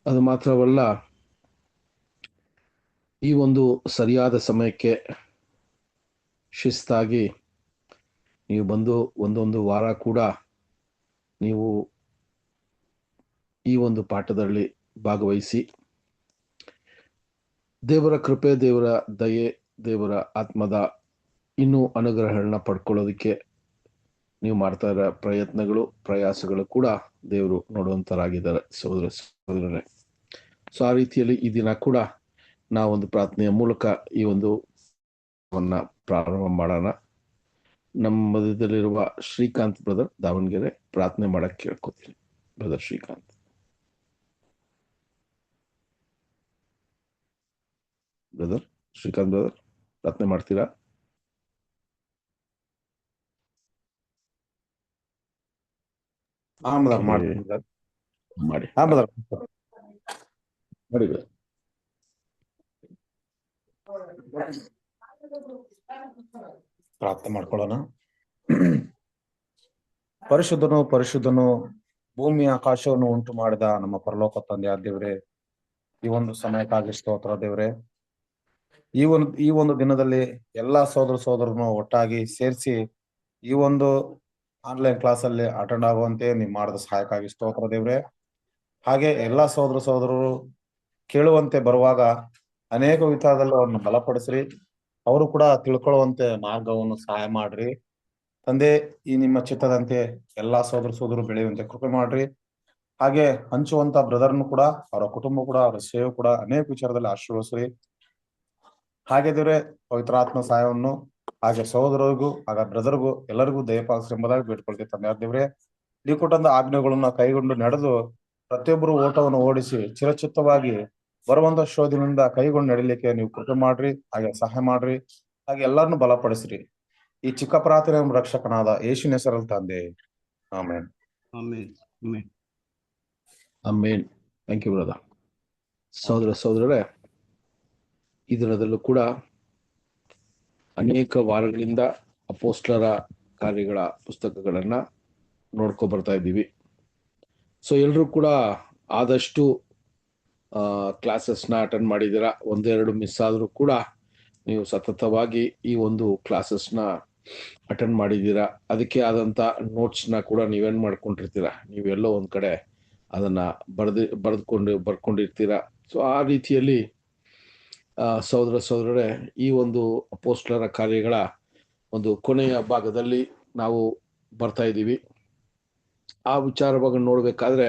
ಅದು ಮಾತ್ರವಲ್ಲ, ಈ ಒಂದು ಸರಿಯಾದ ಸಮಯಕ್ಕೆ ಶಿಸ್ತಾಗಿ ನೀವು ಬಂದು ಒಂದೊಂದು ವಾರ ಕೂಡ ನೀವು ಈ ಒಂದು ಪಾಠದಲ್ಲಿ ಭಾಗವಹಿಸಿ ದೇವರ ಕೃಪೆ, ದೇವರ ದಯೆ, ದೇವರ ಆತ್ಮದ ಇನ್ನೂ ಅನುಗ್ರಹಗಳನ್ನ ಪಡ್ಕೊಳ್ಳೋದಕ್ಕೆ ನೀವು ಮಾಡ್ತಾ ಇರೋ ಪ್ರಯತ್ನಗಳು, ಪ್ರಯಾಸಗಳು ಕೂಡ ದೇವರು ನೋಡುವಂತರಾಗಿದ್ದಾರೆ ಸಹೋದರರೇ. ಸೊ ಆ ರೀತಿಯಲ್ಲಿ ಈ ದಿನ ಕೂಡ ನಾವೊಂದು ಪ್ರಾರ್ಥನೆಯ ಮೂಲಕ ಈ ಒಂದು ಪ್ರಾರಂಭ ಮಾಡೋಣ. ನಮ್ಮ ಮಧ್ಯದಲ್ಲಿರುವ ಶ್ರೀಕಾಂತ್ ಬ್ರದರ್ ದಾವಣಗೆರೆ ಪ್ರಾರ್ಥನೆ ಮಾಡಕ್ಕೆ ಕೇಳ್ಕೊತೀನಿ. ಬ್ರದರ್ ಶ್ರೀಕಾಂತ್. ಬ್ರದರ್ ಪ್ರಾರ್ಥನೆ ಮಾಡ್ತೀರಾ? ಮಾಡಿ. ಪ್ರಾರ್ಥನೆ ಮಾಡ್ಕೊಳ್ಳೋಣ. ಪರಿಶುದ್ಧನು ಭೂಮಿ ಆಕಾಶವನ್ನು ಉಂಟು ಮಾಡಿದ ನಮ್ಮ ಪರಲೋಕ ತಂದೆಯ ದೇವರೇ, ಈ ಒಂದು ಸಮಯಕ್ಕಾಗಿ ಸ್ತೋತ್ರ ದೇವರೇ. ಈ ಒಂದು ದಿನದಲ್ಲಿ ಎಲ್ಲಾ ಸೋದರನು ಒಟ್ಟಾಗಿ ಸೇರಿಸಿ ಈ ಒಂದು ಆನ್ಲೈನ್ ಕ್ಲಾಸ್ ಅಲ್ಲಿ ಅಟೆಂಡ್ ಆಗುವಂತೆ ನೀವು ಮಾಡಿದ ಸಹಾಯಕ್ಕಾಗಿ ಸ್ತೋತ್ರ ದೇವರೇ. ಹಾಗೆ ಎಲ್ಲಾ ಸೋದರರು ಕೇಳುವಂತೆ ಬರುವಾಗ ಅನೇಕ ವಿಚಾರದಲ್ಲಿ ಅವ್ರನ್ನ ಬಲಪಡಿಸ್ರಿ, ಅವರು ಕೂಡ ತಿಳ್ಕೊಳ್ಳುವಂತೆ ಮಾರ್ಗವನ್ನು ಸಹಾಯ ಮಾಡ್ರಿ ತಂದೆ. ಈ ನಿಮ್ಮ ಚಿತ್ತದಂತೆ ಎಲ್ಲಾ ಸೋದರರು ಬೆಳೆಯುವಂತೆ ಕೃಪೆ ಮಾಡ್ರಿ. ಹಾಗೆ ಹಂಚುವಂತ ಬ್ರದರ್ನು ಕೂಡ, ಅವರ ಕುಟುಂಬ ಕೂಡ, ಅವರ ಸೇವೆ ಕೂಡ ಅನೇಕ ವಿಚಾರದಲ್ಲಿ ಆಶೀರ್ವದಿಸ್ರಿ. ಹಾಗೆ ದೇವ್ರೆ, ಪವಿತ್ರಾತ್ಮ ಸಹಾಯವನ್ನು ಹಾಗೆ ಸಹೋದರರಿಗೂ ಹಾಗೆ ಬ್ರದರ್ಗೂ ಎಲ್ಲರಿಗೂ ದಯಪಾಲಿಸ್ರಿ ಎಂಬುದಾಗಿ ಬೇಡ್ಕೊಳ್ತೀವಿ ತಂದೆ ದೇವ್ರೆ. ನೀವು ಕೊಟ್ಟಂತ ಆಜ್ಞೆಗಳನ್ನ ಕೈಗೊಂಡು ನಡೆದು ಪ್ರತಿಯೊಬ್ಬರು ಓಟವನ್ನು ಓಡಿಸಿ ಚಿರಚಿತ್ತವಾಗಿ ಬರುವಂತ ಶೋಧನೆಯಿಂದ ಕೈಗೊಂಡು ನಡಿಲಿಕ್ಕೆ ನೀವು ಕೃಪೆ ಮಾಡ್ರಿ, ಹಾಗೆ ಸಹಾಯ ಮಾಡ್ರಿ. ಹಾಗೆ ಎಲ್ಲರನ್ನು ಬಲಪಡಿಸ್ರಿ. ಈ ಚಿಕ್ಕ ಪ್ರಾರ್ಥನೆ ರಕ್ಷಕನಾದ ಯೇಸುವಿನ ಹೆಸರಲ್ಲಿ ತಂದೆ, amen. Amen. Thank you brother. ಸಹೋದರರೇ, ಈ ದಿನದಲ್ಲೂ ಕೂಡ ಅನೇಕ ವಾರಗಳಿಂದ ಅಪೋಸ್ಟಲರ ಕಾರ್ಯಗಳ ಪುಸ್ತಕಗಳನ್ನ ನೋಡ್ಕೊ ಬರ್ತಾ ಇದ್ದೀವಿ. ಸೊ ಎಲ್ಲರೂ ಕೂಡ ಆದಷ್ಟು ಕ್ಲಾಸಸ್ನ ಅಟೆಂಡ್ ಮಾಡಿದ್ದೀರಾ. ಒಂದೆರಡು ಮಿಸ್ ಆದರೂ ಕೂಡ ನೀವು ಸತತವಾಗಿ ಈ ಒಂದು ಕ್ಲಾಸಸ್ನ ಅಟೆಂಡ್ ಮಾಡಿದ್ದೀರಾ. ಅದಕ್ಕೆ ಆದಂಥ ನೋಟ್ಸ್ನ ಕೂಡ ನೀವೇನು ಮಾಡ್ಕೊಂಡಿರ್ತೀರ, ನೀವೆಲ್ಲೋ ಒಂದು ಕಡೆ ಅದನ್ನು ಬರ್ಕೊಂಡಿರ್ತೀರ. ಸೊ ಆ ರೀತಿಯಲ್ಲಿ ಸಹೋದರರೇ, ಈ ಒಂದು ಅಪೋಸ್ಟಲರ ಕಾರ್ಯಗಳ ಒಂದು ಕೊನೆಯ ಭಾಗದಲ್ಲಿ ನಾವು ಬರ್ತಾ ಇದ್ದೀವಿ. ಆ ವಿಚಾರವಾಗಿ ನೋಡಬೇಕಾದ್ರೆ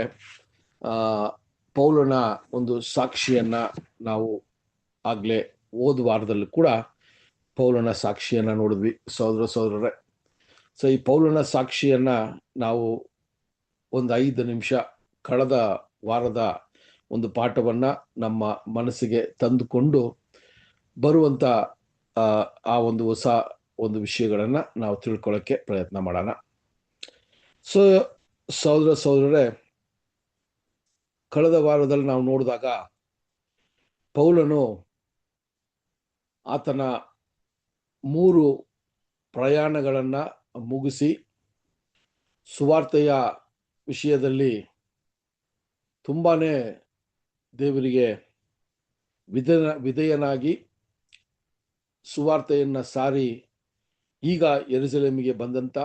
ಪೌಲನ ಒಂದು ಸಾಕ್ಷಿಯನ್ನ ನಾವು ಆಗ್ಲೇ ಹೋದ ವಾರದಲ್ಲಿ ಕೂಡ ಪೌಲನ ಸಾಕ್ಷಿಯನ್ನ ನೋಡಿದ್ವಿ ಸಹೋದರರೇ. ಸೊ ಈ ಪೌಲನ ಸಾಕ್ಷಿಯನ್ನ ನಾವು ಒಂದು 5 ನಿಮಿಷ ಕಳೆದ ವಾರದ ಒಂದು ಪಾಠವನ್ನ ನಮ್ಮ ಮನಸ್ಸಿಗೆ ತಂದುಕೊಂಡು ಬರುವಂತ ಆ ಒಂದು ಹೊಸ ಒಂದು ವಿಷಯಗಳನ್ನ ನಾವು ತಿಳ್ಕೊಳ್ಳೋಕೆ ಪ್ರಯತ್ನ ಮಾಡೋಣ. ಸೊ ಸಹೋದರರೇ, ಕಳೆದ ವಾರದಲ್ಲಿ ನಾವು ನೋಡಿದಾಗ ಪೌಲನು ಆತನ 3 ಪ್ರಯಾಣಗಳನ್ನ ಮುಗಿಸಿ ಸುವಾರ್ತೆಯ ವಿಷಯದಲ್ಲಿ ತುಂಬಾನೇ ದೇವರಿಗೆ ವಿಧೇಯನಾಗಿ ಸುವಾರ್ತೆಯನ್ನ ಸಾರಿ ಈಗ ಯೆರೂಸಲೇಮಿಗೆ ಬಂದಂತ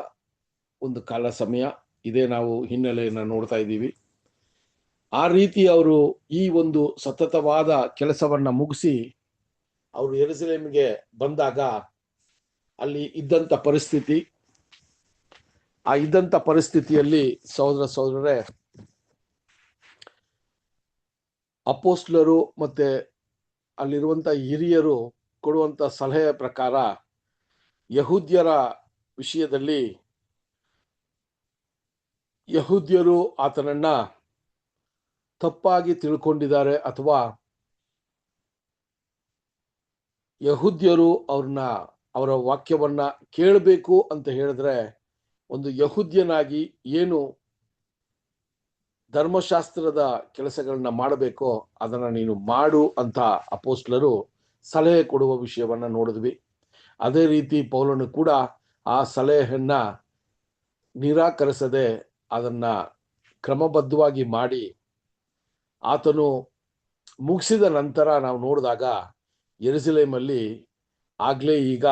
ಒಂದು ಕಾಲ ಸಮಯ ಇದೇ ನಾವು ಹಿನ್ನೆಲೆಯನ್ನು ನೋಡ್ತಾ ಇದ್ದೀವಿ. ಆ ರೀತಿ ಅವರು ಈ ಒಂದು ಸತತವಾದ ಕೆಲಸವನ್ನ ಮುಗಿಸಿ ಅವರು ಯೆರೂಸಲೇಮಿಗೆ ಬಂದಾಗ ಅಲ್ಲಿ ಇದ್ದಂಥ ಪರಿಸ್ಥಿತಿಯಲ್ಲಿ ಸಹೋದರರೇ, ಅಪೋಸ್ಟಲರು ಮತ್ತೆ ಅಲ್ಲಿರುವಂತ ಹಿರಿಯರು ಕೊಡುವಂತ ಸಲಹೆಯ ಪ್ರಕಾರ ಯಹೂದ್ಯರ ವಿಷಯದಲ್ಲಿ ಯಹೂದ್ಯರು ಆತನನ್ನ ತಪ್ಪಾಗಿ ತಿಳ್ಕೊಂಡಿದ್ದಾರೆ, ಅಥವಾ ಯಹೂದ್ಯರು ಅವರ ವಾಕ್ಯವನ್ನ ಕೇಳಬೇಕು ಅಂತ ಹೇಳಿದ್ರೆ ಒಂದು ಯಹೂದ್ಯನಾಗಿ ಏನು ಧರ್ಮಶಾಸ್ತ್ರದ ಕೆಲಸಗಳನ್ನ ಮಾಡಬೇಕೋ ಅದನ್ನ ನೀನು ಮಾಡು ಅಂತ ಅಪೋಸ್ಟಲರು ಸಲಹೆ ಕೊಡುವ ವಿಷಯವನ್ನ ನೋಡಿದ್ವಿ. ಅದೇ ರೀತಿ ಪೌಲನು ಕೂಡ ಆ ಸಲಹೆಯನ್ನ ನಿರಾಕರಿಸದೆ ಅದನ್ನ ಕ್ರಮಬದ್ಧವಾಗಿ ಮಾಡಿ ಆತನು ಮುಗಿಸಿದ ನಂತರ ನಾವು ನೋಡಿದಾಗ ಯೆರೂಸಲೇಮಲ್ಲಿ ಆಗ್ಲೇ ಈಗ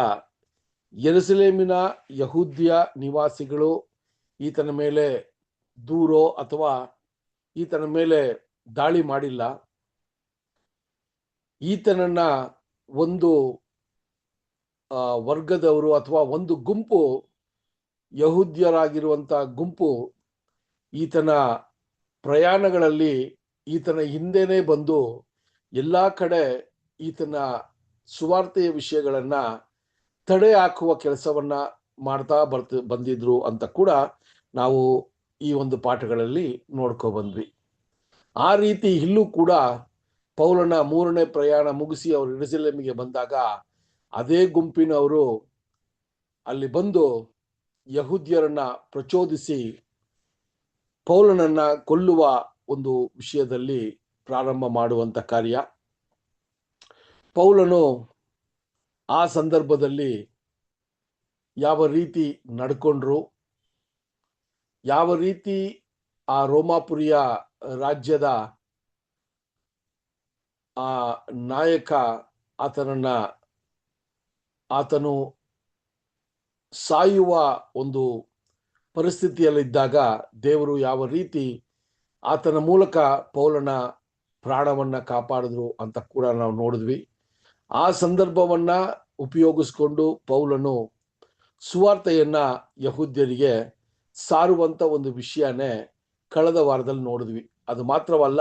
ಯೆರೂಸಲೇಮಿನ ಯಹೂದ್ಯ ನಿವಾಸಿಗಳು ಈತನ ಮೇಲೆ ದೂರೋ ಅಥವಾ ಈತನ ಮೇಲೆ ದಾಳಿ ಮಾಡಿಲ್ಲ. ಈತನನ್ನ ಒಂದು ವರ್ಗದವರು ಅಥವಾ ಒಂದು ಗುಂಪು, ಯಹೂದ್ಯರಾಗಿರುವಂತ ಗುಂಪು ಈತನ ಪ್ರಯಾಣಗಳಲ್ಲಿ ಈತನ ಹಿಂದೆನೇ ಬಂದು ಎಲ್ಲಾ ಕಡೆ ಈತನ ಸುವಾರ್ತೆಯ ವಿಷಯಗಳನ್ನ ತಡೆ ಹಾಕುವ ಕೆಲಸವನ್ನ ಮಾಡ್ತಾ ಬಂದಿದ್ರು ಅಂತ ಕೂಡ ನಾವು ಈ ಒಂದು ಪಾಠಗಳಲ್ಲಿ ನೋಡ್ಕೊ ಬಂದ್ವಿ. ಆ ರೀತಿ ಇಲ್ಲೂ ಕೂಡ ಪೌಲನ 3ನೇ ಪ್ರಯಾಣ ಮುಗಿಸಿ ಅವರು ಯೆರೂಸಲೇಮಿಗೆ ಬಂದಾಗ ಅದೇ ಗುಂಪಿನವರು ಅಲ್ಲಿ ಬಂದು ಯಹೂದ್ಯರನ್ನ ಪ್ರಚೋದಿಸಿ ಪೌಲನನ್ನ ಕೊಲ್ಲುವ ಒಂದು ವಿಷಯದಲ್ಲಿ ಪ್ರಾರಂಭ ಮಾಡುವಂತ ಕಾರ್ಯ. ಪೌಲನು ಆ ಸಂದರ್ಭದಲ್ಲಿ ಯಾವ ರೀತಿ ನಡ್ಕೊಂಡ್ರು, ಯಾವ ರೀತಿ ಆ ರೋಮಾಪುರಿಯ ರಾಜ್ಯದ ಆ ನಾಯಕ ಆತನು ಸಾಯುವ ಒಂದು ಪರಿಸ್ಥಿತಿಯಲ್ಲಿದ್ದಾಗ ದೇವರು ಯಾವ ರೀತಿ ಆತನ ಮೂಲಕ ಪೌಲನ ಪ್ರಾಣವನ್ನ ಕಾಪಾಡಿದ್ರು ಅಂತ ಕೂಡ ನಾವು ನೋಡಿದ್ವಿ. ಆ ಸಂದರ್ಭವನ್ನ ಉಪಯೋಗಿಸ್ಕೊಂಡು ಪೌಲನು ಸುವಾರ್ತೆಯನ್ನ ಯಹೂದ್ಯರಿಗೆ ಸಾರುವಂತ ಒಂದು ವಿಷಯನೇ ಕಳೆದ ವಾರದಲ್ಲಿ ನೋಡಿದ್ವಿ. ಅದು ಮಾತ್ರವಲ್ಲ,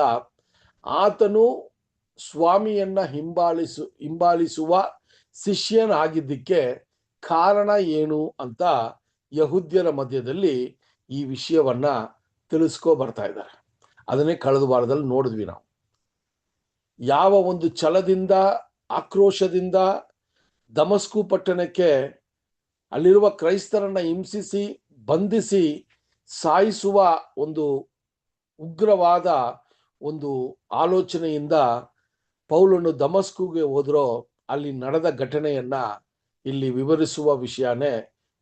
ಆತನು ಸ್ವಾಮಿಯನ್ನ ಹಿಂಬಾಲಿಸುವ ಶಿಷ್ಯನಾಗಿದ್ದಕ್ಕೆ ಕಾರಣ ಏನು ಅಂತ ಯಹೂದ್ಯರ ಮಧ್ಯದಲ್ಲಿ ಈ ವಿಷಯವನ್ನ ತಿಳಿಸ್ಕೊ ಬರ್ತಾ ಇದ್ದಾರೆ. ಅದನ್ನೇ ಕಳೆದ ವಾರದಲ್ಲಿ ನೋಡಿದ್ವಿ ನಾವು. ಯಾವ ಒಂದು ಛಲದಿಂದ, ಆಕ್ರೋಶದಿಂದ ದಮಸ್ಕು ಪಟ್ಟಣಕ್ಕೆ ಅಲ್ಲಿರುವ ಕ್ರೈಸ್ತರನ್ನ ಹಿಂಸಿಸಿ ಬಂಧಿಸಿ ಸಾಯಿಸುವ ಒಂದು ಉಗ್ರವಾದ ಒಂದು ಆಲೋಚನೆಯಿಂದ ಪೌಲನು ದಮಸ್ಕುಗೆ ಹೋದ್ರೋ ಅಲ್ಲಿ ನಡೆದ ಘಟನೆಯನ್ನ ಇಲ್ಲಿ ವಿವರಿಸುವ ವಿಷಯನೇ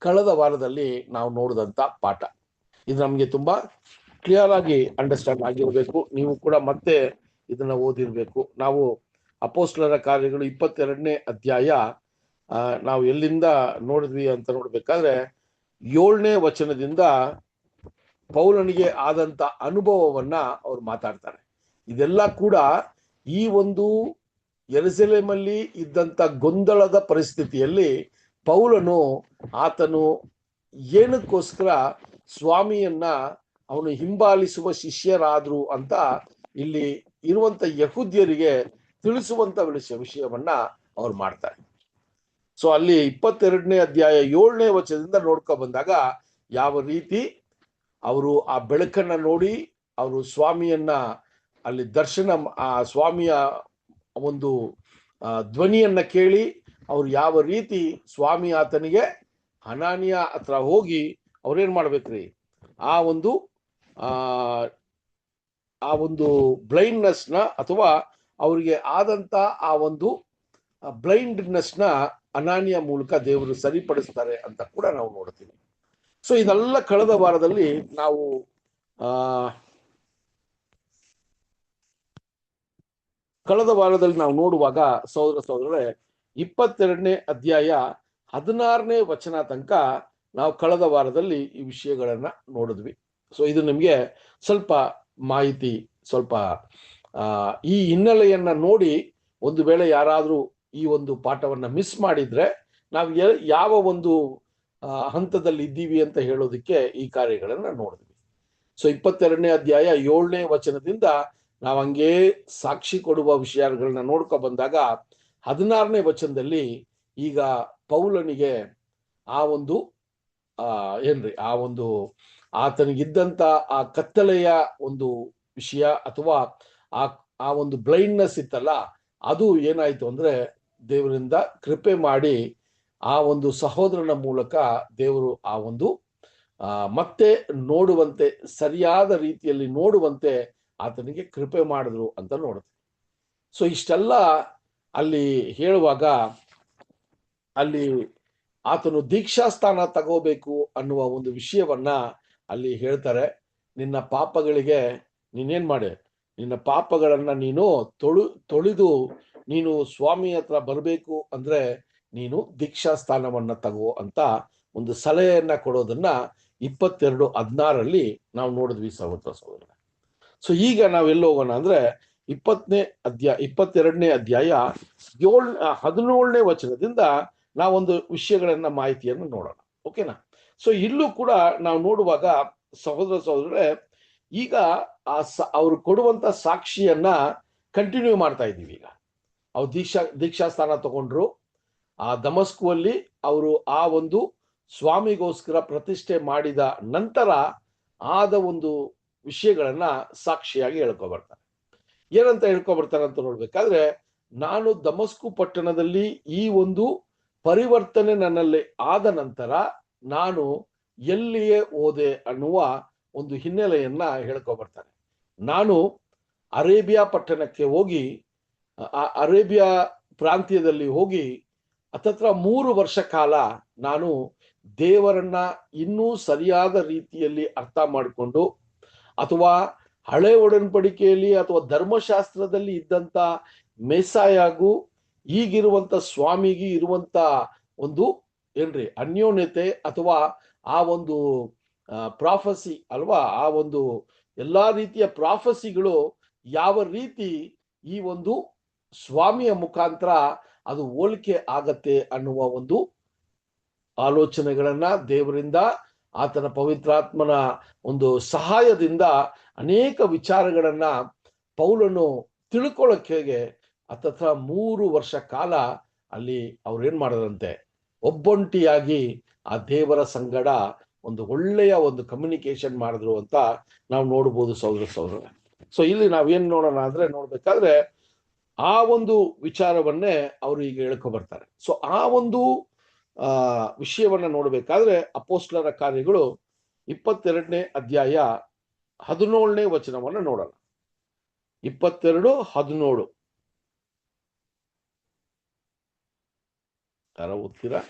ಕಳೆದ ವಾರದಲ್ಲಿ ನಾವು ನೋಡಿದಂತ ಪಾಠ. ಇದು ನಮಗೆ ತುಂಬಾ ಕ್ಲಿಯರ್ ಆಗಿ ಅಂಡರ್ಸ್ಟ್ಯಾಂಡ್ ಆಗಿರ್ಬೇಕು. ನೀವು ಕೂಡ ಮತ್ತೆ ಇದನ್ನ ಓದಿರ್ಬೇಕು. ನಾವು ಅಪೊಸ್ತಲರ ಕಾರ್ಯಗಳು 22ನೇ ಅಧ್ಯಾಯ ನಾವು ಎಲ್ಲಿಂದ ನೋಡಿದ್ವಿ ಅಂತ ನೋಡ್ಬೇಕಾದ್ರೆ 7ನೇ ವಚನದಿಂದ ಪೌಲನಿಗೆ ಆದಂತ ಅನುಭವವನ್ನ ಅವ್ರು ಮಾತಾಡ್ತಾರೆ. ಇದೆಲ್ಲ ಕೂಡ ಈ ಒಂದು ಯೆರೂಸಲೇಮಲ್ಲಿ ಇದ್ದಂತ ಗೊಂದಲದ ಪರಿಸ್ಥಿತಿಯಲ್ಲಿ ಆತನು ಏನಕ್ಕೋಸ್ಕರ ಸ್ವಾಮಿಯನ್ನ ಅವನು ಹಿಂಬಾಲಿಸುವ ಶಿಷ್ಯರಾದ್ರು ಅಂತ ಇಲ್ಲಿ ಇರುವಂತ ಯಹೂದ್ಯರಿಗೆ ತಿಳಿಸುವಂತ ವಿಷಯವನ್ನ ಅವ್ರು ಮಾಡ್ತಾರೆ. ಸೊ ಅಲ್ಲಿ 22ನೇ ಅಧ್ಯಾಯ 7ನೇ ವಚನದಿಂದ ನೋಡ್ಕೊ ಬಂದಾಗ ಯಾವ ರೀತಿ ಅವರು ಆ ಬೆಳಕನ್ನ ನೋಡಿ ಅವರು ಸ್ವಾಮಿಯನ್ನ ಅಲ್ಲಿ ಆ ಸ್ವಾಮಿಯ ಒಂದು ಧ್ವನಿಯನ್ನ ಕೇಳಿ ಅವ್ರು ಯಾವ ರೀತಿ ಸ್ವಾಮಿ ಆತನಿಗೆ ಹನಾನಿಯ ಹತ್ರ ಹೋಗಿ ಅವ್ರೇನ್ ಮಾಡ್ಬೇಕ್ರಿ, ಆ ಒಂದು ಬ್ಲೈಂಡ್ನೆಸ್ ನ ಅಥವಾ ಅವರಿಗೆ ಆದಂತ ಆ ಒಂದು ಬ್ಲೈಂಡ್ನೆಸ್ ನ ಅನಾನಿಯ ಮೂಲಕ ದೇವರು ಸರಿಪಡಿಸ್ತಾರೆ ಅಂತ ಕೂಡ ನಾವು ನೋಡ್ತೀವಿ. ಸೊ ಇದೆಲ್ಲ ಕಳೆದ ವಾರದಲ್ಲಿ ನಾವು ನೋಡುವಾಗ ಸಹೋದರರೇ 22ನೇ ಅಧ್ಯಾಯ 16ನೇ ವಚನ ತನಕ ನಾವು ಕಳೆದ ವಾರದಲ್ಲಿ ಈ ವಿಷಯಗಳನ್ನ ನೋಡಿದ್ವಿ. ಸೊ ಇದು ನಿಮ್ಗೆ ಸ್ವಲ್ಪ ಮಾಹಿತಿ, ಸ್ವಲ್ಪ ಈ ಹಿನ್ನೆಲೆಯನ್ನ ನೋಡಿ ಒಂದು ವೇಳೆ ಯಾರಾದ್ರೂ ಈ ಒಂದು ಪಾಠವನ್ನ ಮಿಸ್ ಮಾಡಿದ್ರೆ ನಾವು ಯಾವ ಒಂದು ಹಂತದಲ್ಲಿ ಇದ್ದೀವಿ ಅಂತ ಹೇಳೋದಕ್ಕೆ ಈ ಕಾರ್ಯಗಳನ್ನ ನೋಡಿದ್ವಿ. ಸೊ 22ನೇ ಅಧ್ಯಾಯ 7ನೇ ವಚನದಿಂದ ನಾವು ಹಂಗೇ ಸಾಕ್ಷಿ ಕೊಡುವ ವಿಷಯಗಳನ್ನ ನೋಡ್ಕೊ ಬಂದಾಗ 16ನೇ ವಚನದಲ್ಲಿ ಈಗ ಪೌಲನಿಗೆ ಆ ಒಂದು ಆತನಿಗಿದ್ದಂತ ಆ ಕತ್ತಲೆಯ ಒಂದು ವಿಷಯ ಅಥವಾ ಆ ಒಂದು ಬ್ಲೈಂಡ್ನೆಸ್ ಇತ್ತಲ್ಲ, ಅದು ಏನಾಯ್ತು ಅಂದ್ರೆ ದೇವರಿಂದ ಕೃಪೆ ಮಾಡಿ ಆ ಒಂದು ಸಹೋದರನ ಮೂಲಕ ದೇವರು ಆ ಒಂದು ಮತ್ತೆ ನೋಡುವಂತೆ, ಸರಿಯಾದ ರೀತಿಯಲ್ಲಿ ನೋಡುವಂತೆ ಆತನಿಗೆ ಕೃಪೆ ಮಾಡಿದ್ರು ಅಂತ ನೋಡುತ್ತೆ. ಸೊ ಇಷ್ಟೆಲ್ಲ ಅಲ್ಲಿ ಹೇಳುವಾಗ ಅಲ್ಲಿ ಆತನು ದೀಕ್ಷಾಸ್ಥಾನ ತಗೋಬೇಕು ಅನ್ನುವ ಒಂದು ವಿಷಯವನ್ನ ಅಲ್ಲಿ ಹೇಳ್ತಾರೆ. ನಿನ್ನ ಪಾಪಗಳಿಗೆ ನೀನೇನ್ ಮಾಡೆ, ನಿನ್ನ ಪಾಪಗಳನ್ನ ನೀನು ತೊಳೆದು ನೀನು ಸ್ವಾಮಿ ಹತ್ರ ಬರಬೇಕು ಅಂದ್ರೆ ನೀನು ದೀಕ್ಷಾ ಸ್ಥಾನವನ್ನ ತಗೋ ಅಂತ ಒಂದು ಸಲಹೆಯನ್ನ ಕೊಡೋದನ್ನ 22:16 ನಾವು ನೋಡಿದ್ವಿ ಸಹೋದರ. ಸೊ ಈಗ ನಾವೆಲ್ಲ ಹೋಗೋಣ ಅಂದ್ರೆ 22ನೇ ಅಧ್ಯಾಯ 17ನೇ ವಚನದಿಂದ ನಾವೊಂದು ವಿಷಯಗಳನ್ನ ಮಾಹಿತಿಯನ್ನು ನೋಡೋಣ. ಓಕೆನಾ? ಸೊ ಇಲ್ಲೂ ಕೂಡ ನಾವು ನೋಡುವಾಗ ಸಹೋದರರೇ, ಈಗ ಅವ್ರು ಕೊಡುವಂತ ಸಾಕ್ಷಿಯನ್ನ ಕಂಟಿನ್ಯೂ ಮಾಡ್ತಾ ಇದ್ದೀವಿ. ಈಗ ಅವ್ರು ದೀಕ್ಷಾ ಸ್ಥಾನ ತಗೊಂಡ್ರು. ಆ ದಮಸ್ಕುವಲ್ಲಿ ಅವರು ಆ ಒಂದು ಸ್ವಾಮಿಗೋಸ್ಕರ ಪ್ರತಿಷ್ಠೆ ಮಾಡಿದ ನಂತರ ಆದ ಒಂದು ವಿಷಯಗಳನ್ನ ಸಾಕ್ಷಿಯಾಗಿ ಹೇಳ್ಕೊಬರ್ತಾರೆ. ಏನಂತ ಹೇಳ್ಕೊಬರ್ತಾರೆ ಅಂತ ನೋಡ್ಬೇಕಾದ್ರೆ, ನಾನು ದಮಸ್ಕು ಪಟ್ಟಣದಲ್ಲಿ ಈ ಒಂದು ಪರಿವರ್ತನೆ ನನ್ನಲ್ಲಿ ಆದ ನಂತರ ನಾನು ಎಲ್ಲಿಯೇ ಹೋದೆ ಅನ್ನುವ ಒಂದು ಹಿನ್ನೆಲೆಯನ್ನ ಹೇಳ್ಕೊಬರ್ತಾರೆ. ನಾನು ಅರೇಬಿಯಾ ಪಟ್ಟಣಕ್ಕೆ ಹೋಗಿ, ಅರೇಬಿಯಾ ಪ್ರಾಂತ್ಯದಲ್ಲಿ ಹೋಗಿ ಹತ್ತತ್ರ 3 ವರ್ಷ ಕಾಲ ನಾನು ದೇವರನ್ನ ಇನ್ನೂ ಸರಿಯಾದ ರೀತಿಯಲ್ಲಿ ಅರ್ಥ ಮಾಡಿಕೊಂಡು, ಅಥವಾ ಹಳೆ ಒಡன்பಡಿಕೆಯಲ್ಲಿ ಅಥವಾ ಧರ್ಮಶಾಸ್ತ್ರದಲ್ಲಿ ಇದ್ದಂತ ಮೆಸ್ಸಾಯಾಗೂ ಈಗಿರುವಂತ ಸ್ವಾಮಿಗೆ ಇರುವಂತ ಒಂದು ಅನ್ಯೋನ್ಯತೆ ಅಥವಾ ಆ ಒಂದು ಪ್ರಾಫಸಿ ಅಲ್ವಾ, ಆ ಒಂದು ಎಲ್ಲಾ ರೀತಿಯ ಪ್ರಾಫಸಿಗಳು ಯಾವ ರೀತಿ ಈ ಒಂದು ಸ್ವಾಮಿಯ ಮುಖಾಂತರ ಅದು ಹೋಲಿಕೆ ಆಗತ್ತೆ ಅನ್ನುವ ಒಂದು ಆಲೋಚನೆಗಳನ್ನ ದೇವರಿಂದ, ಆತನ ಪವಿತ್ರಾತ್ಮನ ಒಂದು ಸಹಾಯದಿಂದ ಅನೇಕ ವಿಚಾರಗಳನ್ನ ಪೌಲನು ತಿಳ್ಕೊಳ್ಳೋಕೆ ಹತ್ತತ್ರ 3 ವರ್ಷ ಕಾಲ ಅಲ್ಲಿ ಅವ್ರೇನ್ ಮಾಡಿದ್ರಂತೆ, ಒಬ್ಬೊಂಟಿಯಾಗಿ ಆ ದೇವರ ಸಂಗಡ ಒಂದು ಒಳ್ಳೆಯ ಒಂದು ಕಮ್ಯುನಿಕೇಶನ್ ಮಾಡಿದ್ರು ಅಂತ ನಾವು ನೋಡ್ಬೋದು ಸಹೋದರ. ಸೊ ಇಲ್ಲಿ ನಾವೇನ್ ನೋಡೋಣ ಅಂದ್ರೆ, ನೋಡ್ಬೇಕಾದ್ರೆ ಆ ಒಂದು ವಿಚಾರವನ್ನೇ ಅವರು ಈಗ ಹೇಳ್ಕೊಬರ್ತಾರೆ. ಸೊ ಆ ಒಂದು ವಿಷಯವನ್ನ ನೋಡ್ಬೇಕಾದ್ರೆ ಅಪೊಸ್ತಲರ ಕಾರ್ಯಗಳು 22ನೇ ಅಧ್ಯಾಯ 17ನೇ ವಚನವನ್ನ ನೋಡೋಣ. 22:17 ಯಾರ ಓದ್ತೀರಾ?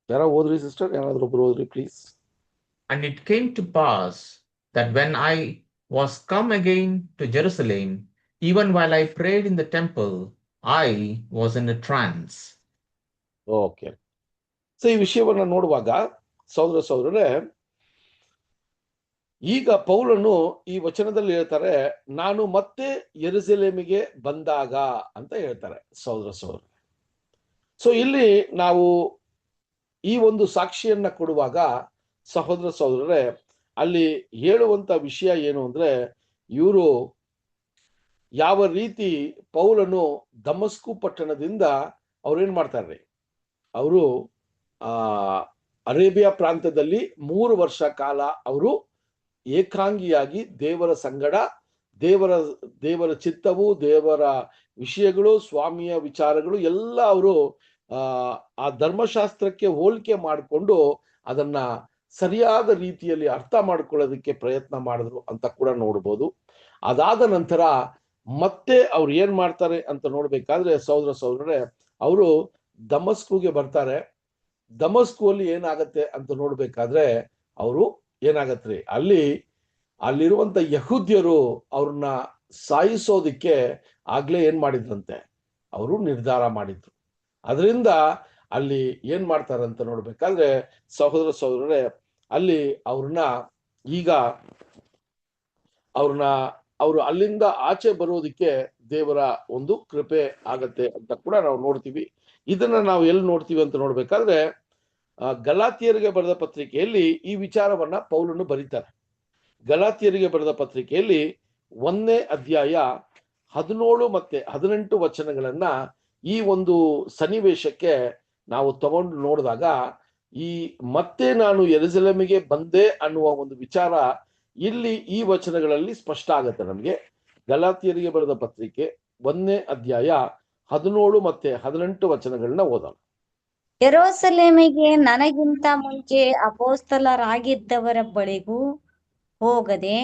ಯಾರ ಓದ್ರಿ ಸಿಸ್ಟರ್? ಯಾರಾದ್ರೂ ಒಬ್ರು ಓದ್ರಿ please. And it came to pass that when I was come again to Jerusalem, even while I prayed in the temple, I was in a trance. Okay. So ಈ ವಿಷಯವನ್ನ ನೋಡುವಾಗ ಸಹೋದರರೇ, ಈಗ ಪೌಲನು ಈ ವಚನದಲ್ಲಿ ಹೇಳ್ತಾರೆ, ನಾನು ಮತ್ತೆ ಯೆರೂಸಲೇಮಿಗೆ ಬಂದಾಗ ಅಂತ ಹೇಳ್ತಾರೆ ಸಹೋದರ. ಸೊ ಇಲ್ಲಿ ನಾವು ಈ ಒಂದು ಸಾಕ್ಷಿಯನ್ನ ಕೊಡುವಾಗ ಸಹೋದರರೇ, ಅಲ್ಲಿ ಹೇಳುವಂತ ವಿಷಯ ಏನು ಅಂದ್ರೆ, ಇವರು ಯಾವ ರೀತಿ ಪೌಲನು ದಮಸ್ಕು ಪಟ್ಟಣದಿಂದ ಅವ್ರೇನ್ ಮಾಡ್ತಾರೆ, ಅವರು ಅರೇಬಿಯಾ ಪ್ರಾಂತ್ಯದಲ್ಲಿ 3 ವರ್ಷ ಕಾಲ ಅವರು ಏಕಾಂಗಿಯಾಗಿ ದೇವರ ಸಂಗಡ, ದೇವರ ಚಿತ್ತವು, ದೇವರ ವಿಷಯಗಳು, ಸ್ವಾಮಿಯ ವಿಚಾರಗಳು ಎಲ್ಲ ಅವರು ಆ ಧರ್ಮಶಾಸ್ತ್ರಕ್ಕೆ ಹೋಲಿಕೆ ಮಾಡಿಕೊಂಡು ಅದನ್ನ ಸರಿಯಾದ ರೀತಿಯಲ್ಲಿ ಅರ್ಥ ಮಾಡ್ಕೊಳ್ಳೋದಕ್ಕೆ ಪ್ರಯತ್ನ ಮಾಡಿದ್ರು ಅಂತ ಕೂಡ ನೋಡ್ಬೋದು. ಅದಾದ ನಂತರ ಮತ್ತೆ ಅವ್ರು ಏನ್ ಮಾಡ್ತಾರೆ ಅಂತ ನೋಡ್ಬೇಕಾದ್ರೆ ಸಹೋದರರೇ, ಅವರು ದಮಸ್ಕುಗೆ ಬರ್ತಾರೆ. ದಮಸ್ಕುವಲ್ಲಿ ಏನಾಗತ್ತೆ ಅಂತ ನೋಡ್ಬೇಕಾದ್ರೆ ಅವರು ಏನಾಗತ್ರಿ, ಅಲ್ಲಿರುವಂತ ಯಹೂದ್ಯರು ಅವ್ರನ್ನ ಸಾಯಿಸೋದಿಕ್ಕೆ ಆಗ್ಲೇ ಏನ್ ಮಾಡಿದ್ರಂತೆ, ಅವರು ನಿರ್ಧಾರ ಮಾಡಿದ್ರು. ಅದರಿಂದ ಅಲ್ಲಿ ಏನ್ ಮಾಡ್ತಾರಂತ ನೋಡ್ಬೇಕಾದ್ರೆ ಸಹೋದರರೇ, ಅಲ್ಲಿ ಅವರು ಅಲ್ಲಿಂದ ಆಚೆ ಬರೋದಿಕ್ಕೆ ದೇವರ ಒಂದು ಕೃಪೆ ಆಗತ್ತೆ ಅಂತ ಕೂಡ ನಾವು ನೋಡ್ತೀವಿ. ಇದನ್ನ ನಾವು ಎಲ್ಲಿ ನೋಡ್ತೀವಿ ಅಂತ ನೋಡ್ಬೇಕಾದ್ರೆ ಗಲಾತಿಯರಿಗೆ ಬರೆದ ಪತ್ರಿಕೆಯಲ್ಲಿ ಈ ವಿಚಾರವನ್ನ ಪೌಲನು ಬರೀತಾರೆ. ಗಲಾತಿಯರಿಗೆ ಬರೆದ ಪತ್ರಿಕೆಯಲ್ಲಿ 1ನೇ ಅಧ್ಯಾಯ 17 ಮತ್ತೆ 18 ವಚನಗಳನ್ನ ಈ ಒಂದು ಸನ್ನಿವೇಶಕ್ಕೆ ನಾವು ತಗೊಂಡು ನೋಡಿದಾಗ, ಮತ್ತೆ ನಾನು ಯೆರೂಸಲೇಮಿಗೆ ಬಂದೆ ಅನ್ನುವ ಒಂದು ವಿಚಾರ ಇಲ್ಲಿ ಈ ವಚನಗಳಲ್ಲಿ ಸ್ಪಷ್ಟ ಆಗತ್ತೆ ನಮ್ಗೆ. ಗಲಾತಿಯರಿಗೆ ಬರೆದ ಪತ್ರಿಕೆ 1ನೇ ಅಧ್ಯಾಯ 17 ಮತ್ತೆ 18 ವಚನಗಳನ್ನ ಓದೋಣ. ಯೆರೂಸಲೇಮಿಗೆ ನನಗಿಂತ ಮುಂಚೆ ಅಪೊಸ್ತಲರಾಗಿದ್ದವರ ಬಳಿಗೂ ಹೋಗದೆ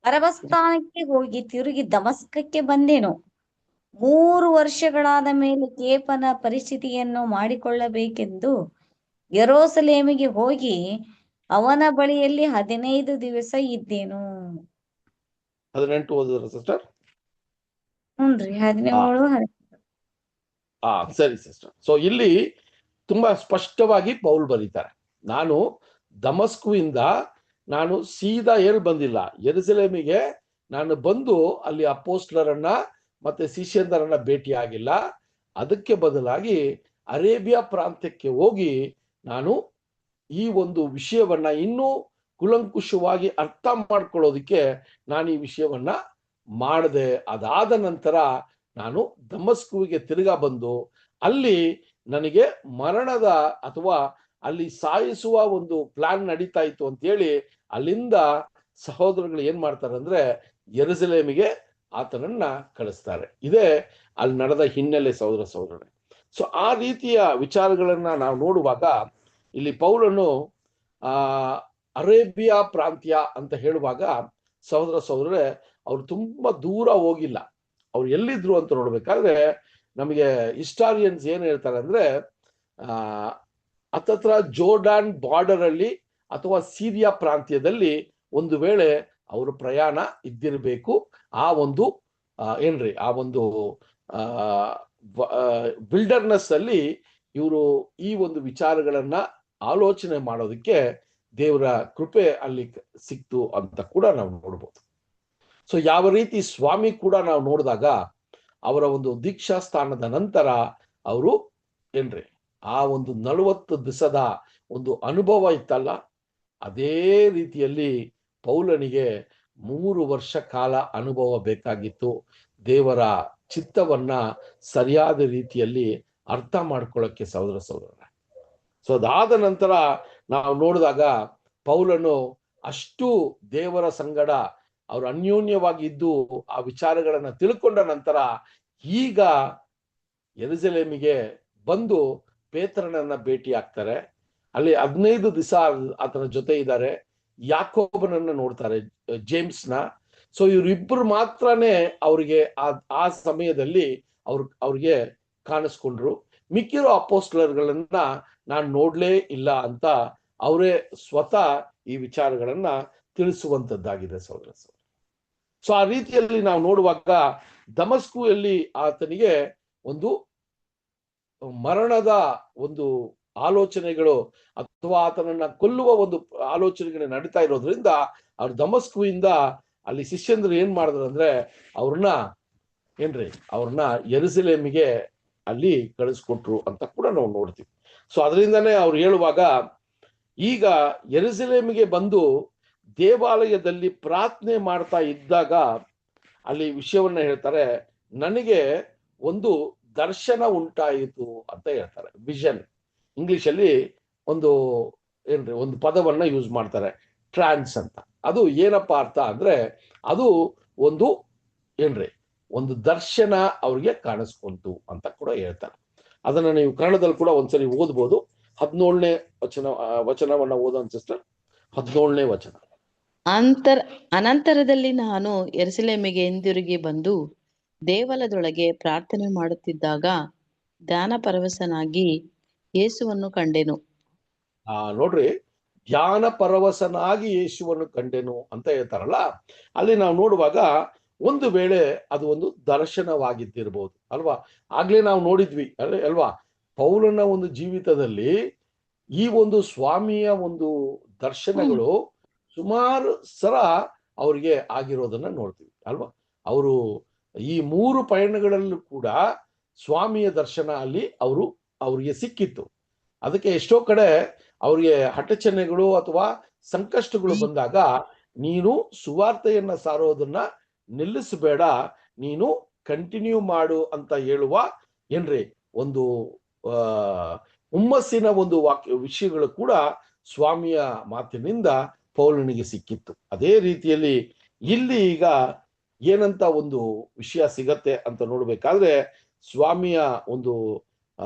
ಅರಬಸ್ಥಾನಕ್ಕೆ ಹೋಗಿ ತಿರುಗಿ ದಮಸ್ಕಕ್ಕೆ ಬಂದೆನು. 3 ವರ್ಷಗಳಾದ ಮೇಲೆ ಕೇಫನ ಪರಿಸ್ಥಿತಿಯನ್ನು ಮಾಡಿಕೊಳ್ಳಬೇಕೆಂದು ಯೆರೂಸಲೇಮಿಗೆ ಹೋಗಿ ಅವನ ಬಳಿಯಲ್ಲಿ 15 ದಿವಸ ಇದ್ದೆನು. 18 ಓದಿದ್ರ ಸಿಸ್ಟರ್? ಹುನ್ರಿ 17 ಸರಿ ಸಿಸ್ಟರ್. ಸೊ ಇಲ್ಲಿ ತುಂಬಾ ಸ್ಪಷ್ಟವಾಗಿ ಪೌಲ್ ಬರೀತಾರೆ, ನಾನು ದಮಸ್ಕುವಿಂದ ನಾನು ಸೀದಾ ಏನ್ ಬಂದಿಲ್ಲ, ಯೆರೂಸಲೇಮಿಗೆ ನಾನು ಬಂದು ಅಲ್ಲಿ ಅಪೋಸ್ಟಲರನ್ನ ಮತ್ತೆ ಶಿಷ್ಯಂದರನ್ನ ಭೇಟಿ ಆಗಿಲ್ಲ. ಅದಕ್ಕೆ ಬದಲಾಗಿ ಅರೇಬಿಯಾ ಪ್ರಾಂತ್ಯಕ್ಕೆ ಹೋಗಿ ನಾನು ಈ ಒಂದು ವಿಷಯವನ್ನ ಇನ್ನೂ ಕುಲಂಕುಷವಾಗಿ ಅರ್ಥ ಮಾಡ್ಕೊಳ್ಳೋದಿಕ್ಕೆ ನಾನು ಈ ವಿಷಯವನ್ನ ಮಾಡಿದೆ. ಅದಾದ ನಂತರ ನಾನು ದಮಸ್ಕುವಿಗೆ ತಿರುಗಾ ಬಂದು ಅಲ್ಲಿ ನನಗೆ ಮರಣದ ಅಥವಾ ಅಲ್ಲಿ ಸಾಯಿಸುವ ಒಂದು ಪ್ಲಾನ್ ನಡೀತಾ ಇತ್ತು ಅಂತ ಹೇಳಿ ಅಲ್ಲಿಂದ ಸಹೋದರಗಳು ಏನ್ ಮಾಡ್ತಾರೆ ಅಂದ್ರೆ ಯೆರೂಸಲೇಮಿಗೆ ಆತನನ್ನ ಕಳಿಸ್ತಾರೆ. ಇದೇ ಅಲ್ಲಿ ನಡೆದ ಹಿನ್ನೆಲೆ ಸಹೋದರರೇ. ಸೊ ಆ ರೀತಿಯ ವಿಚಾರಗಳನ್ನ ನಾವು ನೋಡುವಾಗ ಇಲ್ಲಿ ಪೌಲನು ಅರೇಬಿಯಾ ಪ್ರಾಂತ್ಯ ಅಂತ ಹೇಳುವಾಗ ಸಹೋದರರೇ ಅವ್ರು ತುಂಬಾ ದೂರ ಹೋಗಿಲ್ಲ. ಅವ್ರು ಎಲ್ಲಿದ್ರು ಅಂತ ನೋಡ್ಬೇಕಾದ್ರೆ ನಮಗೆ ಹಿಸ್ಟಾರಿಯನ್ಸ್ ಏನ್ ಹೇಳ್ತಾರೆ ಅಂದ್ರೆ ಹತ್ತತ್ರ ಜೋರ್ಡಾನ್ ಬಾರ್ಡರ್ ಅಲ್ಲಿ ಅಥವಾ ಸಿರಿಯಾ ಪ್ರಾಂತ್ಯದಲ್ಲಿ ಒಂದು ವೇಳೆ ಅವರು ಪ್ರಯಾಣ ಇದ್ದಿರಬೇಕು. ಆ ಒಂದು ಏನ್ರಿ ಆ ಒಂದು ವಿಲ್ಡರ್ನೆಸ್ ಅಲ್ಲಿ ಇವರು ಈ ಒಂದು ವಿಚಾರಗಳನ್ನ ಆಲೋಚನೆ ಮಾಡೋದಕ್ಕೆ ದೇವರ ಕೃಪೆ ಅಲ್ಲಿ ಸಿಕ್ತು ಅಂತ ಕೂಡ ನಾವು ನೋಡ್ಬೋದು. ಸೊ ಯಾವ ರೀತಿ ಸ್ವಾಮಿ ಕೂಡ ನಾವು ನೋಡಿದಾಗ ಅವರ ಒಂದು ದೀಕ್ಷಾ ಸ್ಥಾನದ ನಂತರ ಅವರು ಏನ್ರಿ ಆ ಒಂದು 40 ದಿವಸದ ಒಂದು ಅನುಭವ ಇತ್ತಲ್ಲ, ಅದೇ ರೀತಿಯಲ್ಲಿ ಪೌಲನಿಗೆ 3 ವರ್ಷ ಕಾಲ ಅನುಭವ ಬೇಕಾಗಿತ್ತು ದೇವರ ಚಿತ್ತವನ್ನ ಸರಿಯಾದ ರೀತಿಯಲ್ಲಿ ಅರ್ಥ ಮಾಡ್ಕೊಳ್ಳೋಕ್ಕೆ ಸಹೋದರ. ಸೊ ಅದಾದ ನಂತರ ನಾವು ನೋಡಿದಾಗ ಪೌಲನು ಅಷ್ಟು ದೇವರ ಸಂಗಡ ಅವರು ಅನ್ಯೋನ್ಯವಾಗಿ ಇದ್ದು ಆ ವಿಚಾರಗಳನ್ನ ತಿಳ್ಕೊಂಡ ನಂತರ ಈಗ ಯೆರೂಸಲೇಮಿಗೆ ಬಂದು ಪೇತ್ರನನ್ನ ಭೇಟಿ ಆಗ್ತಾರೆ. ಅಲ್ಲಿ 15 ದಿವಸ ಆತನ ಜೊತೆ ಇದ್ದಾರೆ. ಯಾಕೋಬನನ್ನ ನೋಡ್ತಾರೆ, ಜೇಮ್ಸ್ನ. ಸೊ ಇವರಿಬ್ಬರು ಮಾತ್ರನೇ ಅವ್ರಿಗೆ ಆ ಸಮಯದಲ್ಲಿ ಅವ್ರಿಗೆ ಕಾಣಿಸ್ಕೊಂಡ್ರು. ಮಿಕ್ಕಿರೋ ಅಪೋಸ್ಟಲರ್ಗಳನ್ನ ನಾನು ನೋಡ್ಲೇ ಇಲ್ಲ ಅಂತ ಅವರೇ ಸ್ವತಃ ಈ ವಿಚಾರಗಳನ್ನ ತಿಳಿಸುವಂತದ್ದಾಗಿದೆ ಸಹೋದರ. ಸೊ ಆ ರೀತಿಯಲ್ಲಿ ನಾವು ನೋಡುವಾಗ ದಮಸ್ಕುಯಲ್ಲಿ ಆತನಿಗೆ ಒಂದು ಮರಣದ ಒಂದು ಆಲೋಚನೆಗಳು ಅಥವಾ ಆತನನ್ನ ಕೊಲ್ಲುವ ಒಂದು ಆಲೋಚನೆಗಳು ನಡೀತಾ ಇರೋದ್ರಿಂದ ಅವ್ರು ದಮಸ್ಕುವಿಂದ ಅಲ್ಲಿ ಶಿಷ್ಯಂದ್ರು ಏನ್ ಮಾಡಿದ್ರು ಅಂದ್ರೆ ಅವ್ರನ್ನ ಯೆರೂಸಲೇಮಿಗೆ ಅಲ್ಲಿ ಕಳಿಸ್ಕೊಟ್ರು ಅಂತ ಕೂಡ ನಾವು ನೋಡ್ತೀವಿ. ಸೊ ಅದರಿಂದನೇ ಅವ್ರು ಹೇಳುವಾಗ ಈಗ ಯೆರೂಸಲೇಮಿಗೆ ಬಂದು ದೇವಾಲಯದಲ್ಲಿ ಪ್ರಾರ್ಥನೆ ಮಾಡ್ತಾ ಇದ್ದಾಗ ಅಲ್ಲಿ ವಿಷಯವನ್ನ ಹೇಳ್ತಾರೆ, ನನಗೆ ಒಂದು ದರ್ಶನ ಉಂಟಾಯಿತು ಅಂತ ಹೇಳ್ತಾರೆ. ವಿಷನ್ ಇಂಗ್ಲಿಷ್ ಅಲ್ಲಿ ಒಂದು ಪದವನ್ನ ಯೂಸ್ ಮಾಡ್ತಾರೆ, ಟ್ರಾನ್ಸ್ ಅಂತ. ಅದು ಏನಪ್ಪಾ ಅರ್ಥ ಅಂದ್ರೆ ಅದು ಒಂದು ದರ್ಶನ ಅವ್ರಿಗೆ ಕಾಣಿಸ್ಕೊಂತು ಅಂತ ಕೂಡ ಹೇಳ್ತಾರೆ. ಅದನ್ನ ನೀವು ಕನ್ನಡದಲ್ಲಿ ಕೂಡ ಒಂದ್ಸರಿ ಓದ್ಬೋದು. 17ನೇ ವಚನವನ್ನ ಓದೋನ್ ಸಿಸ್ಟರ್. 17ನೇ ವಚನ. ಅನಂತರದಲ್ಲಿ ನಾನು ಯೆರೂಸಲೇಮಿಗೆ ಹಿಂದಿರುಗಿ ಬಂದು ದೇವಾಲಯದೊಳಗೆ ಪ್ರಾರ್ಥನೆ ಮಾಡುತ್ತಿದ್ದಾಗ ಧ್ಯಾನ ಪರವಶನಾಗಿ ಯೇಸುವನ್ನು ಕಂಡೆನು. ನೋಡ್ರಿ, ಧ್ಯಾನ ಪರವಶನಾಗಿ ಯೇಸುವನ್ನು ಕಂಡೆನು ಅಂತ ಹೇಳ್ತಾರಲ್ಲ, ಅಲ್ಲಿ ನಾವು ನೋಡುವಾಗ ಒಂದು ವೇಳೆ ಅದು ಒಂದು ದರ್ಶನವಾಗಿದ್ದಿರ್ಬೋದು ಅಲ್ವಾ. ಆಗ್ಲೇ ನಾವು ನೋಡಿದ್ವಿ ಅಲ್ವಾ, ಪೌಲನ ಒಂದು ಜೀವಿತದಲ್ಲಿ ಈ ಒಂದು ಸ್ವಾಮಿಯ ಒಂದು ದರ್ಶನಗಳು ಸುಮಾರು ಸಲ ಅವ್ರಿಗೆ ಆಗಿರೋದನ್ನ ನೋಡ್ತೀವಿ ಅಲ್ವಾ. ಅವರು ಈ 3 ಪಯಣಗಳಲ್ಲೂ ಕೂಡ ಸ್ವಾಮಿಯ ದರ್ಶನ ಅಲ್ಲಿ ಅವ್ರಿಗೆ ಸಿಕ್ಕಿತ್ತು. ಅದಕ್ಕೆ ಎಷ್ಟೋ ಕಡೆ ಅವ್ರಿಗೆ ಹಠಚನೆಗಳು ಅಥವಾ ಸಂಕಷ್ಟಗಳು ಬಂದಾಗ ನೀನು ಸುವಾರ್ತೆಯನ್ನ ಸಾರೋದನ್ನ ನಿಲ್ಲಿಸಬೇಡ, ನೀನು ಕಂಟಿನ್ಯೂ ಮಾಡು ಅಂತ ಹೇಳುವ ಒಂದು ಹುಮ್ಮಸ್ಸಿನ ಒಂದು ವಿಷಯಗಳು ಕೂಡ ಸ್ವಾಮಿಯ ಮಾತಿನಿಂದ ಪೌಲನಿಗೆ ಸಿಕ್ಕಿತ್ತು. ಅದೇ ರೀತಿಯಲ್ಲಿ ಇಲ್ಲಿ ಈಗ ಏನಂತ ಒಂದು ವಿಷಯ ಸಿಗತ್ತೆ ಅಂತ ನೋಡ್ಬೇಕಾದ್ರೆ ಸ್ವಾಮಿಯ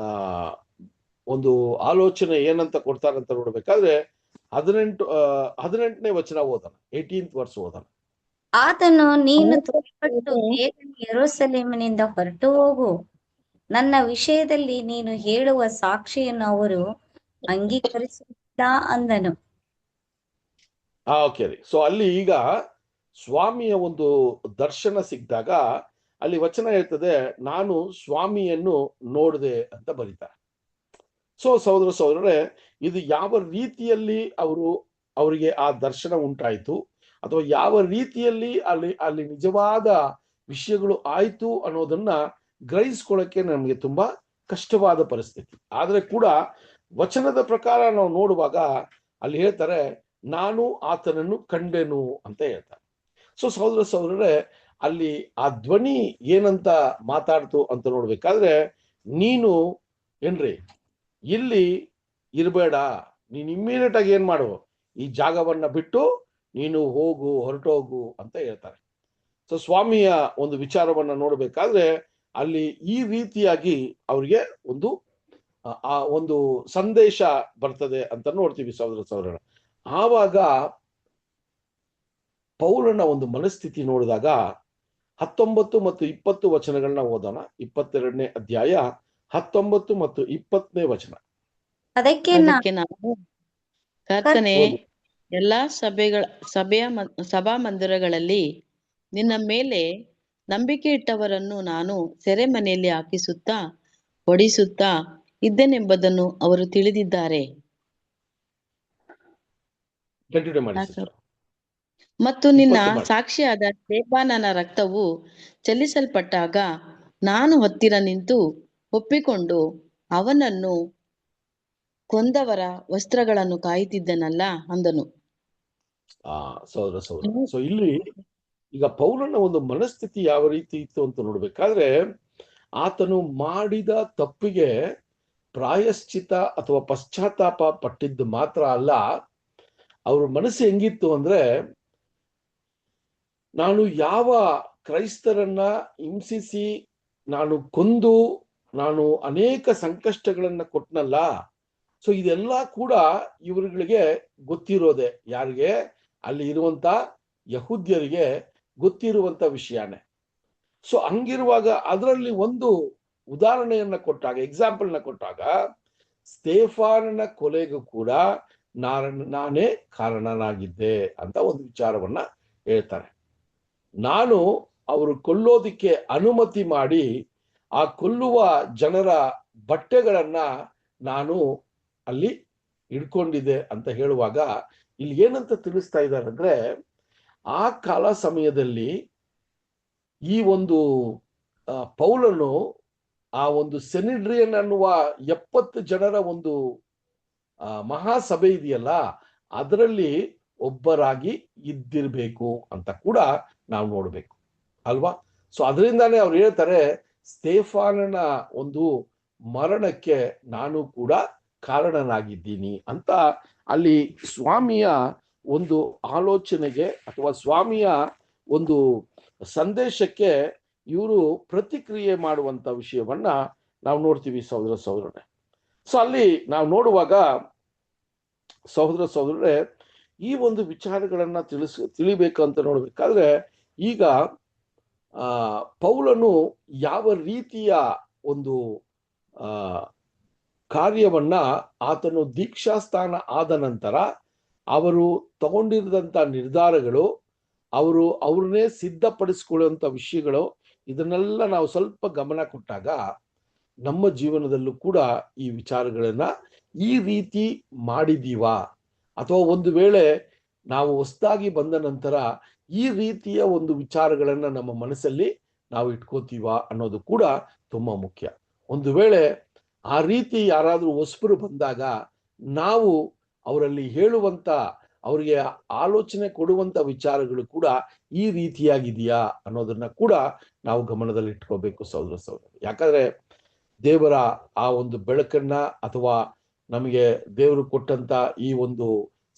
ಒಂದು ಆಲೋಚನೆ ಏನಂತ ಕೊಡ್ತಾರಂತ ನೋಡ್ಬೇಕಾದ್ರೆ 18ನೇ ವಚನ ಓದೋಣ, 18th ವರ್ಸ್ ಓದೋಣ. ಆತನು, ನೀನು ತ್ವರೆಪಟ್ಟು ಬೇಗನೆ ಯೆರೂಸಲೇಮಿನಿಂದ ಹೊರಟು ಹೋಗು, ನನ್ನ ವಿಷಯದಲ್ಲಿ ನೀನು ಹೇಳುವ ಸಾಕ್ಷಿಯನ್ನು ಅವರು ಅಂಗೀಕರಿಸುವುದಿಲ್ಲ ಅಂದನು. ಓಕೆ ರೀ. ಸೊ ಅಲ್ಲಿ ಈಗ ಸ್ವಾಮಿಯ ಒಂದು ದರ್ಶನ ಸಿಕ್ಕಿದಾಗ ಅಲ್ಲಿ ವಚನ ಹೇಳ್ತದೆ, ನಾನು ಸ್ವಾಮಿಯನ್ನು ನೋಡಿದೆ ಅಂತ ಬರೀತಾರೆ. ಸೊ ಸಹೋದರರೇ, ಇದು ಯಾವ ರೀತಿಯಲ್ಲಿ ಅವರಿಗೆ ಆ ದರ್ಶನ ಉಂಟಾಯಿತು, ಅಥವಾ ಯಾವ ರೀತಿಯಲ್ಲಿ ಅಲ್ಲಿ ನಿಜವಾದ ವಿಷಯಗಳು ಆಯ್ತು ಅನ್ನೋದನ್ನ ಗ್ರಹಿಸ್ಕೊಳ್ಳಕ್ಕೆ ನಮಗೆ ತುಂಬಾ ಕಷ್ಟವಾದ ಪರಿಸ್ಥಿತಿ. ಆದ್ರೆ ಕೂಡ ವಚನದ ಪ್ರಕಾರ ನಾವು ನೋಡುವಾಗ ಅಲ್ಲಿ ಹೇಳ್ತಾರೆ, ನಾನು ಆತನನ್ನು ಕಂಡೆನು ಅಂತ ಹೇಳ್ತಾರೆ. ಸೊ ಸಹೋದರರೇ, ಅಲ್ಲಿ ಆ ಧ್ವನಿ ಏನಂತ ಮಾತಾಡ್ತು ಅಂತ ನೋಡ್ಬೇಕಾದ್ರೆ, ನೀನು ಏನ್ರಿ ಇಲ್ಲಿ ಇರಬೇಡ, ನೀನು ಇಮ್ಮಿಡಿಯೇಟ್ ಆಗಿ ಏನ್ ಮಾಡು, ಈ ಜಾಗವನ್ನ ಬಿಟ್ಟು ನೀನು ಹೊರಟೋಗು ಅಂತ ಹೇಳ್ತಾರೆ. ಸೊ ಸ್ವಾಮಿಯ ಒಂದು ವಿಚಾರವನ್ನ ನೋಡ್ಬೇಕಾದ್ರೆ ಅಲ್ಲಿ ಈ ರೀತಿಯಾಗಿ ಅವ್ರಿಗೆ ಒಂದು ಸಂದೇಶ ಬರ್ತದೆ ಅಂತ ನೋಡ್ತೀವಿ ಸಹೋದರ. ಆವಾಗ ಪೌಲನ ಒಂದು ಮನಸ್ಥಿತಿ ನೋಡಿದಾಗ 19 ಮತ್ತು 20 ವಚನಗಳನ್ನ ಓದೋಣ. 22ನೇ ಅಧ್ಯಾಯ 19 ಮತ್ತು 20ನೇ ವಚನ. ಅದಕ್ಕೆ ನಾವು ಕರ್ತನೇ, ಎಲ್ಲಾ ಸಭಾ ಮಂದಿರಗಳಲ್ಲಿ ನಿನ್ನ ಮೇಲೆ ನಂಬಿಕೆ ಇಟ್ಟವರನ್ನು ನಾನು ಸೆರೆಮನೆಯಲ್ಲಿ ಹಾಕಿಸುತ್ತಾ ಹೊಡಿಸುತ್ತಾ ಇದ್ದೇನೆಂಬುದನ್ನು ಅವರು ತಿಳಿದಿದ್ದಾರೆ. ಮತ್ತು ನಿನ್ನ ಸಾಕ್ಷಿಯಾದ ಸ್ತೆಫನನ ರಕ್ತವು ಚೆಲ್ಲಿಸಲ್ಪಟ್ಟಾಗ ನಾನು ಹತ್ತಿರ ನಿಂತು ಒಪ್ಪಿಕೊಂಡು ಅವನನ್ನು ಕೊಂದವರ ವಸ್ತ್ರಗಳನ್ನು ಕಾಯುತ್ತಿದ್ದನಲ್ಲ ಅಂದನು. ಸಹೋದರ. ಸೊ ಇಲ್ಲಿ ಈಗ ಪೌಲನ ಒಂದು ಮನಸ್ಥಿತಿ ಯಾವ ರೀತಿ ಇತ್ತು ಅಂತ ನೋಡ್ಬೇಕಾದ್ರೆ, ಆತನು ಮಾಡಿದ ತಪ್ಪಿಗೆ ಪ್ರಾಯಶ್ಚಿತ ಅಥವಾ ಪಶ್ಚಾತ್ತಾಪ ಪಟ್ಟಿದ್ದು ಮಾತ್ರ ಅಲ್ಲ, ಅವ್ರ ಮನಸ್ಸು ಹೆಂಗಿತ್ತು ಅಂದ್ರೆ, ನಾನು ಯಾವ ಕ್ರೈಸ್ತರನ್ನ ಹಿಂಸಿಸಿ ನಾನು ಕೊಂದು ನಾನು ಅನೇಕ ಸಂಕಷ್ಟಗಳನ್ನ ಕೊಟ್ಟನಲ್ಲ, ಸೊ ಇದೆಲ್ಲ ಕೂಡ ಇವರುಗಳಿಗೆ ಗೊತ್ತಿರೋದೆ. ಯಾರಿಗೆ? ಅಲ್ಲಿ ಇರುವಂತ ಯಹೂದ್ಯರಿಗೆ ಗೊತ್ತಿರುವಂತ ವಿಷಯನೇ. ಸೊ ಹಂಗಿರುವಾಗ ಅದರಲ್ಲಿ ಒಂದು ಉದಾಹರಣೆಯನ್ನ ಕೊಟ್ಟಾಗ, ಎಕ್ಸಾಂಪಲ್ನ ಕೊಟ್ಟಾಗ, ಸ್ತೆಫನನ ಕೊಲೆಗೂ ಕೂಡ ನಾನೇ ಕಾರಣನಾಗಿದ್ದೆ ಅಂತ ಒಂದು ವಿಚಾರವನ್ನ ಹೇಳ್ತಾರೆ. ನಾನು ಅವರು ಕೊಲ್ಲೋದಿಕ್ಕೆ ಅನುಮತಿ ಮಾಡಿ ಆ ಕೊಲ್ಲುವ ಜನರ ಬಟ್ಟೆಗಳನ್ನ ನಾನು ಅಲ್ಲಿ ಹಿಡ್ಕೊಂಡಿದ್ದೆ ಅಂತ ಹೇಳುವಾಗ ಇಲ್ಲಿ ಏನಂತ ತಿಳಿಸ್ತಾ ಇದ್ದಾರೆ ಅಂದ್ರೆ, ಆ ಕಾಲ ಸಮಯದಲ್ಲಿ ಈ ಒಂದು ಪೌಲನು ಆ ಒಂದು ಸೆನಿಡ್ರಿಯನ್ ಅನ್ನುವ 70 ಜನರ ಒಂದು ಮಹಾಸಭೆ ಇದೆಯಲ್ಲ, ಅದರಲ್ಲಿ ಒಬ್ಬರಾಗಿ ಇದ್ದಿರ್ಬೇಕು ಅಂತ ಕೂಡ ನಾವು ನೋಡ್ಬೇಕು ಅಲ್ವಾ. ಸೊ ಅದರಿಂದಾನೇ ಅವ್ರು ಹೇಳ್ತಾರೆ, ಸ್ತೆಫನನ ಒಂದು ಮರಣಕ್ಕೆ ನಾನು ಕೂಡ ಕಾರಣನಾಗಿದ್ದೀನಿ ಅಂತ. ಅಲ್ಲಿ ಸ್ವಾಮಿಯ ಒಂದು ಆಲೋಚನೆಗೆ ಅಥವಾ ಸ್ವಾಮಿಯ ಒಂದು ಸಂದೇಶಕ್ಕೆ ಇವರು ಪ್ರತಿಕ್ರಿಯೆ ಮಾಡುವಂತ ವಿಷಯವನ್ನ ನಾವು ನೋಡ್ತೀವಿ ಸಹೋದರರೇ. ಸೊ ಅಲ್ಲಿ ನಾವು ನೋಡುವಾಗ ಸಹೋದರರೇ, ಈ ಒಂದು ವಿಚಾರಗಳನ್ನ ತಿಳಿಬೇಕು ಅಂತ ನೋಡ್ಬೇಕಾದ್ರೆ, ಈಗ ಪೌಲನು ಯಾವ ರೀತಿಯ ಒಂದು ಕಾರ್ಯವನ್ನ ಆತನು ದೀಕ್ಷಾಸ್ಥಾನ ಆದ ನಂತರ ಅವರು ತಗೊಂಡಿರದಂತ ನಿರ್ಧಾರಗಳು, ಅವ್ರನ್ನೇ ಸಿದ್ಧಪಡಿಸ್ಕೊಳ್ಳುವಂತ ವಿಷಯಗಳು, ಇದನ್ನೆಲ್ಲ ನಾವು ಸ್ವಲ್ಪ ಗಮನ ಕೊಟ್ಟಾಗ ನಮ್ಮ ಜೀವನದಲ್ಲೂ ಕೂಡ ಈ ವಿಚಾರಗಳನ್ನ ಈ ರೀತಿ ಮಾಡಿದೀವಾ, ಅಥವಾ ಒಂದು ವೇಳೆ ನಾವು ಹೊಸದಾಗಿ ಬಂದ ನಂತರ ಈ ರೀತಿಯ ಒಂದು ವಿಚಾರಗಳನ್ನ ನಮ್ಮ ಮನಸ್ಸಲ್ಲಿ ನಾವು ಇಟ್ಕೋತೀವಾ ಅನ್ನೋದು ಕೂಡ ತುಂಬಾ ಮುಖ್ಯ. ಒಂದು ವೇಳೆ ಆ ರೀತಿ ಯಾರಾದ್ರೂ ಹೊಸಬರು ಬಂದಾಗ ನಾವು ಅವರಲ್ಲಿ ಹೇಳುವಂತ, ಅವರಿಗೆ ಆಲೋಚನೆ ಕೊಡುವಂತ ವಿಚಾರಗಳು ಕೂಡ ಈ ರೀತಿಯಾಗಿದೆಯಾ ಅನ್ನೋದನ್ನ ಕೂಡ ನಾವು ಗಮನದಲ್ಲಿ ಇಟ್ಕೋಬೇಕು ಸಹೋದರ. ಯಾಕಂದ್ರೆ ದೇವರ ಆ ಒಂದು ಬೆಳಕನ್ನ ಅಥವಾ ನಮಗೆ ದೇವರು ಕೊಟ್ಟಂತ ಈ ಒಂದು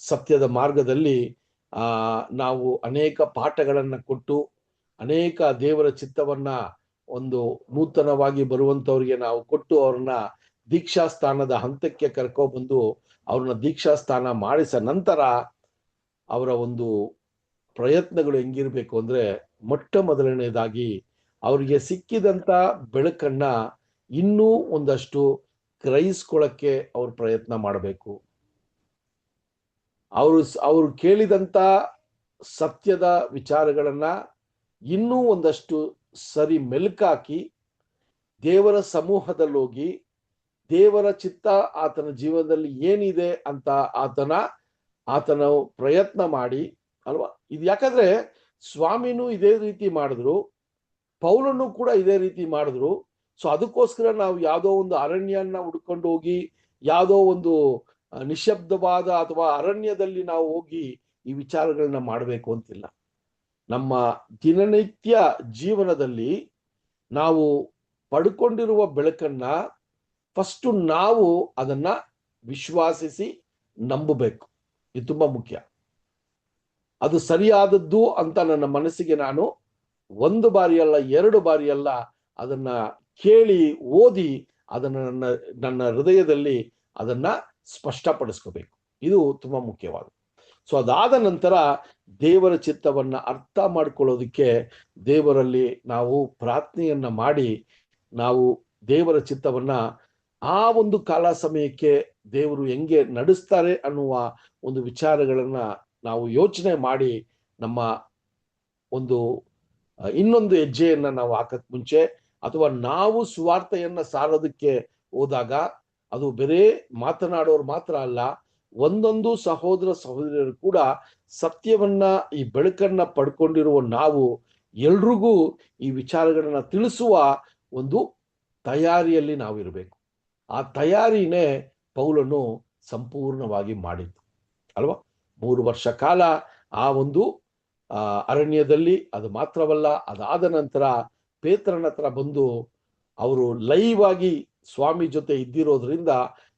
ಸತ್ಯದ ಮಾರ್ಗದಲ್ಲಿ ನಾವು ಅನೇಕ ಪಾಠಗಳನ್ನ ಕೊಟ್ಟು, ಅನೇಕ ದೇವರ ಚಿತ್ತವನ್ನ ಒಂದು ನೂತನವಾಗಿ ಬರುವಂತವ್ರಿಗೆ ನಾವು ಕೊಟ್ಟು ಅವ್ರನ್ನ ದೀಕ್ಷಾಸ್ಥಾನದ ಹಂತಕ್ಕೆ ಕರ್ಕೊಬಂದು ಅವ್ರನ್ನ ದೀಕ್ಷಾಸ್ಥಾನ ಮಾಡಿಸ ನಂತರ ಅವರ ಒಂದು ಪ್ರಯತ್ನಗಳು ಹೆಂಗಿರ್ಬೇಕು ಅಂದ್ರೆ, ಮೊಟ್ಟ ಮೊದಲನೇದಾಗಿ ಅವರಿಗೆ ಸಿಕ್ಕಿದಂತ ಬೆಳಕನ್ನ ಇನ್ನೂ ಒಂದಷ್ಟು ಗ್ರಹಿಸ್ಕೊಳ್ಳಕ್ಕೆ ಅವ್ರು ಪ್ರಯತ್ನ ಮಾಡಬೇಕು. ಅವರು ಕೇಳಿದಂತ ಸತ್ಯದ ವಿಚಾರಗಳನ್ನ ಇನ್ನೂ ಒಂದಷ್ಟು ಸರಿ ಮೆಲುಕಾಕಿ ದೇವರ ಸಮೂಹದಲ್ಲಿ ಹೋಗಿ ದೇವರ ಚಿತ್ತ ಆತನ ಜೀವನದಲ್ಲಿ ಏನಿದೆ ಅಂತ ಆತನ ಪ್ರಯತ್ನ ಮಾಡಿ ಅಲ್ವಾ. ಇದು ಯಾಕಂದ್ರೆ ಸ್ವಾಮಿನೂ ಇದೇ ರೀತಿ ಮಾಡಿದ್ರು, ಪೌಲನು ಕೂಡ ಇದೇ ರೀತಿ ಮಾಡಿದ್ರು. ಸೊ ಅದಕ್ಕೋಸ್ಕರ ನಾವು ಯಾವುದೋ ಒಂದು ಅರಣ್ಯನ ಹುಡ್ಕೊಂಡು ಹೋಗಿ ಯಾವುದೋ ಒಂದು ನಿಶಬ್ದವಾದ ಅಥವಾ ಅರಣ್ಯದಲ್ಲಿ ನಾವು ಹೋಗಿ ಈ ವಿಚಾರಗಳನ್ನ ಮಾಡಬೇಕು ಅಂತಿಲ್ಲ. ನಮ್ಮ ದಿನನಿತ್ಯ ಜೀವನದಲ್ಲಿ ನಾವು ಪಡ್ಕೊಂಡಿರುವ ಬೆಳಕನ್ನ ಫಸ್ಟ್ ನಾವು ಅದನ್ನ ವಿಶ್ವಾಸಿಸಿ ನಂಬಬೇಕು. ಇದು ತುಂಬಾ ಮುಖ್ಯ. ಅದು ಸರಿಯಾದದ್ದು ಅಂತ ನನ್ನ ಮನಸ್ಸಿಗೆ ನಾನು ಒಂದು ಬಾರಿ ಅಲ್ಲ, ಎರಡು ಬಾರಿ ಅಲ್ಲ, ಅದನ್ನ ಕೇಳಿ ಓದಿ ಅದನ್ನ ನನ್ನ ಹೃದಯದಲ್ಲಿ ಅದನ್ನ ಸ್ಪಷ್ಟಪಡಿಸ್ಕೋಬೇಕು. ಇದು ತುಂಬಾ ಮುಖ್ಯವಾದ. ಸೊ ಅದಾದ ನಂತರ ದೇವರ ಚಿತ್ತವನ್ನ ಅರ್ಥ ಮಾಡ್ಕೊಳ್ಳೋದಕ್ಕೆ ದೇವರಲ್ಲಿ ನಾವು ಪ್ರಾರ್ಥನೆಯನ್ನ ಮಾಡಿ ನಾವು ದೇವರ ಚಿತ್ತವನ್ನ ಆ ಒಂದು ಕಾಲ ಸಮಯಕ್ಕೆ ದೇವರು ಹೆಂಗೆ ನಡೆಸ್ತಾರೆ ಅನ್ನುವ ಒಂದು ವಿಚಾರಗಳನ್ನ ನಾವು ಯೋಚನೆ ಮಾಡಿ ನಮ್ಮ ಒಂದು ಇನ್ನೊಂದು ಹೆಜ್ಜೆಯನ್ನ ನಾವು ಹಾಕಕ್ ಮುಂಚೆ ಅಥವಾ ನಾವು ಸುವಾರ್ತೆಯನ್ನ ಸಾರೋದಕ್ಕೆ ಹೋದಾಗ ಅದು ಬೇರೆ ಮಾತನಾಡೋರು ಮಾತ್ರ ಅಲ್ಲ, ಒಂದೊಂದು ಸಹೋದರ ಸಹೋದರಿಯರು ಕೂಡ ಸತ್ಯವನ್ನ ಈ ಬೆಳಕನ್ನ ಪಡ್ಕೊಂಡಿರುವ ನಾವು ಎಲ್ರಿಗೂ ಈ ವಿಚಾರಗಳನ್ನ ತಿಳಿಸುವ ಒಂದು ತಯಾರಿಯಲ್ಲಿ ನಾವಿರಬೇಕು. ಆ ತಯಾರಿನೇ ಪೌಲನು ಸಂಪೂರ್ಣವಾಗಿ ಮಾಡಿದ್ದು ಅಲ್ವಾ. 3 ವರ್ಷ ಕಾಲ ಆ ಒಂದು ಅರಣ್ಯದಲ್ಲಿ. ಅದು ಮಾತ್ರವಲ್ಲ, ಅದಾದ ನಂತರ ಪೇತ್ರನ ಹತ್ರ ಬಂದು ಅವರು ಲೈವ್ ಆಗಿ ಸ್ವಾಮಿ ಜೊತೆ ಇದ್ದಿರೋದ್ರಿಂದ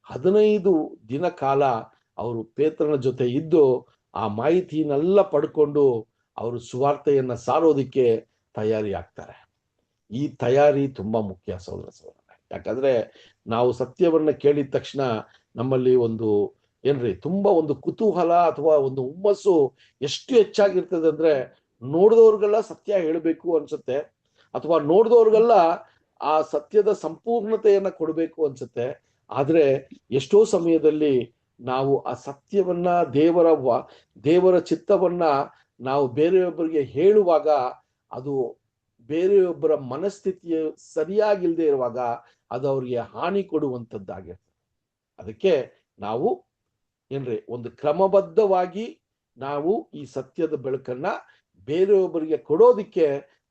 15 ದಿನ ಕಾಲ ಅವರು ಪೇತ್ರನ ಜೊತೆ ಇದ್ದು ಆ ಮಾಹಿತಿನೆಲ್ಲ ಪಡ್ಕೊಂಡು ಅವರು ಸುವಾರ್ತೆಯನ್ನ ಸಾರೋದಿಕ್ಕೆ ತಯಾರಿ ಆಗ್ತಾರೆ. ಈ ತಯಾರಿ ತುಂಬಾ ಮುಖ್ಯ ಸಹೋದರ ಸಹೋದರ. ಯಾಕಂದ್ರೆ ನಾವು ಸತ್ಯವನ್ನ ಕೇಳಿದ ತಕ್ಷಣ ನಮ್ಮಲ್ಲಿ ಒಂದು ತುಂಬಾ ಒಂದು ಕುತೂಹಲ ಅಥವಾ ಒಂದು ಹುಮ್ಮಸ್ಸು ಎಷ್ಟು ಹೆಚ್ಚಾಗಿರ್ತದೆ ಅಂದ್ರೆ ನೋಡಿದವ್ರಿಗೆಲ್ಲ ಸತ್ಯ ಹೇಳಬೇಕು ಅನ್ಸುತ್ತೆ, ಅಥವಾ ನೋಡಿದವ್ರಿಗೆಲ್ಲ ಆ ಸತ್ಯದ ಸಂಪೂರ್ಣತೆಯನ್ನ ಕೊಡಬೇಕು ಅನ್ಸುತ್ತೆ. ಆದ್ರೆ ಎಷ್ಟೋ ಸಮಯದಲ್ಲಿ ನಾವು ಆ ಸತ್ಯವನ್ನ ದೇವರ ಚಿತ್ತವನ್ನ ನಾವು ಬೇರೆಯೊಬ್ಬರಿಗೆ ಹೇಳುವಾಗ ಅದು ಬೇರೆಯೊಬ್ಬರ ಮನಸ್ಥಿತಿಯ ಸರಿಯಾಗಿಲ್ಲದೆ ಇರುವಾಗ ಅದು ಅವ್ರಿಗೆ ಹಾನಿ ಕೊಡುವಂಥದ್ದಾಗಿರ್ತದೆ. ಅದಕ್ಕೆ ನಾವು ಒಂದು ಕ್ರಮಬದ್ಧವಾಗಿ ನಾವು ಈ ಸತ್ಯದ ಬೆಳಕನ್ನ ಬೇರೆಯೊಬ್ಬರಿಗೆ ಕೊಡೋದಿಕ್ಕೆ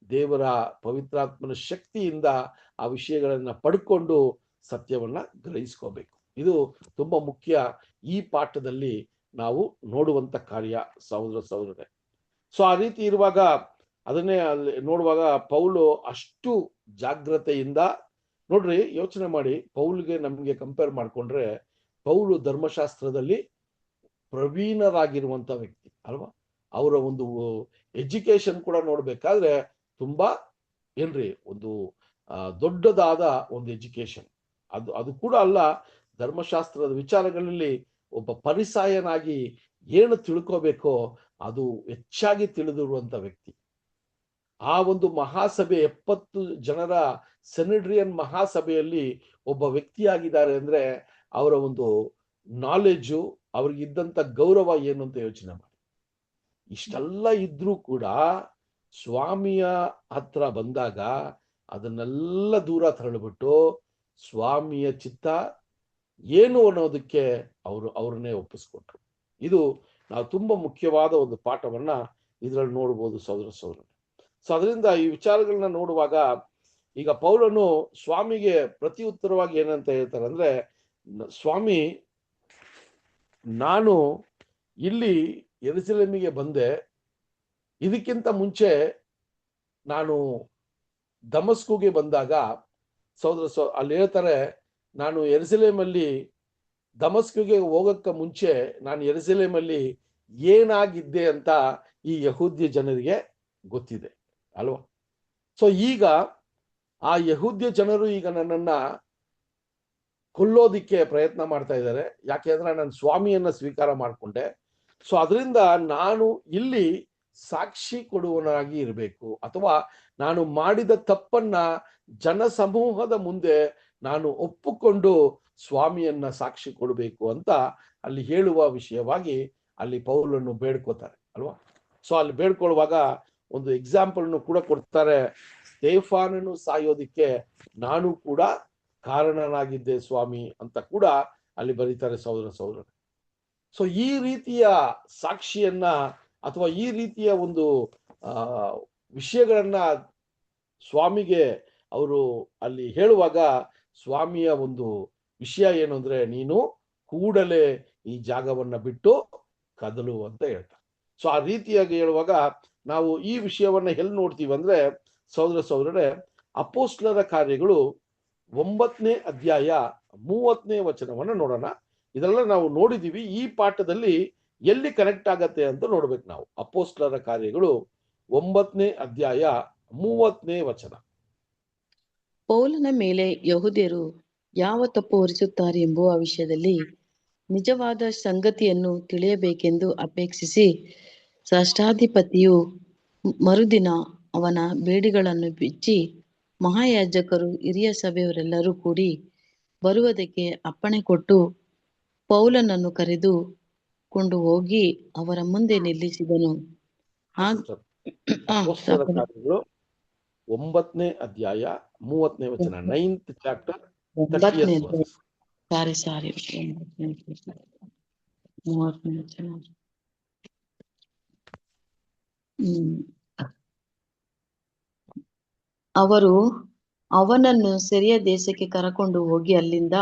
ದೇವರ ಪವಿತ್ರಾತ್ಮನ ಶಕ್ತಿಯಿಂದ ಆ ವಿಷಯಗಳನ್ನ ಪಡ್ಕೊಂಡು ಸತ್ಯವನ್ನ ಗ್ರಹಿಸ್ಕೋಬೇಕು. ಇದು ತುಂಬಾ ಮುಖ್ಯ. ಈ ಪಾಠದಲ್ಲಿ ನಾವು ನೋಡುವಂತ ಕಾರ್ಯ ಸಹೋದರ ಸಹೋದರರೇ. ಸೊ ಆ ರೀತಿ ಇರುವಾಗ ಅದನ್ನೇ ಅಲ್ಲಿ ನೋಡುವಾಗ ಪೌಲು ಅಷ್ಟು ಜಾಗ್ರತೆಯಿಂದ ನೋಡ್ರಿ, ಯೋಚನೆ ಮಾಡಿ, ಪೌಲ್ಗೆ ನಮ್ಗೆ ಕಂಪೇರ್ ಮಾಡ್ಕೊಂಡ್ರೆ ಪೌಲು ಧರ್ಮಶಾಸ್ತ್ರದಲ್ಲಿ ಪ್ರವೀಣರಾಗಿರುವಂತ ವ್ಯಕ್ತಿ ಅಲ್ವಾ. ಅವರ ಒಂದು ಎಜುಕೇಶನ್ ಕೂಡ ನೋಡ್ಬೇಕಾದ್ರೆ ತುಂಬಾ ಒಂದು ದೊಡ್ಡದಾದ ಒಂದು ಎಜುಕೇಶನ್. ಅದು ಕೂಡ ಅಲ್ಲ, ಧರ್ಮಶಾಸ್ತ್ರದ ವಿಚಾರಗಳಲ್ಲಿ ಒಬ್ಬ ಪರಿಸಾಯನಾಗಿ ಏನು ತಿಳ್ಕೋಬೇಕೋ ಅದು ಹೆಚ್ಚಾಗಿ ತಿಳಿದಿರುವಂತ ವ್ಯಕ್ತಿ. ಆ ಒಂದು ಮಹಾಸಭೆ 70 ಜನರ ಸೆನೆಡ್ರಿಯನ್ ಮಹಾಸಭೆಯಲ್ಲಿ ಒಬ್ಬ ವ್ಯಕ್ತಿಯಾಗಿದ್ದಾರೆ ಅಂದ್ರೆ ಅವರ ಒಂದು ನಾಲೆಡ್ಜು, ಅವ್ರಿಗಿದ್ದಂತ ಗೌರವ ಏನು ಅಂತ ಯೋಚನೆ ಮಾಡಿ. ಇಷ್ಟೆಲ್ಲ ಇದ್ರೂ ಕೂಡ ಸ್ವಾಮಿಯ ಹತ್ರ ಬಂದಾಗ ಅದನ್ನೆಲ್ಲ ದೂರ ತಳ್ಳಿಬಿಟ್ಟು ಸ್ವಾಮಿಯ ಚಿತ್ತ ಏನು ಅನ್ನೋದಕ್ಕೆ ಅವ್ರನ್ನೇ ಒಪ್ಪಿಸ್ಕೊಟ್ರು. ಇದು ನಾವು ತುಂಬಾ ಮುಖ್ಯವಾದ ಒಂದು ಪಾಠವನ್ನ ಇದ್ರಲ್ಲಿ ನೋಡ್ಬೋದು ಸಹೋದರ ಸಹೋದರ. ಸೊ ಅದರಿಂದ ಈ ವಿಚಾರಗಳನ್ನ ನೋಡುವಾಗ ಈಗ ಪೌಲನು ಸ್ವಾಮಿಗೆ ಪ್ರತಿ ಉತ್ತರವಾಗಿ ಏನಂತ ಹೇಳ್ತಾರೆ ಅಂದ್ರೆ, ಸ್ವಾಮಿ, ನಾನು ಇಲ್ಲಿ ಯೆರೂಸಲೇಮಿಗೆ ಬಂದೆ, ಇದಕ್ಕಿಂತ ಮುಂಚೆ ನಾನು ದಮಸ್ಕುಗೆ ಬಂದಾಗ ಅಲ್ಲಿ ಹೇಳ್ತಾರೆ, ನಾನು ಯೆರೂಸಲೇಮಲ್ಲಿ ದಮಸ್ಕಿಗೆ ಹೋಗಕ್ಕೆ ಮುಂಚೆ ನಾನು ಯೆರೂಸಲೇಮಲ್ಲಿ ಏನಾಗಿದ್ದೆ ಅಂತ ಈ ಯಹೂದ್ಯ ಜನರಿಗೆ ಗೊತ್ತಿದೆ ಅಲ್ವಾ. ಸೊ ಈಗ ಆ ಯಹೂದ್ಯ ಜನರು ಈಗ ನನ್ನನ್ನ ಕೊಲ್ಲೋದಿಕ್ಕೆ ಪ್ರಯತ್ನ ಮಾಡ್ತಾ ಇದ್ದಾರೆ. ಯಾಕೆಂದ್ರೆ ನಾನು ಸ್ವಾಮಿಯನ್ನ ಸ್ವೀಕಾರ ಮಾಡಿಕೊಂಡೆ. ಸೊ ಅದರಿಂದ ನಾನು ಇಲ್ಲಿ ಸಾಕ್ಷಿ ಕೊಡುವನಾಗಿ ಇರಬೇಕು, ಅಥವಾ ನಾನು ಮಾಡಿದ ತಪ್ಪನ್ನ ಜನ ಸಮೂಹದ ಮುಂದೆ ನಾನು ಒಪ್ಪಿಕೊಂಡು ಸ್ವಾಮಿಯನ್ನ ಸಾಕ್ಷಿ ಕೊಡಬೇಕು ಅಂತ ಅಲ್ಲಿ ಹೇಳುವ ವಿಷಯವಾಗಿ ಅಲ್ಲಿ ಪೌಲನ್ನು ಬೇಡ್ಕೋತಾರೆ ಅಲ್ವಾ. ಸೊ ಅಲ್ಲಿ ಬೇಡ್ಕೊಳ್ಳುವಾಗ ಒಂದು ಎಕ್ಸಾಂಪಲ್ನು ಕೂಡ ಕೊಡ್ತಾರೆ. ಸ್ಟೇಫಾನನು ಸಾಯೋದಿಕ್ಕೆ ನಾನು ಕೂಡ ಕಾರಣನಾಗಿದ್ದೆ ಸ್ವಾಮಿ ಅಂತ ಕೂಡ ಅಲ್ಲಿ ಬರೀತಾರೆ ಸಹೋದರ. ಸೊ ಈ ರೀತಿಯ ಸಾಕ್ಷಿಯನ್ನ ಅಥವಾ ಈ ರೀತಿಯ ಒಂದು ವಿಷಯಗಳನ್ನ ಸ್ವಾಮಿಗೆ ಅವರು ಅಲ್ಲಿ ಹೇಳುವಾಗ ಸ್ವಾಮಿಯ ಒಂದು ವಿಷಯ ಏನು ಅಂದ್ರೆ, ನೀನು ಕೂಡಲೇ ಈ ಜಾಗವನ್ನ ಬಿಟ್ಟು ಕದಲು ಅಂತ ಹೇಳ್ತಾರೆ. ಸೊ ಆ ರೀತಿಯಾಗಿ ಹೇಳುವಾಗ ನಾವು ಈ ವಿಷಯವನ್ನ ಎಲ್ಲಿ ನೋಡ್ತೀವಿ ಅಂದ್ರೆ ಸಹೋದರರೇ, ಅಪೊಸ್ತಲರ ಕಾರ್ಯಗಳು 9ನೇ ಅಧ್ಯಾಯ 30ನೇ ವಚನವನ್ನ ನೋಡೋಣ. ಇದೆಲ್ಲ ನಾವು ನೋಡಿದೀವಿ. ಈ ಪಾಠದಲ್ಲಿ ಎಲ್ಲಿ ಕನೆಕ್ಟ್ ಆಗತ್ತೆ ಅಂತ ನೋಡ್ಬೇಕು ನಾವು. ಅಪೊಸ್ತಲರ ಕಾರ್ಯಗಳು 9ನೇ ಅಧ್ಯಾಯ 30ನೇ ವಚನ. ಪೌಲನ ಮೇಲೆ ಯಹೂದ್ಯರು ಯಾವ ತಪ್ಪು ಹೊರಿಸುತ್ತಾರೆ ಎಂಬುವ ವಿಷಯದಲ್ಲಿ ನಿಜವಾದ ಸಂಗತಿಯನ್ನು ತಿಳಿಯಬೇಕೆಂದು ಅಪೇಕ್ಷಿಸಿ ರಾಷ್ಟ್ರಾಧಿಪತಿಯು ಮರುದಿನ ಅವನ ಬೇಡಿಗಳನ್ನು ಬಿಚ್ಚಿ ಮಹಾಯಾಜಕರು ಹಿರಿಯ ಸಭೆಯವರೆಲ್ಲರೂ ಕೂಡಿ ಬರುವುದಕ್ಕೆ ಅಪ್ಪಣೆ ಕೊಟ್ಟು ಪೌಲನನ್ನು ಕರೆದು ಕೊಂಡು ಹೋಗಿ ಅವರ ಮುಂದೆ ನಿಲ್ಲಿಸಿದನು. ಅಪೊಸ್ತಲರ ಕಾರ್ಯಗಳು 9ನೇ ಅಧ್ಯಾಯ 30ನೇ ವಚನ, 9th ಚಾಪ್ಟರ್ 30th verse. ಸಾರಿ 30ನೇ ವಚನ. ಅವರು ಅವನನ್ನು ಸೆರಿಯ ದೇಶಕ್ಕೆ ಕರಕೊಂಡು ಹೋಗಿ ಅಲ್ಲಿಂದ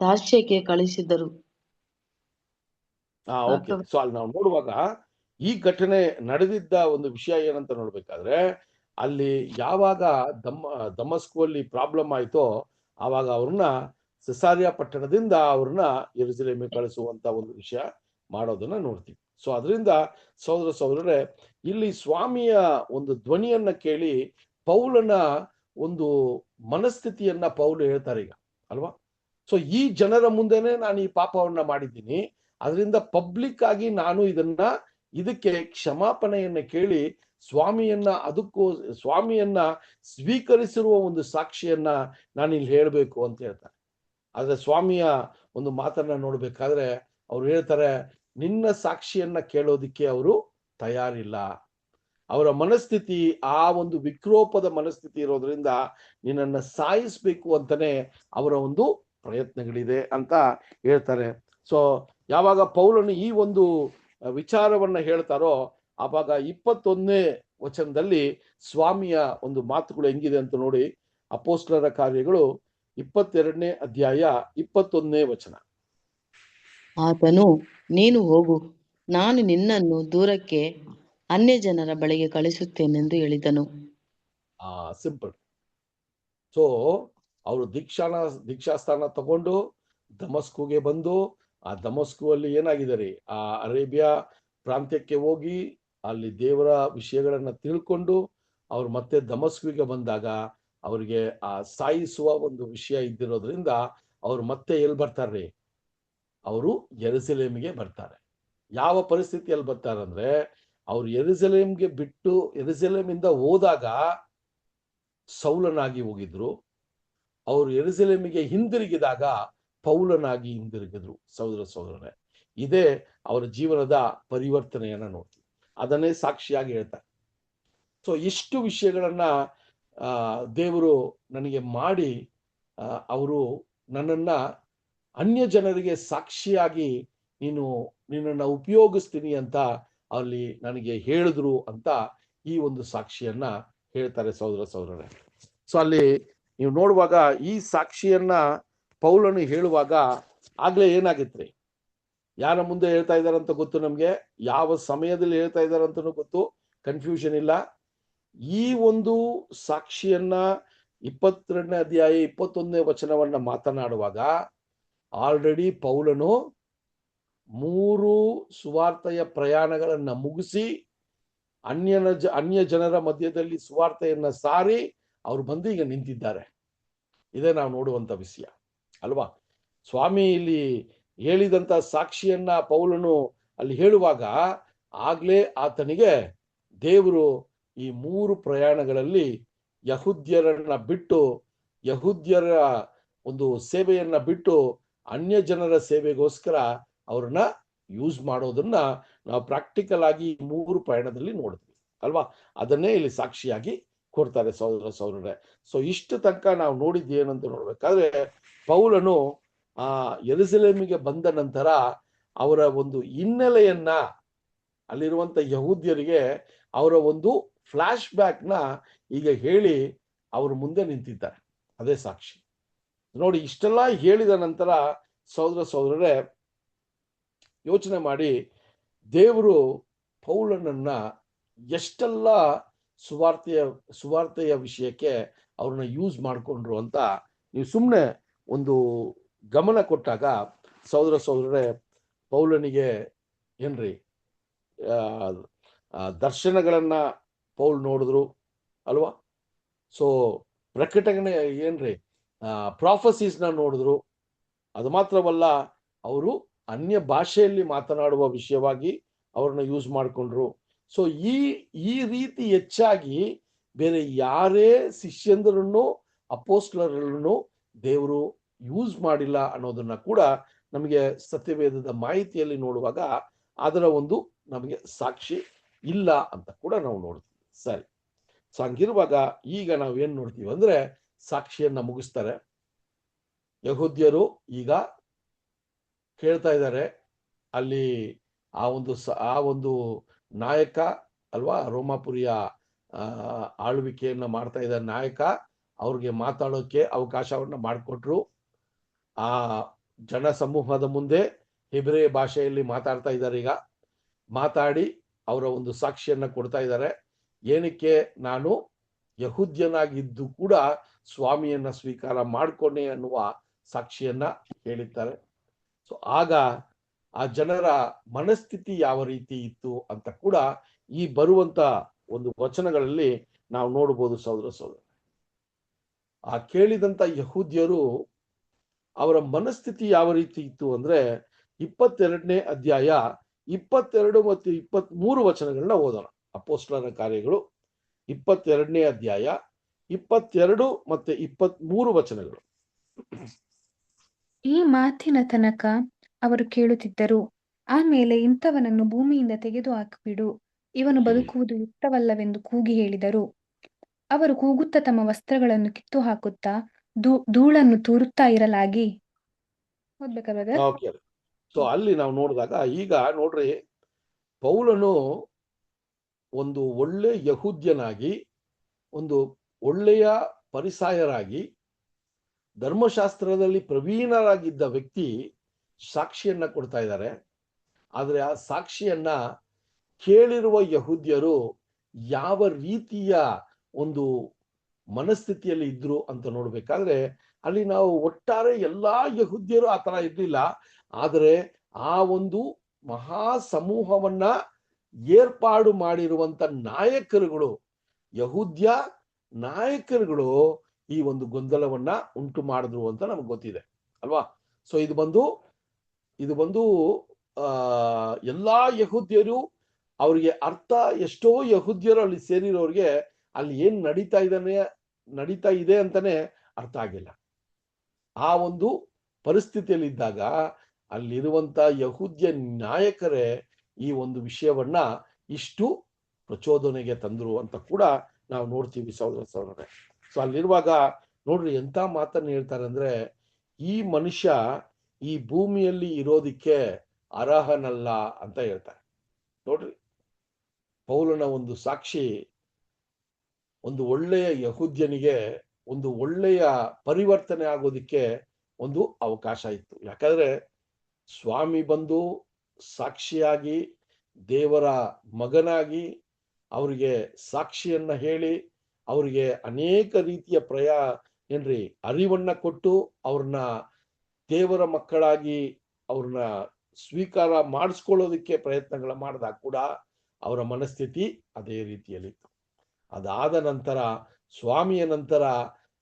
ತಾರ್ಷೆಗೆ ಕಳಿಸಿದರು. ಓಕೆ. ಸೊ ಅಲ್ಲಿ ನಾವು ನೋಡುವಾಗ ಈ ಘಟನೆ ನಡೆದಿದ್ದ ಒಂದು ವಿಷಯ ಏನಂತ ನೋಡ್ಬೇಕಾದ್ರೆ, ಅಲ್ಲಿ ಯಾವಾಗ ದಮಸ್ಕಲ್ಲಿ ಪ್ರಾಬ್ಲಮ್ ಆಯ್ತೋ ಆವಾಗ ಅವ್ರನ್ನ ಸೆಸಾರಿಯಾ ಪಟ್ಟಣದಿಂದ ಅವ್ರನ್ನ ಯೆರೂಸಲೇಮಿಗೆ ಕಳಿಸುವಂತ ಒಂದು ವಿಷಯ ಮಾಡೋದನ್ನ ನೋಡ್ತೀವಿ. ಸೊ ಅದರಿಂದ ಸಹೋದರರೇ, ಇಲ್ಲಿ ಸ್ವಾಮಿಯ ಒಂದು ಧ್ವನಿಯನ್ನ ಕೇಳಿ ಪೌಲನ ಒಂದು ಮನಸ್ಥಿತಿಯನ್ನ ಪೌಲು ಹೇಳ್ತಾರೆ ಈಗ ಅಲ್ವಾ. ಸೊ ಈ ಜನರ ಮುಂದೆನೆ ನಾನು ಈ ಪಾಪವನ್ನ ಮಾಡಿದ್ದೀನಿ, ಅದರಿಂದ ಪಬ್ಲಿಕ್ ಆಗಿ ನಾನು ಇದಕ್ಕೆ ಕ್ಷಮಾಪಣೆಯನ್ನ ಕೇಳಿ ಸ್ವಾಮಿಯನ್ನ ಸ್ವೀಕರಿಸಿರುವ ಒಂದು ಸಾಕ್ಷಿಯನ್ನ ನಾನು ಇಲ್ಲಿ ಹೇಳ್ಬೇಕು ಅಂತ ಹೇಳ್ತಾರೆ. ಆದ್ರೆ ಸ್ವಾಮಿಯ ಒಂದು ಮಾತನ್ನ ನೋಡ್ಬೇಕಾದ್ರೆ ಅವ್ರು ಹೇಳ್ತಾರೆ, ನಿನ್ನ ಸಾಕ್ಷಿಯನ್ನ ಕೇಳೋದಿಕ್ಕೆ ಅವರು ತಯಾರಿಲ್ಲ. ಅವರ ಮನಸ್ಥಿತಿ ಆ ಒಂದು ವಿಕ್ರೋಪದ ಮನಸ್ಥಿತಿ ಇರೋದ್ರಿಂದ ನಿನ್ನನ್ನು ಸಾಯಿಸ್ಬೇಕು ಅಂತಾನೆ ಅವರ ಒಂದು ಪ್ರಯತ್ನಗಳಿದೆ ಅಂತ ಹೇಳ್ತಾರೆ. ಸೊ ಯಾವಾಗ ಪೌಲನು ಈ ಒಂದು ವಿಚಾರವನ್ನ ಹೇಳ್ತಾರೋ ಆವಾಗ 21ನೇ ವಚನದಲ್ಲಿ ಸ್ವಾಮಿಯ ಒಂದು ಮಾತುಗಳು ಹೆಂಗಿದೆ ಅಂತ ನೋಡಿ. ಅಪೊಸ್ತಲರ ಕಾರ್ಯಗಳು 22ನೇ ಅಧ್ಯಾಯ 21ನೇ ವಚನ. ಆತನು, ನೀನು ಹೋಗು, ನಾನು ನಿನ್ನನ್ನು ದೂರಕ್ಕೆ ಅನ್ಯ ಜನರ ಬಳಿಗೆ ಕಳಿಸುತ್ತೇನೆಂದು ಹೇಳಿದನು. ಸಿಂಪಲ್. ಸೊ ಅವರು ದೀಕ್ಷಾಸ್ಥಾನ ತಗೊಂಡು ದಮಸ್ಕುಗೆ ಬಂದು ಆ ದಮಸ್ಕು ಅಲ್ಲಿ ಏನಾಗಿದ್ದಾರೆ, ಆ ಅರೇಬಿಯಾ ಪ್ರಾಂತ್ಯಕ್ಕೆ ಹೋಗಿ ಅಲ್ಲಿ ದೇವರ ವಿಷಯಗಳನ್ನ ತಿಳ್ಕೊಂಡು ಅವ್ರು ಮತ್ತೆ ದಮಸ್ಕಿಗೆ ಬಂದಾಗ ಅವ್ರಿಗೆ ಆ ಸಾಯಿಸುವ ಒಂದು ವಿಷಯ ಇದ್ದಿರೋದ್ರಿಂದ ಅವ್ರು ಮತ್ತೆ ಎಲ್ಲಿ ಬರ್ತಾರೆ, ಅವರು ಯೆರೂಸಲೇಮಿಗೆ ಬರ್ತಾರೆ. ಯಾವ ಪರಿಸ್ಥಿತಿಯಲ್ಲಿ ಬರ್ತಾರಂದ್ರೆ, ಅವ್ರು ಯೆರೂಸಲೇಮ್ಗೆ ಬಿಟ್ಟು ಯೆರೂಸಲೇಮಿಂದ ಹೋದಾಗ ಸೌಲನಾಗಿ ಹೋಗಿದ್ರು, ಅವರು ಯೆರೂಸಲೇಮಿಗೆ ಹಿಂದಿರುಗಿದಾಗ ಪೌಲನಾಗಿ ಹಿಂದಿರುಗಿದ್ರು. ಸಹೋದರರೇ, ಇದೇ ಅವರ ಜೀವನದ ಪರಿವರ್ತನೆಯನ್ನ ನೋಡ್ತೀವಿ. ಅದನ್ನೇ ಸಾಕ್ಷಿಯಾಗಿ ಹೇಳ್ತಾರೆ. ಸೊ ಇಷ್ಟು ವಿಷಯಗಳನ್ನ ದೇವರು ನನಗೆ ಮಾಡಿ ಅವರು ನನ್ನನ್ನ ಅನ್ಯ ಜನರಿಗೆ ಸಾಕ್ಷಿಯಾಗಿ ನಿನ್ನನ್ನು ಉಪಯೋಗಿಸ್ತೀನಿ ಅಂತ ಅಲ್ಲಿ ನನಗೆ ಹೇಳಿದ್ರು ಅಂತ ಈ ಒಂದು ಸಾಕ್ಷಿಯನ್ನ ಹೇಳ್ತಾರೆ ಸಹೋದರರೇ. ಸೊ ಅಲ್ಲಿ ನೀವು ನೋಡುವಾಗ ಈ ಸಾಕ್ಷಿಯನ್ನ ಪೌಲನು ಹೇಳುವಾಗ ಆಗ್ಲೇ ಏನಾಗಿತ್ರಿ, ಯಾರ ಮುಂದೆ ಹೇಳ್ತಾ ಇದ್ದಾರಂತ ಗೊತ್ತು, ನಮ್ಗೆ ಯಾವ ಸಮಯದಲ್ಲಿ ಹೇಳ್ತಾ ಇದ್ದಾರಂತನೂ ಗೊತ್ತು, ಕನ್ಫ್ಯೂಷನ್ ಇಲ್ಲ. ಈ ಒಂದು ಸಾಕ್ಷಿಯನ್ನ 22ನೇ ಅಧ್ಯಾಯ 21ನೇ ವಚನವನ್ನ ಮಾತನಾಡುವಾಗ ಆಲ್ರೆಡಿ ಪೌಲನು 3 ಸುವಾರ್ತೆಯ ಪ್ರಯಾಣಗಳನ್ನ ಮುಗಿಸಿ ಅನ್ಯ ಜನರ ಮಧ್ಯದಲ್ಲಿ ಸುವಾರ್ತೆಯನ್ನ ಸಾರಿ ಅವ್ರು ಬಂದು ಈಗ ನಿಂತಿದ್ದಾರೆ. ಇದೇ ನಾವು ನೋಡುವಂತ ವಿಷಯ ಅಲ್ವಾ. ಸ್ವಾಮಿ ಇಲ್ಲಿ ಹೇಳಿದಂತ ಸಾಕ್ಷಿಯನ್ನ ಪೌಲನು ಅಲ್ಲಿ ಹೇಳುವಾಗ ಆಗ್ಲೇ ಆತನಿಗೆ ದೇವರು ಈ 3 ಪ್ರಯಾಣಗಳಲ್ಲಿ ಯಹೂದ್ಯರನ್ನ ಬಿಟ್ಟು ಯಹೂದ್ಯರ ಒಂದು ಸೇವೆಯನ್ನ ಬಿಟ್ಟು ಅನ್ಯ ಜನರ ಸೇವೆಗೋಸ್ಕರ ಅವ್ರನ್ನ ಯೂಸ್ ಮಾಡೋದನ್ನ ನಾವು ಪ್ರಾಕ್ಟಿಕಲ್ ಆಗಿ 3 ಪಯಣದಲ್ಲಿ ನೋಡ್ತೀವಿ ಅಲ್ವಾ. ಅದನ್ನೇ ಇಲ್ಲಿ ಸಾಕ್ಷಿಯಾಗಿ ಕೊಡ್ತಾರೆ ಸಹೋದರರೇ. ಸೊ ಇಷ್ಟು ತನಕ ನಾವು ನೋಡಿದ್ದು ಏನಂತ ನೋಡ್ಬೇಕಾದ್ರೆ, ಪೌಲನು ಯೆರೂಸಲೇಮಿಗೆ ಬಂದ ನಂತರ ಅವರ ಒಂದು ಹಿನ್ನೆಲೆಯನ್ನ, ಅಲ್ಲಿರುವಂತ ಯಹೂದ್ಯರಿಗೆ ಅವರ ಒಂದು ಫ್ಲಾಶ್ ಬ್ಯಾಕ್ ನ ಈಗ ಹೇಳಿ ಅವ್ರ ಮುಂದೆ ನಿಂತಿದ್ದಾರೆ. ಅದೇ ಸಾಕ್ಷಿ. ನೋಡಿ, ಇಷ್ಟೆಲ್ಲ ಹೇಳಿದ ನಂತರ ಸಹೋದರರೇ ಯೋಚನೆ ಮಾಡಿ, ದೇವರು ಪೌಲನನ್ನ ಎಷ್ಟೆಲ್ಲ ಸುವಾರ್ತೆಯ ವಿಷಯಕ್ಕೆ ಅವ್ರನ್ನ ಯೂಸ್ ಮಾಡ್ಕೊಂಡ್ರು ಅಂತ ನೀವು ಸುಮ್ಮನೆ ಒಂದು ಗಮನ ಕೊಟ್ಟಾಗ ಸಹೋದರರೇ, ಪೌಲನಿಗೆ ಏನ್ರಿ ದರ್ಶನಗಳನ್ನ ಪೌಲ್ ನೋಡಿದ್ರು ಅಲ್ವಾ. ಸೊ ಪ್ರಕಟಣೆ ಏನ್ರಿ ಪ್ರಾಫಸೀಸ್ನ ನೋಡಿದ್ರು. ಅದು ಮಾತ್ರವಲ್ಲ, ಅವರು ಅನ್ಯ ಭಾಷೆಯಲ್ಲಿ ಮಾತನಾಡುವ ವಿಷಯವಾಗಿ ಅವ್ರನ್ನ ಯೂಸ್ ಮಾಡಿಕೊಂಡ್ರು. ಸೊ ಈ ರೀತಿ ಹೆಚ್ಚಾಗಿ ಬೇರೆ ಯಾರೇ ಶಿಷ್ಯಂದರನ್ನು ಅಪೋಸ್ಟಲರನ್ನು ದೇವರು ಯೂಸ್ ಮಾಡಿಲ್ಲ ಅನ್ನೋದನ್ನ ಕೂಡ ನಮಗೆ ಸತ್ಯವೇದದ ಮಾಹಿತಿಯಲ್ಲಿ ನೋಡುವಾಗ ಅದರ ಒಂದು ನಮಗೆ ಸಾಕ್ಷಿ ಇಲ್ಲ ಅಂತ ಕೂಡ ನಾವು ನೋಡ್ತೀವಿ. ಸರಿ, ಸೊ ಹಂಗಿರುವಾಗ ಈಗ ನಾವೇನ್ ನೋಡ್ತೀವಿ ಅಂದ್ರೆ, ಸಾಕ್ಷಿಯನ್ನ ಮುಗಿಸ್ತಾರೆ ಯಹೂದ್ಯರು. ಈಗ ಕೇಳ್ತಾ ಇದ್ದಾರೆ, ಅಲ್ಲಿ ಆ ಒಂದು ನಾಯಕ ಅಲ್ವಾ, ರೋಮಾಪುರಿಯ ಆಳ್ವಿಕೆಯನ್ನ ಮಾಡ್ತಾ ಇದ್ದ ನಾಯಕ, ಅವ್ರಿಗೆ ಮಾತಾಡೋಕೆ ಅವಕಾಶವನ್ನ ಮಾಡಿಕೊಟ್ರು. ಆ ಜನ ಸಮೂಹದ ಮುಂದೆ ಹೆಬ್ರೇ ಭಾಷೆಯಲ್ಲಿ ಮಾತಾಡ್ತಾ ಇದ್ದಾರೆ. ಈಗ ಮಾತಾಡಿ ಅವರ ಒಂದು ಸಾಕ್ಷಿಯನ್ನ ಕೊಡ್ತಾ ಇದ್ದಾರೆ. ಏನಕ್ಕೆ? ನಾನು ಯಹೂದ್ಯನಾಗಿದ್ದು ಕೂಡ ಸ್ವಾಮಿಯನ್ನ ಸ್ವೀಕಾರ ಮಾಡ್ಕೊಂಡೆ ಅನ್ನುವ ಸಾಕ್ಷಿಯನ್ನ ಹೇಳಿದ್ದಾರೆ. ಸೊ ಆಗ ಆ ಜನರ ಮನಸ್ಥಿತಿ ಯಾವ ರೀತಿ ಇತ್ತು ಅಂತ ಕೂಡ ಈ ಬರುವಂತ ಒಂದು ವಚನಗಳಲ್ಲಿ ನಾವು ನೋಡಬಹುದು ಸಹೋದರ. ಆ ಕೇಳಿದಂತ ಯಹೂದ್ಯರು ಅವರ ಮನಸ್ಥಿತಿ ಯಾವ ರೀತಿ ಇತ್ತು ಅಂದ್ರೆ, 22ನೇ ಅಧ್ಯಾಯ 22 ಮತ್ತು 23 ವಚನಗಳನ್ನ ಓದೋಣ. ಅಪೊಸ್ತಲರ ಕಾರ್ಯಗಳು 22ನೇ ಅಧ್ಯಾಯ 22 ಮತ್ತೆ 23 ವಚನಗಳು. ಈ ಮಾತಿನ ತನಕ ಅವರು ಕೇಳುತ್ತಿದ್ದರು. ಆಮೇಲೆ ಇಂಥವನನ್ನು ಭೂಮಿಯಿಂದ ತೆಗೆದು ಹಾಕಿಬಿಡು, ಇವನು ಬದುಕುವುದು ಯುಕ್ತವಲ್ಲವೆಂದು ಕೂಗಿ ಹೇಳಿದರು. ಅವರು ಕೂಗುತ್ತಾ ತಮ್ಮ ವಸ್ತ್ರಗಳನ್ನು ಕಿತ್ತು ಹಾಕುತ್ತಾ ಧೂಳನ್ನು ತೂರುತ್ತಾ ಇರಲಾಗಿ. ಓದ್ಬೇಕಾ ಬ್ರದರ್? ಓಕೆ. ಸೊ ಅಲ್ಲಿ ನಾವು ನೋಡಿದಾಗ, ಈಗ ನೋಡ್ರಿ, ಪೌಲನು ಒಂದು ಒಳ್ಳೆ ಯಹೂದ್ಯನಾಗಿ, ಒಂದು ಒಳ್ಳೆಯ ಪರಿಸಾಯರಾಗಿ, ಧರ್ಮಶಾಸ್ತ್ರದಲ್ಲಿ ಪ್ರವೀಣರಾಗಿದ್ದ ವ್ಯಕ್ತಿ ಸಾಕ್ಷಿಯನ್ನ ಕೊಡ್ತಾ ಇದ್ದಾರೆ. ಆದ್ರೆ ಆ ಸಾಕ್ಷಿಯನ್ನ ಕೇಳಿರುವ ಯಹೂದ್ಯರು ಯಾವ ರೀತಿಯ ಒಂದು ಮನಸ್ಥಿತಿಯಲ್ಲಿ ಇದ್ರು ಅಂತ ನೋಡ್ಬೇಕಾದ್ರೆ, ಅಲ್ಲಿ ನಾವು ಒಟ್ಟಾರೆ ಎಲ್ಲಾ ಯಹೂದ್ಯರು ಆ ತರ ಇರ್ಲಿಲ್ಲ. ಆದರೆ ಆ ಒಂದು ಮಹಾ ಸಮೂಹವನ್ನ ಏರ್ಪಾಡು ಮಾಡಿರುವಂತ ನಾಯಕರುಗಳು, ಯಹೂದ್ಯ ನಾಯಕರುಗಳು ಈ ಒಂದು ಗೊಂದಲವನ್ನ ಉಂಟು ಮಾಡಿದ್ರು ಅಂತ ನಮ್ಗೆ ಗೊತ್ತಿದೆ ಅಲ್ವಾ. ಸೊ ಇದು ಬಂದು ಎಲ್ಲಾ ಯಹೂದ್ಯರು, ಅವ್ರಿಗೆ ಅರ್ಥ, ಎಷ್ಟೋ ಯಹೂದ್ಯರು ಅಲ್ಲಿ ಸೇರಿರೋರಿಗೆ ಅಲ್ಲಿ ಏನ್ ನಡೀತಾ ಇದೆ ಅಂತಾನೆ ಅರ್ಥ ಆಗಿಲ್ಲ. ಆ ಒಂದು ಪರಿಸ್ಥಿತಿಯಲ್ಲಿ ಇದ್ದಾಗ ಅಲ್ಲಿರುವಂತ ಯಹೂದ್ಯ ನಾಯಕರೇ ಈ ಒಂದು ವಿಷಯವನ್ನ ಇಷ್ಟು ಪ್ರಚೋದನೆಗೆ ತಂದ್ರು ಅಂತ ಕೂಡ ನಾವು ನೋಡ್ತೀವಿ ಸಹೋದರರೇ. ಸೊ ಅಲ್ಲಿರುವಾಗ ನೋಡ್ರಿ ಎಂತ ಮಾತನ್ನ ಹೇಳ್ತಾರೆ ಅಂದ್ರೆ, ಈ ಮನುಷ್ಯ ಈ ಭೂಮಿಯಲ್ಲಿ ಇರೋದಿಕ್ಕೆ ಅರ್ಹನಲ್ಲ ಅಂತ ಹೇಳ್ತಾರೆ. ನೋಡ್ರಿ, ಪೌಲನ ಒಂದು ಸಾಕ್ಷಿ ಒಂದು ಒಳ್ಳೆಯ ಯಹೂದ್ಯನಿಗೆ ಒಂದು ಒಳ್ಳೆಯ ಪರಿವರ್ತನೆ ಆಗೋದಿಕ್ಕೆ ಒಂದು ಅವಕಾಶ ಇತ್ತು. ಯಾಕಂದ್ರೆ ಸ್ವಾಮಿ ಬಂದು ಸಾಕ್ಷಿಯಾಗಿ, ದೇವರ ಮಗನಾಗಿ ಅವರಿಗೆ ಸಾಕ್ಷಿಯನ್ನ ಹೇಳಿ, ಅವರಿಗೆ ಅನೇಕ ರೀತಿಯ ಅರಿವನ್ನ ಕೊಟ್ಟು, ಅವ್ರನ್ನ ದೇವರ ಮಕ್ಕಳಾಗಿ ಅವ್ರನ್ನ ಸ್ವೀಕಾರ ಮಾಡಿಸ್ಕೊಳ್ಳೋದಕ್ಕೆ ಪ್ರಯತ್ನಗಳ ಮಾಡಿದಾಗ ಕೂಡ ಅವರ ಮನಸ್ಥಿತಿ ಅದೇ ರೀತಿಯಲ್ಲಿತ್ತು. ಅದಾದ ನಂತರ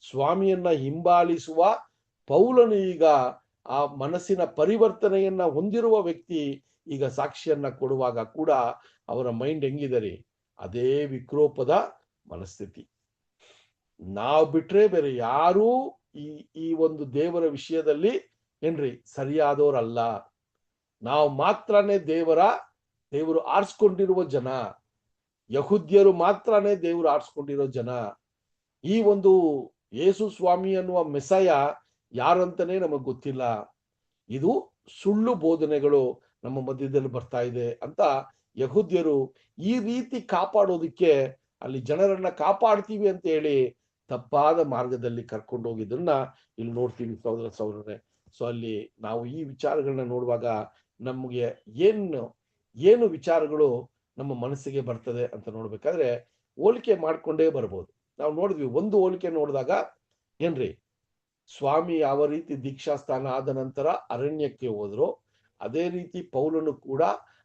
ಸ್ವಾಮಿಯನ್ನ ಹಿಂಬಾಲಿಸುವ ಪೌಲನು ಈಗ ಆ ಮನಸ್ಸಿನ ಪರಿವರ್ತನೆಯನ್ನ ಹೊಂದಿರುವ ವ್ಯಕ್ತಿ ಈಗ ಸಾಕ್ಷಿಯನ್ನ ಕೊಡುವಾಗ ಕೂಡ ಅವರ ಮೈಂಡ್ ಹೆಂಗಿದೆ? ಅದೇ ವಿಕ್ರೋಪದ ಮನಸ್ಥಿತಿ. ನಾವು ಬಿಟ್ರೆ ಬೇರೆ ಯಾರೂ ಈ ಈ ಒಂದು ದೇವರ ವಿಷಯದಲ್ಲಿ ಏನ್ರಿ ಸರಿಯಾದವರಲ್ಲ. ನಾವು ಮಾತ್ರನೇ ದೇವರು ಆರಿಸ್ಕೊಂಡಿರುವ ಜನ, ಯಹೂದ್ಯರು ಮಾತ್ರನೇ ದೇವರು ಆರಿಸ್ಕೊಂಡಿರೋ ಜನ. ಈ ಒಂದು ಯೇಸು ಸ್ವಾಮಿ ಅನ್ನುವ ಮೆಸಯ ಯಾರಂತಾನೆ ನಮಗ್ ಗೊತ್ತಿಲ್ಲ. ಇದು ಸುಳ್ಳು ಬೋಧನೆಗಳು ನಮ್ಮ ಮಧ್ಯದಲ್ಲಿ ಬರ್ತಾ ಇದೆ ಅಂತ ಯಹೂದ್ಯರು ಈ ರೀತಿ ಕಾಪಾಡೋದಿಕ್ಕೆ ಅಲ್ಲಿ ಜನರನ್ನ ಕಾಪಾಡ್ತೀವಿ ಅಂತ ಹೇಳಿ ತಪ್ಪಾದ ಮಾರ್ಗದಲ್ಲಿ ಕರ್ಕೊಂಡು ಹೋಗಿದ್ದನ್ನ ಇಲ್ಲಿ ನೋಡ್ತೀವಿ ಸಹೋದರರೇ. ಸೊ ಅಲ್ಲಿ ನಾವು ಈ ವಿಚಾರಗಳನ್ನ ನೋಡುವಾಗ ನಮಗೆ ಏನು ವಿಚಾರಗಳು ನಮ್ಮ ಮನಸ್ಸಿಗೆ ಬರ್ತದೆ ಅಂತ ನೋಡ್ಬೇಕಾದ್ರೆ ಹೋಲಿಕೆ ಮಾಡ್ಕೊಂಡೇ ಬರ್ಬೋದು. ನಾವು ನೋಡಿದ್ವಿ, ಒಂದು ಹೋಲಿಕೆ ನೋಡಿದಾಗ ಏನ್ರಿ, ಸ್ವಾಮಿ ಯಾವ ರೀತಿ ದೀಕ್ಷಾಸ್ಥಾನ ಆದ ನಂತರ ಅರಣ್ಯಕ್ಕೆ ಹೋದ್ರು, ಅದೇ ರೀತಿ ಪೌಲನು ಕೂಡ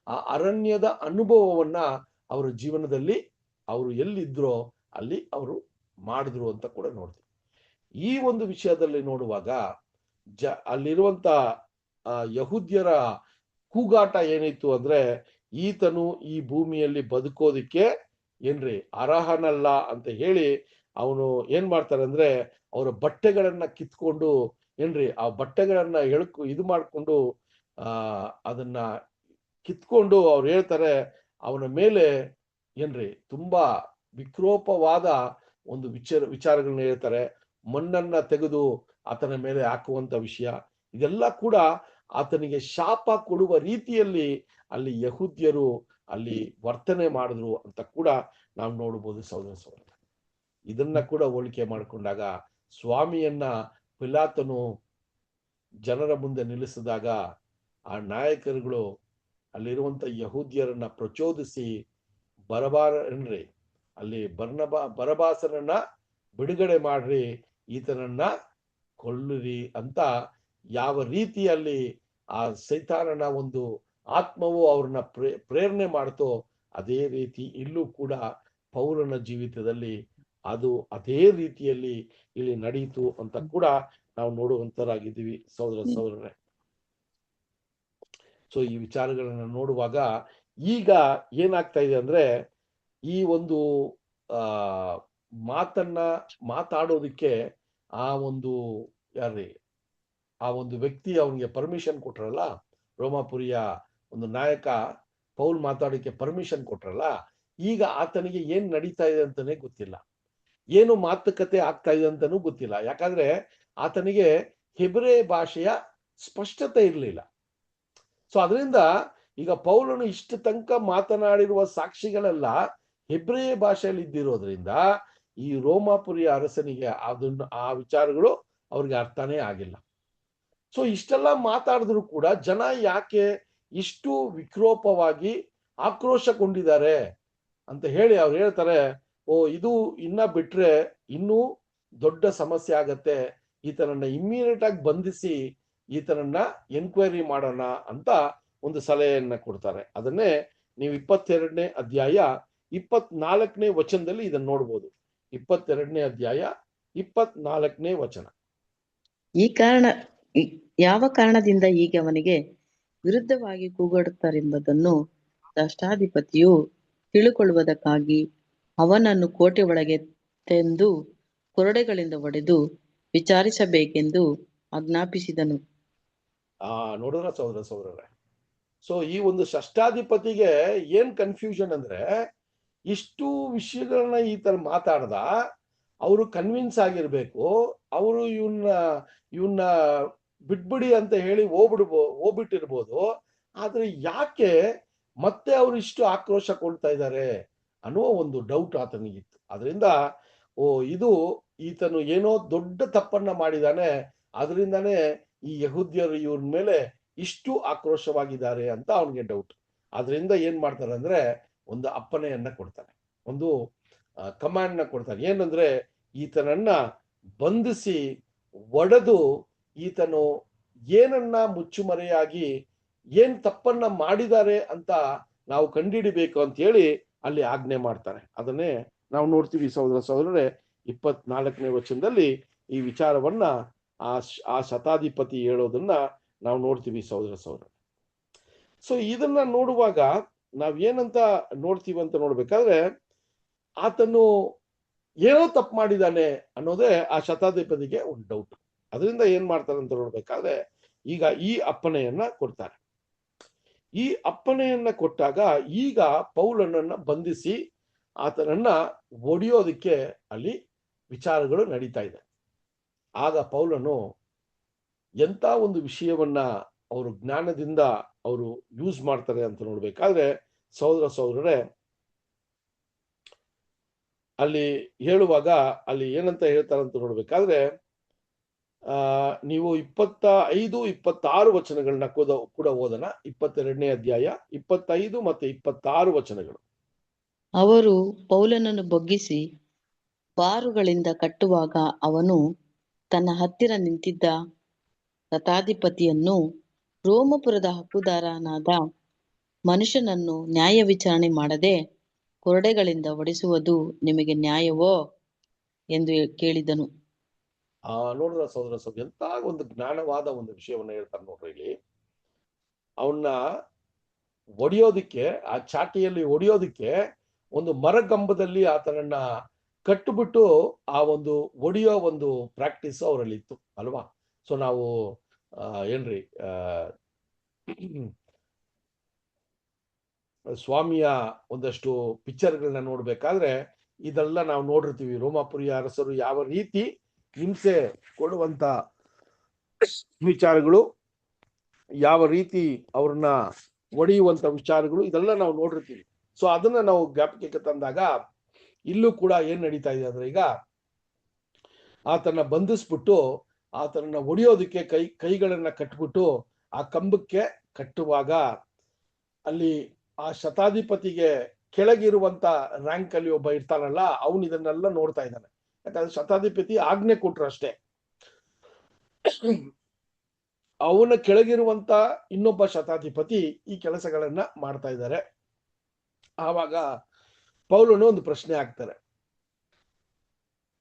ಆ ಅರಣ್ಯದ ಅನುಭವವನ್ನ ಅವರ ಜೀವನದಲ್ಲಿ ಅವರು ಎಲ್ಲಿದ್ರೋ ಅಲ್ಲಿ ಅವರು ಮಾಡಿದ್ರು ಅಂತ ಕೂಡ ನೋಡ್ತೀವಿ. ಈ ಒಂದು ವಿಷಯದಲ್ಲಿ ನೋಡುವಾಗ ಅಲ್ಲಿರುವಂತ ಯಹೂದ್ಯರ ಕೂಗಾಟ ಏನಿತ್ತು ಅಂದ್ರೆ, ಈತನು ಈ ಭೂಮಿಯಲ್ಲಿ ಬದುಕೋದಿಕ್ಕೆ ಏನ್ರಿ ಅರ್ಹನಲ್ಲ ಅಂತ ಹೇಳಿ ಅವನು ಏನ್ ಮಾಡ್ತಾರೆ ಅಂದ್ರೆ, ಅವರ ಬಟ್ಟೆಗಳನ್ನ ಕಿತ್ಕೊಂಡು ಏನ್ರಿ ಆ ಬಟ್ಟೆಗಳನ್ನ ಇದು ಮಾಡ್ಕೊಂಡು ಅದನ್ನ ಕಿತ್ಕೊಂಡು ಅವ್ರು ಹೇಳ್ತಾರೆ, ಅವನ ಮೇಲೆ ಏನ್ರಿ ತುಂಬಾ ವಿಕ್ರೋಪವಾದ ಒಂದು ವಿಚಾರಗಳನ್ನ ಹೇಳ್ತಾರೆ. ಮಣ್ಣನ್ನ ತೆಗೆದು ಆತನ ಮೇಲೆ ಹಾಕುವಂತ ವಿಷಯ, ಇದೆಲ್ಲ ಕೂಡ ಆತನಿಗೆ ಶಾಪ ಕೊಡುವ ರೀತಿಯಲ್ಲಿ ಅಲ್ಲಿ ಯಹೂದ್ಯರು ಅಲ್ಲಿ ವರ್ತನೆ ಮಾಡಿದ್ರು ಅಂತ ಕೂಡ ನಾವು ನೋಡಬಹುದು ಸಹೋದರ. ಇದನ್ನ ಕೂಡ ಹೋಲಿಕೆ ಮಾಡಿಕೊಂಡಾಗ ಸ್ವಾಮಿಯನ್ನ ಪಿಲಾತನು ಜನರ ಮುಂದೆ ನಿಲ್ಲಿಸಿದಾಗ ಆ ನಾಯಕರುಗಳು ಅಲ್ಲಿರುವಂತ ಯಹೂದ್ಯರನ್ನ ಪ್ರಚೋದಿಸಿ ಅಲ್ಲಿ ಬರಬಾಸನನ್ನ ಬಿಡುಗಡೆ ಮಾಡ್ರಿ, ಈತನನ್ನ ಕೊಲ್ಲಿರಿ ಅಂತ ಯಾವ ರೀತಿಯಲ್ಲಿ ಆ ಸೈತಾನನ ಒಂದು ಆತ್ಮವು ಅವ್ರನ್ನ ಪ್ರೇರಣೆ ಮಾಡ್ತೋ ಅದೇ ರೀತಿ ಇಲ್ಲೂ ಕೂಡ ಪೌಲನ ಜೀವಿತದಲ್ಲಿ ಅದು ಅದೇ ರೀತಿಯಲ್ಲಿ ಇಲ್ಲಿ ನಡೀತು ಅಂತ ಕೂಡ ನಾವು ನೋಡುವಂತರಾಗಿದ್ದೀವಿ ಸಹೋದರರೇ. ಸೊ ಈ ವಿಚಾರಗಳನ್ನ ನೋಡುವಾಗ ಈಗ ಏನಾಗ್ತಾ ಇದೆ ಅಂದ್ರೆ, ಈ ಒಂದು ಮಾತಾಡೋದಿಕ್ಕೆ ಆ ಒಂದು ವ್ಯಕ್ತಿ ಅವನಿಗೆ ಪರ್ಮಿಷನ್ ಕೊಟ್ರಲ್ಲ, ರೋಮಾಪುರಿಯ ಒಂದು ನಾಯಕ ಪೌಲ್ ಮಾತಾಡೋಕೆ ಪರ್ಮಿಷನ್ ಕೊಟ್ರಲ್ಲ, ಈಗ ಆತನಿಗೆ ಏನ್ ನಡೀತಾ ಇದೆ ಅಂತಾನೆ ಗೊತ್ತಿಲ್ಲ, ಏನು ಮಾತುಕತೆ ಆಗ್ತಾ ಇದೆ ಅಂತಾನೂ ಗೊತ್ತಿಲ್ಲ. ಯಾಕಂದ್ರೆ ಆತನಿಗೆ ಹೆಬ್ರೇ ಭಾಷೆಯ ಸ್ಪಷ್ಟತೆ ಇರಲಿಲ್ಲ. ಸೊ ಅದರಿಂದ ಈಗ ಪೌಲನು ಇಷ್ಟು ತನಕ ಮಾತನಾಡಿರುವ ಸಾಕ್ಷಿಗಳೆಲ್ಲ ಹೆಬ್ರೇ ಭಾಷೆಯಲ್ಲಿ ಇದ್ದಿರೋದ್ರಿಂದ ಈ ರೋಮಾಪುರಿಯ ಅರಸನಿಗೆ ಆ ವಿಚಾರಗಳು ಅವ್ರಿಗೆ ಅರ್ಥನೇ ಆಗಿಲ್ಲ. ಸೊ ಇಷ್ಟೆಲ್ಲ ಮಾತಾಡಿದ್ರು ಕೂಡ ಜನ ಯಾಕೆ ಇಷ್ಟು ವಿಕ್ರೋಪವಾಗಿ ಆಕ್ರೋಶಗೊಂಡಿದ್ದಾರೆ ಅಂತ ಹೇಳಿ ಅವ್ರು ಹೇಳ್ತಾರೆ, ಇದು ಇನ್ನ ಬಿಟ್ರೆ ಇನ್ನೂ ದೊಡ್ಡ ಸಮಸ್ಯೆ ಆಗತ್ತೆ, ಈತನನ್ನ ಇಮ್ಮಿಡಿಯೇಟ್ ಆಗಿ ಬಂಧಿಸಿ ಈತನನ್ನ ಎನ್ಕ್ವೈರಿ ಮಾಡೋಣ ಅಂತ ಒಂದು ಸಲಹೆಯನ್ನ ಕೊಡ್ತಾರೆ. ಅದನ್ನೇ ನೀವು 22ನೇ ಅಧ್ಯಾಯ 24ನೇ ವಚನದಲ್ಲಿ ಇದನ್ನ ನೋಡ್ಬೋದು. 22ನೇ ಅಧ್ಯಾಯ 24ನೇ ವಚನ. ಯಾವ ಕಾರಣದಿಂದ ಹೀಗೆ ಅವನಿಗೆ ವಿರುದ್ಧವಾಗಿ ಕೂಗಾಡುತ್ತಾರೆಂಬುದನ್ನು ರಾಷ್ಟ್ರಾಧಿಪತಿಯು ತಿಳುಕೊಳ್ಳುವುದಕ್ಕಾಗಿ ಅವನನ್ನು ಕೋಟೆ ಒಳಗೆ ತಂದು ಕೊರಡೆಗಳಿಂದ ಹೊಡೆದು ವಿಚಾರಿಸಬೇಕೆಂದು ಆಜ್ಞಾಪಿಸಿದನು. ನೋಡಿದ್ರ ಸಹೋದರರೇ, ಸೊ ಈ ಒಂದು ಷಷ್ಠಾಧಿಪತಿಗೆ ಏನ್ ಕನ್ಫ್ಯೂಷನ್ ಅಂದ್ರೆ, ಇಷ್ಟು ವಿಷಯಗಳನ್ನ ಈ ತರ ಮಾತಾಡ್ದ ಅವರು ಕನ್ವಿನ್ಸ್ ಆಗಿರ್ಬೇಕು, ಅವರು ಇವನ್ನ ಬಿಟ್ಬಿಡಿ ಅಂತ ಹೇಳಿ ಹೋಗ್ಬಿಟ್ಟಿರ್ಬೋದು. ಆದ್ರೆ ಯಾಕೆ ಮತ್ತೆ ಅವ್ರು ಇಷ್ಟು ಆಕ್ರೋಶ ಕೊಡ್ತಾ ಇದ್ದಾರೆ ಅನ್ನುವ ಒಂದು ಡೌಟ್ ಆತನಿಗಿತ್ತು. ಅದರಿಂದ ಇದು ಈತನು ಏನೋ ದೊಡ್ಡ ತಪ್ಪನ್ನ ಮಾಡಿದಾನೆ, ಅದರಿಂದಾನೇ ಈ ಯಹೂದ್ಯರು ಇವ್ರ ಮೇಲೆ ಇಷ್ಟು ಆಕ್ರೋಶವಾಗಿದ್ದಾರೆ ಅಂತ ಅವನಿಗೆ ಡೌಟ್. ಆದ್ರಿಂದ ಏನ್ ಮಾಡ್ತಾರೆ ಅಂದ್ರೆ, ಒಂದು ಅಪ್ಪಣೆಯನ್ನ ಕೊಡ್ತಾನೆ, ಒಂದು ಕಮಾಂಡ್ ನ ಕೊಡ್ತಾನೆ. ಏನಂದ್ರೆ, ಈತನನ್ನ ಬಂಧಿಸಿ ಒಡೆದು ಈತನು ಏನನ್ನ ಮುಚ್ಚುಮರೆಯಾಗಿ ಏನ್ ತಪ್ಪನ್ನ ಮಾಡಿದ್ದಾರೆ ಅಂತ ನಾವು ಕಂಡುಹಿಡಿಬೇಕು ಅಂತ ಹೇಳಿ ಅಲ್ಲಿ ಆಜ್ಞೆ ಮಾಡ್ತಾರೆ. ಅದನ್ನೇ ನಾವು ನೋಡ್ತೀವಿ ಸಹೋದರರೇ, 24ನೇ ವಚನದಲ್ಲಿ ಈ ವಿಚಾರವನ್ನ ಆ ಶತಾಧಿಪತಿ ಹೇಳೋದನ್ನ ನಾವು ನೋಡ್ತೀವಿ ಸಹೋದರ. ಸೊ ಇದನ್ನ ನೋಡುವಾಗ ನಾವ್ ಏನಂತ ನೋಡ್ತೀವಿ ಅಂತ ನೋಡ್ಬೇಕಾದ್ರೆ, ಆತನು ಏನೋ ತಪ್ಪು ಮಾಡಿದ್ದಾನೆ ಅನ್ನೋದೇ ಆ ಶತಾಧಿಪತಿಗೆ ಒಂದು ಡೌಟ್. ಅದರಿಂದ ಏನ್ ಮಾಡ್ತಾರೆ ಅಂತ ನೋಡ್ಬೇಕಾದ್ರೆ ಈಗ ಈ ಅಪ್ಪಣೆಯನ್ನ ಕೊಡ್ತಾರೆ. ಈ ಅಪ್ಪಣೆಯನ್ನ ಕೊಟ್ಟಾಗ ಈಗ ಪೌಲನನ್ನ ಬಂಧಿಸಿ ಆತನನ್ನ ಒಡೆಯೋದಕ್ಕೆ ಅಲ್ಲಿ ವಿಚಾರಗಳು ನಡೀತಾ ಇದೆ. ಆಗ ಪೌಲನು ಎಂತ ಒಂದು ವಿಷಯವನ್ನ ಅವರು ಜ್ಞಾನದಿಂದ ಅವರು ಯೂಸ್ ಮಾಡ್ತಾರೆ ಅಂತ ನೋಡ್ಬೇಕಾದ್ರೆ ಸಹೋದರರೇ, ಅಲ್ಲಿ ಹೇಳುವಾಗ ಅಲ್ಲಿ ಏನಂತ ಹೇಳ್ತಾರೆ ಅಂತ ನೋಡ್ಬೇಕಾದ್ರೆ ನೀವು 25, 26 ವಚನಗಳನ್ನ ಕೂಡ ಓದೋಣ. 22ನೇ ಅಧ್ಯಾಯ 25 ಮತ್ತೆ 26 ವಚನಗಳು. ಅವರು ಪೌಲನನ್ನು ಬೊಗ್ಗಿಸಿ ಬಾರುಗಳಿಂದ ಕಟ್ಟುವಾಗ ಅವನು ತನ್ನ ಹತ್ತಿರ ನಿಂತಿದ್ದ ಶತಾಧಿಪತಿಯನ್ನು, ರೋಮಪುರದ ಹಕ್ಕುದಾರನಾದ ಮನುಷ್ಯನನ್ನು ನ್ಯಾಯ ವಿಚಾರಣೆ ಮಾಡದೆ ಕೊರಡೆಗಳಿಂದ ಹೊಡೆಸುವುದು ನಿಮಗೆ ನ್ಯಾಯವೋ ಎಂದು ಕೇಳಿದನು. ನೋಡ್ರ ಸಹೋದರ ಎಂತ ಒಂದು ಜ್ಞಾನವಾದ ಒಂದು ವಿಷಯವನ್ನ ಹೇಳ್ತಾರೆ ನೋಡ್ರಿ. ಇಲ್ಲಿ ಅವನ್ನ ಒಡೆಯೋದಿಕ್ಕೆ, ಆ ಚಾಟಿಯಲ್ಲಿ ಒಡೆಯೋದಿಕ್ಕೆ ಒಂದು ಮರಗಂಬದಲ್ಲಿ ಆತನನ್ನ ಕಟ್ಟುಬಿಟ್ಟು ಆ ಒಂದು ಒಡೆಯೋ ಒಂದು ಪ್ರಾಕ್ಟೀಸ್ ಅವರಲ್ಲಿ ಇತ್ತು ಅಲ್ವಾ. ಸೊ ನಾವು ಏನ್ರಿ ಸ್ವಾಮಿಯ ಒಂದಷ್ಟು ಪಿಕ್ಚರ್ಗಳನ್ನ ನೋಡ್ಬೇಕಾದ್ರೆ ಇದೆಲ್ಲ ನಾವು ನೋಡಿರ್ತೀವಿ. ರೋಮಾಪುರಿಯ ಅರಸರು ಯಾವ ರೀತಿ ಹಿಂಸೆ ಕೊಡುವಂತ ವಿಚಾರಗಳು, ಯಾವ ರೀತಿ ಅವ್ರನ್ನ ಒಡೆಯುವಂತ ವಿಚಾರಗಳು, ಇದೆಲ್ಲ ನಾವು ನೋಡಿರ್ತೀವಿ. ಸೊ ಅದನ್ನ ನಾವು ಜ್ಞಾಪಕಕ್ಕೆ ತಂದಾಗ ಇಲ್ಲೂ ಕೂಡ ಏನ್ ನಡೀತಾ ಇದೆ ಅಂದ್ರೆ, ಈಗ ಆತನ ಬಂಧಿಸ್ಬಿಟ್ಟು ಆತನನ್ನ ಒಡೆಯೋದಕ್ಕೆ ಕೈಗಳನ್ನ ಕಟ್ಬಿಟ್ಟು ಆ ಕಂಬಕ್ಕೆ ಕಟ್ಟುವಾಗ ಅಲ್ಲಿ ಆ ಶತಾಧಿಪತಿಗೆ ಕೆಳಗಿರುವಂತ ರ್ಯಾಂಕ್ ಅಲ್ಲಿ ಒಬ್ಬ ಇರ್ತಾನಲ್ಲ, ಅವನು ಇದನ್ನೆಲ್ಲ ನೋಡ್ತಾ ಇದ್ದಾನೆ. ಯಾಕಂದ್ರೆ ಶತಾಧಿಪತಿ ಆಜ್ಞೆ ಕೊಟ್ರು ಅಷ್ಟೇ. ಅವನ ಕೆಳಗಿರುವಂತ ಇನ್ನೊಬ್ಬ ಶತಾಧಿಪತಿ ಈ ಕೆಲಸಗಳನ್ನ ಮಾಡ್ತಾ ಇದ್ದಾರೆ. ಆವಾಗ ಪೌಲನು ಒಂದು ಪ್ರಶ್ನೆ ಹಾಕ್ತಾರೆ,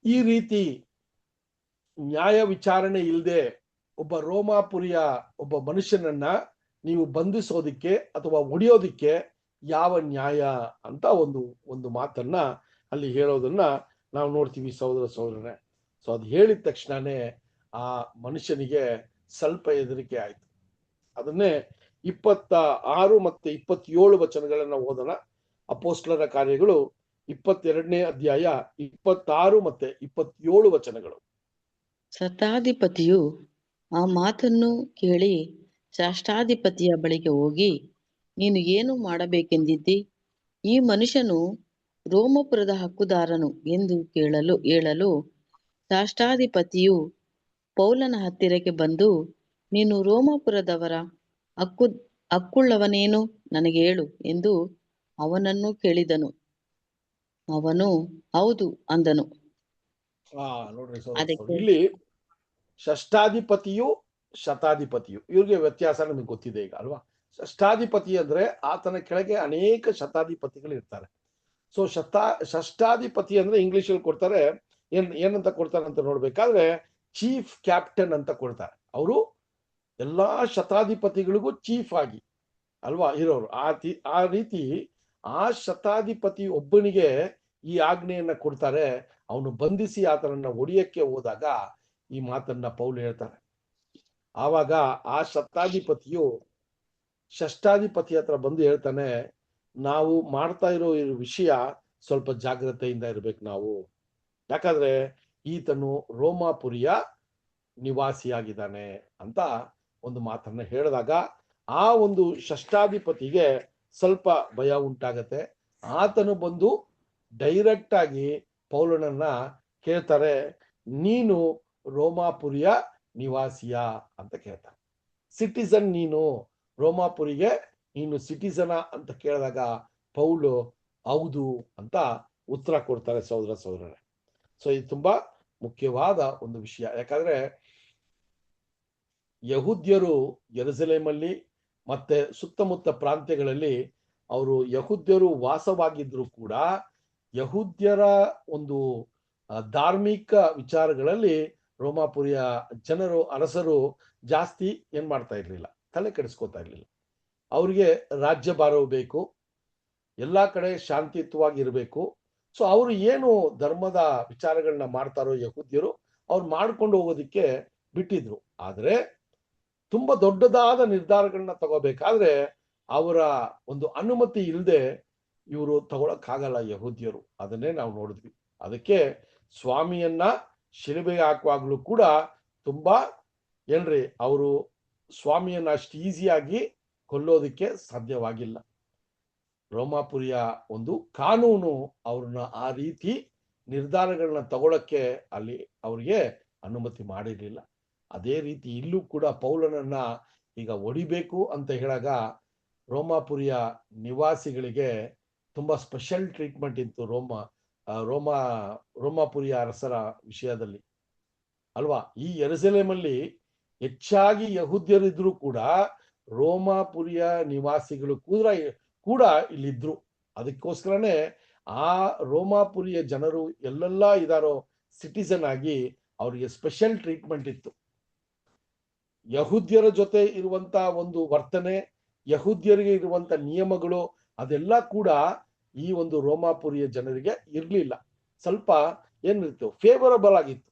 ಈ ರೀತಿ ನ್ಯಾಯ ವಿಚಾರಣೆ ಇಲ್ಲದೆ ಒಬ್ಬ ರೋಮಾಪುರಿಯ ಒಬ್ಬ ಮನುಷ್ಯನನ್ನ ನೀವು ಬಂಧಿಸೋದಿಕ್ಕೆ ಅಥವಾ ಒಡೆಯೋದಿಕ್ಕೆ ಯಾವ ನ್ಯಾಯ ಅಂತ ಒಂದು ಮಾತನ್ನ ಅಲ್ಲಿ ಹೇಳೋದನ್ನ ನಾವು ನೋಡ್ತೀವಿ ಸಹೋದರರೇ. ಸೊ ಅದು ಹೇಳಿದ ತಕ್ಷಣನೇ ಆ ಮನುಷ್ಯನಿಗೆ ಸ್ವಲ್ಪ ಹೆದರಿಕೆ ಆಯ್ತು. ಅದನ್ನೇ 26 ಮತ್ತೆ 27 ವಚನಗಳನ್ನ ಓದೋಣ. ಅಪೊಸ್ತಲರ ಕಾರ್ಯಗಳು 22ನೇ ಅಧ್ಯಾಯ 26 ಮತ್ತೆ 27 ವಚನಗಳು. ಶತಾಧಿಪತಿಯು ಆ ಮಾತನ್ನು ಕೇಳಿ ಶಾಷ್ಟಾಧಿಪತಿಯ ಬಳಿಗೆ ಹೋಗಿ, ನೀನು ಏನು ಮಾಡಬೇಕೆಂದಿದ್ದಿ? ಈ ಮನುಷ್ಯನು ರೋಮಪುರದ ಹಕ್ಕುದಾರನು ಎಂದು ಹೇಳಲು ಶಾಷ್ಟಾಧಿಪತಿಯು ಪೌಲನ ಹತ್ತಿರಕ್ಕೆ ಬಂದು, ನೀನು ರೋಮಪುರದವರ ಹಕ್ಕುಳ್ಳವನೇನು? ನನಗೆ ಹೇಳು ಎಂದು ಅವನನ್ನು ಕೇಳಿದನು. ಅವನು ಹೌದು ಅಂದನು. ನೋಡ್ರಿ ಅದಕ್ಕೆ ಇಲ್ಲಿ ಷಷ್ಠಾಧಿಪತಿಯು ಶತಾಧಿಪತಿಯು ಇವ್ರಿಗೆ ವ್ಯತ್ಯಾಸ ನಮಗೆ ಗೊತ್ತಿದೆ ಈಗ ಅಲ್ವಾ. ಷಷ್ಠಾಧಿಪತಿ ಅಂದ್ರೆ ಆತನ ಕೆಳಗೆ ಅನೇಕ ಶತಾಧಿಪತಿಗಳು ಇರ್ತಾರೆ. ಸೊ ಷಷ್ಠಾಧಿಪತಿ ಅಂದ್ರೆ ಇಂಗ್ಲಿಷ್ ಅಲ್ಲಿ ಕೊಡ್ತಾರೆ, ಏನಂತ ಕೊಡ್ತಾರೆ ಅಂತ ನೋಡ್ಬೇಕಾದ್ರೆ ಚೀಫ್ ಕ್ಯಾಪ್ಟನ್ ಅಂತ ಕೊಡ್ತಾರೆ. ಅವರು ಎಲ್ಲಾ ಶತಾಧಿಪತಿಗಳಿಗೂ ಚೀಫ್ ಆಗಿ ಅಲ್ವಾ ಇರೋರು. ಆ ರೀತಿ ಆ ಶತಾಧಿಪತಿ ಒಬ್ಬನಿಗೆ ಈ ಆಜ್ಞೆಯನ್ನ ಕೊಡ್ತಾರೆ. ಅವನು ಬಂಧಿಸಿ ಆತನನ್ನ ಒಡೆಯಕ್ಕೆ ಹೋದಾಗ ಈ ಮಾತನ್ನ ಪೌಲ್ ಹೇಳ್ತಾರೆ. ಆವಾಗ ಆ ಶತಾಧಿಪತಿಯು ಷಷ್ಠಾಧಿಪತಿ ಹತ್ರ ಬಂದು ಹೇಳ್ತಾನೆ, ನಾವು ಮಾಡ್ತಾ ಇರೋ ಈ ವಿಷಯ ಸ್ವಲ್ಪ ಜಾಗ್ರತೆಯಿಂದ ಇರ್ಬೇಕು ನಾವು. ಯಾಕಂದ್ರೆ ಈತನು ರೋಮಾಪುರಿಯ ನಿವಾಸಿಯಾಗಿದ್ದಾನೆ ಅಂತ ಒಂದು ಮಾತನ್ನ ಹೇಳಿದಾಗ ಆ ಒಂದು ಷಷ್ಠಾಧಿಪತಿಗೆ ಸ್ವಲ್ಪ ಭಯ ಉಂಟಾಗತ್ತೆ. ಆತನು ಬಂದು ಡೈರೆಕ್ಟ್ ಆಗಿ ಪೌಲನನ್ನ ಕೇಳ್ತಾರೆ, ನೀನು ರೋಮಾಪುರಿಯ ನಿವಾಸಿಯ ಅಂತ ಕೇಳ್ತಾರೆ. ಸಿಟಿಸನ್, ನೀನು ರೋಮಾಪುರಿಗೆ ನೀನು ಸಿಟಿಸನ ಅಂತ ಕೇಳಿದಾಗ ಪೌಲು ಹೌದು ಅಂತ ಉತ್ತರ ಕೊಡ್ತಾರೆ ಸಹೋದರರೇ. ಸೊ ಇದು ತುಂಬಾ ಮುಖ್ಯವಾದ ಒಂದು ವಿಷಯ. ಯಾಕಂದ್ರೆ ಯಹೂದ್ಯರು ಯೆರೂಸಲೇಮಲ್ಲಿ ಮತ್ತೆ ಸುತ್ತಮುತ್ತ ಪ್ರಾಂತ್ಯಗಳಲ್ಲಿ ಅವರು ಯಹೂದ್ಯರು ವಾಸವಾಗಿದ್ರು ಕೂಡ ಯಹೂದ್ಯರ ಒಂದು ಧಾರ್ಮಿಕ ವಿಚಾರಗಳಲ್ಲಿ ರೋಮಾಪುರಿಯ ಜನರು, ಅರಸರು ಜಾಸ್ತಿ ಏನ್ ಮಾಡ್ತಾ ಇರ್ಲಿಲ್ಲ, ತಲೆ ಕೆಡಿಸ್ಕೋತಾ ಇರ್ಲಿಲ್ಲ. ಅವ್ರಿಗೆ ರಾಜ್ಯಭಾರವು ಬೇಕು, ಎಲ್ಲಾ ಕಡೆ ಶಾಂತಿಯುತವಾಗಿ ಇರಬೇಕು. ಸೊ ಅವರು ಏನು ಧರ್ಮದ ವಿಚಾರಗಳನ್ನ ಮಾಡ್ತಾರೋ ಯಹೂದ್ಯರು ಅವ್ರು ಮಾಡ್ಕೊಂಡು ಹೋಗೋದಿಕ್ಕೆ ಬಿಟ್ಟಿದ್ರು. ಆದ್ರೆ ತುಂಬಾ ದೊಡ್ಡದಾದ ನಿರ್ಧಾರಗಳನ್ನ ತಗೋಬೇಕಾದ್ರೆ ಅವರ ಒಂದು ಅನುಮತಿ ಇಲ್ಲದೆ ಇವರು ತಗೊಳಕ್ಕಾಗಲ್ಲ ಯಹೂದ್ಯರು. ಅದನ್ನೇ ನಾವು ನೋಡಿದ್ವಿ. ಅದಕ್ಕೆ ಸ್ವಾಮಿಯನ್ನ ಶಿಲುಬೆಗೆ ಹಾಕುವಾಗ್ಲೂ ಕೂಡ ತುಂಬಾ ಏನ್ರಿ ಅವರು ಸ್ವಾಮಿಯನ್ನ ಅಷ್ಟು ಈಸಿಯಾಗಿ ಕೊಲ್ಲೋದಿಕ್ಕೆ ಸಾಧ್ಯವಾಗಿಲ್ಲ. ರೋಮಾಪುರಿಯ ಒಂದು ಕಾನೂನು ಅವ್ರನ್ನ ಆ ರೀತಿ ನಿರ್ಧಾರಗಳನ್ನ ತಗೊಳಕ್ಕೆ ಅಲ್ಲಿ ಅವ್ರಿಗೆ ಅನುಮತಿ ಮಾಡಿರ್ಲಿಲ್ಲ. ಅದೇ ರೀತಿ ಇಲ್ಲೂ ಕೂಡ ಪೌಲನನ್ನ ಈಗ ಹೊಡಿಬೇಕು ಅಂತ ಹೇಳಾಗ ರೋಮಾಪುರಿಯ ನಿವಾಸಿಗಳಿಗೆ ತುಂಬಾ ಸ್ಪೆಷಲ್ ಟ್ರೀಟ್ಮೆಂಟ್ ಇತ್ತು ರೋಮಾಪುರಿಯ ಅರಸರ ವಿಷಯದಲ್ಲಿ ಅಲ್ವಾ. ಈ ಯೆರೂಸಲೇಮಲ್ಲಿ ಹೆಚ್ಚಾಗಿ ಯಹೂದ್ಯರಿದ್ರು ಕೂಡ ರೋಮಾಪುರಿಯ ನಿವಾಸಿಗಳು ಕೂಡ ಇಲ್ಲಿದ್ರು. ಅದಕ್ಕೋಸ್ಕರನೇ ಆ ರೋಮಾಪುರಿಯ ಜನರು ಎಲ್ಲೆಲ್ಲ ಇದಾರೋ ಸಿಟಿಸನ್ ಆಗಿ ಅವರಿಗೆ ಸ್ಪೆಷಲ್ ಟ್ರೀಟ್ಮೆಂಟ್ ಇತ್ತು. ಯಹೂದ್ಯರ ಜೊತೆ ಇರುವಂತ ಒಂದು ವರ್ತನೆ, ಯಹೂದ್ಯರಿಗೆ ಇರುವಂತ ನಿಯಮಗಳು ಅದೆಲ್ಲ ಕೂಡ ಈ ಒಂದು ರೋಮಾಪುರಿಯ ಜನರಿಗೆ ಇರ್ಲಿಲ್ಲ. ಸ್ವಲ್ಪ ಏನಿತ್ತು, ಫೇವರಬಲ್ ಆಗಿತ್ತು.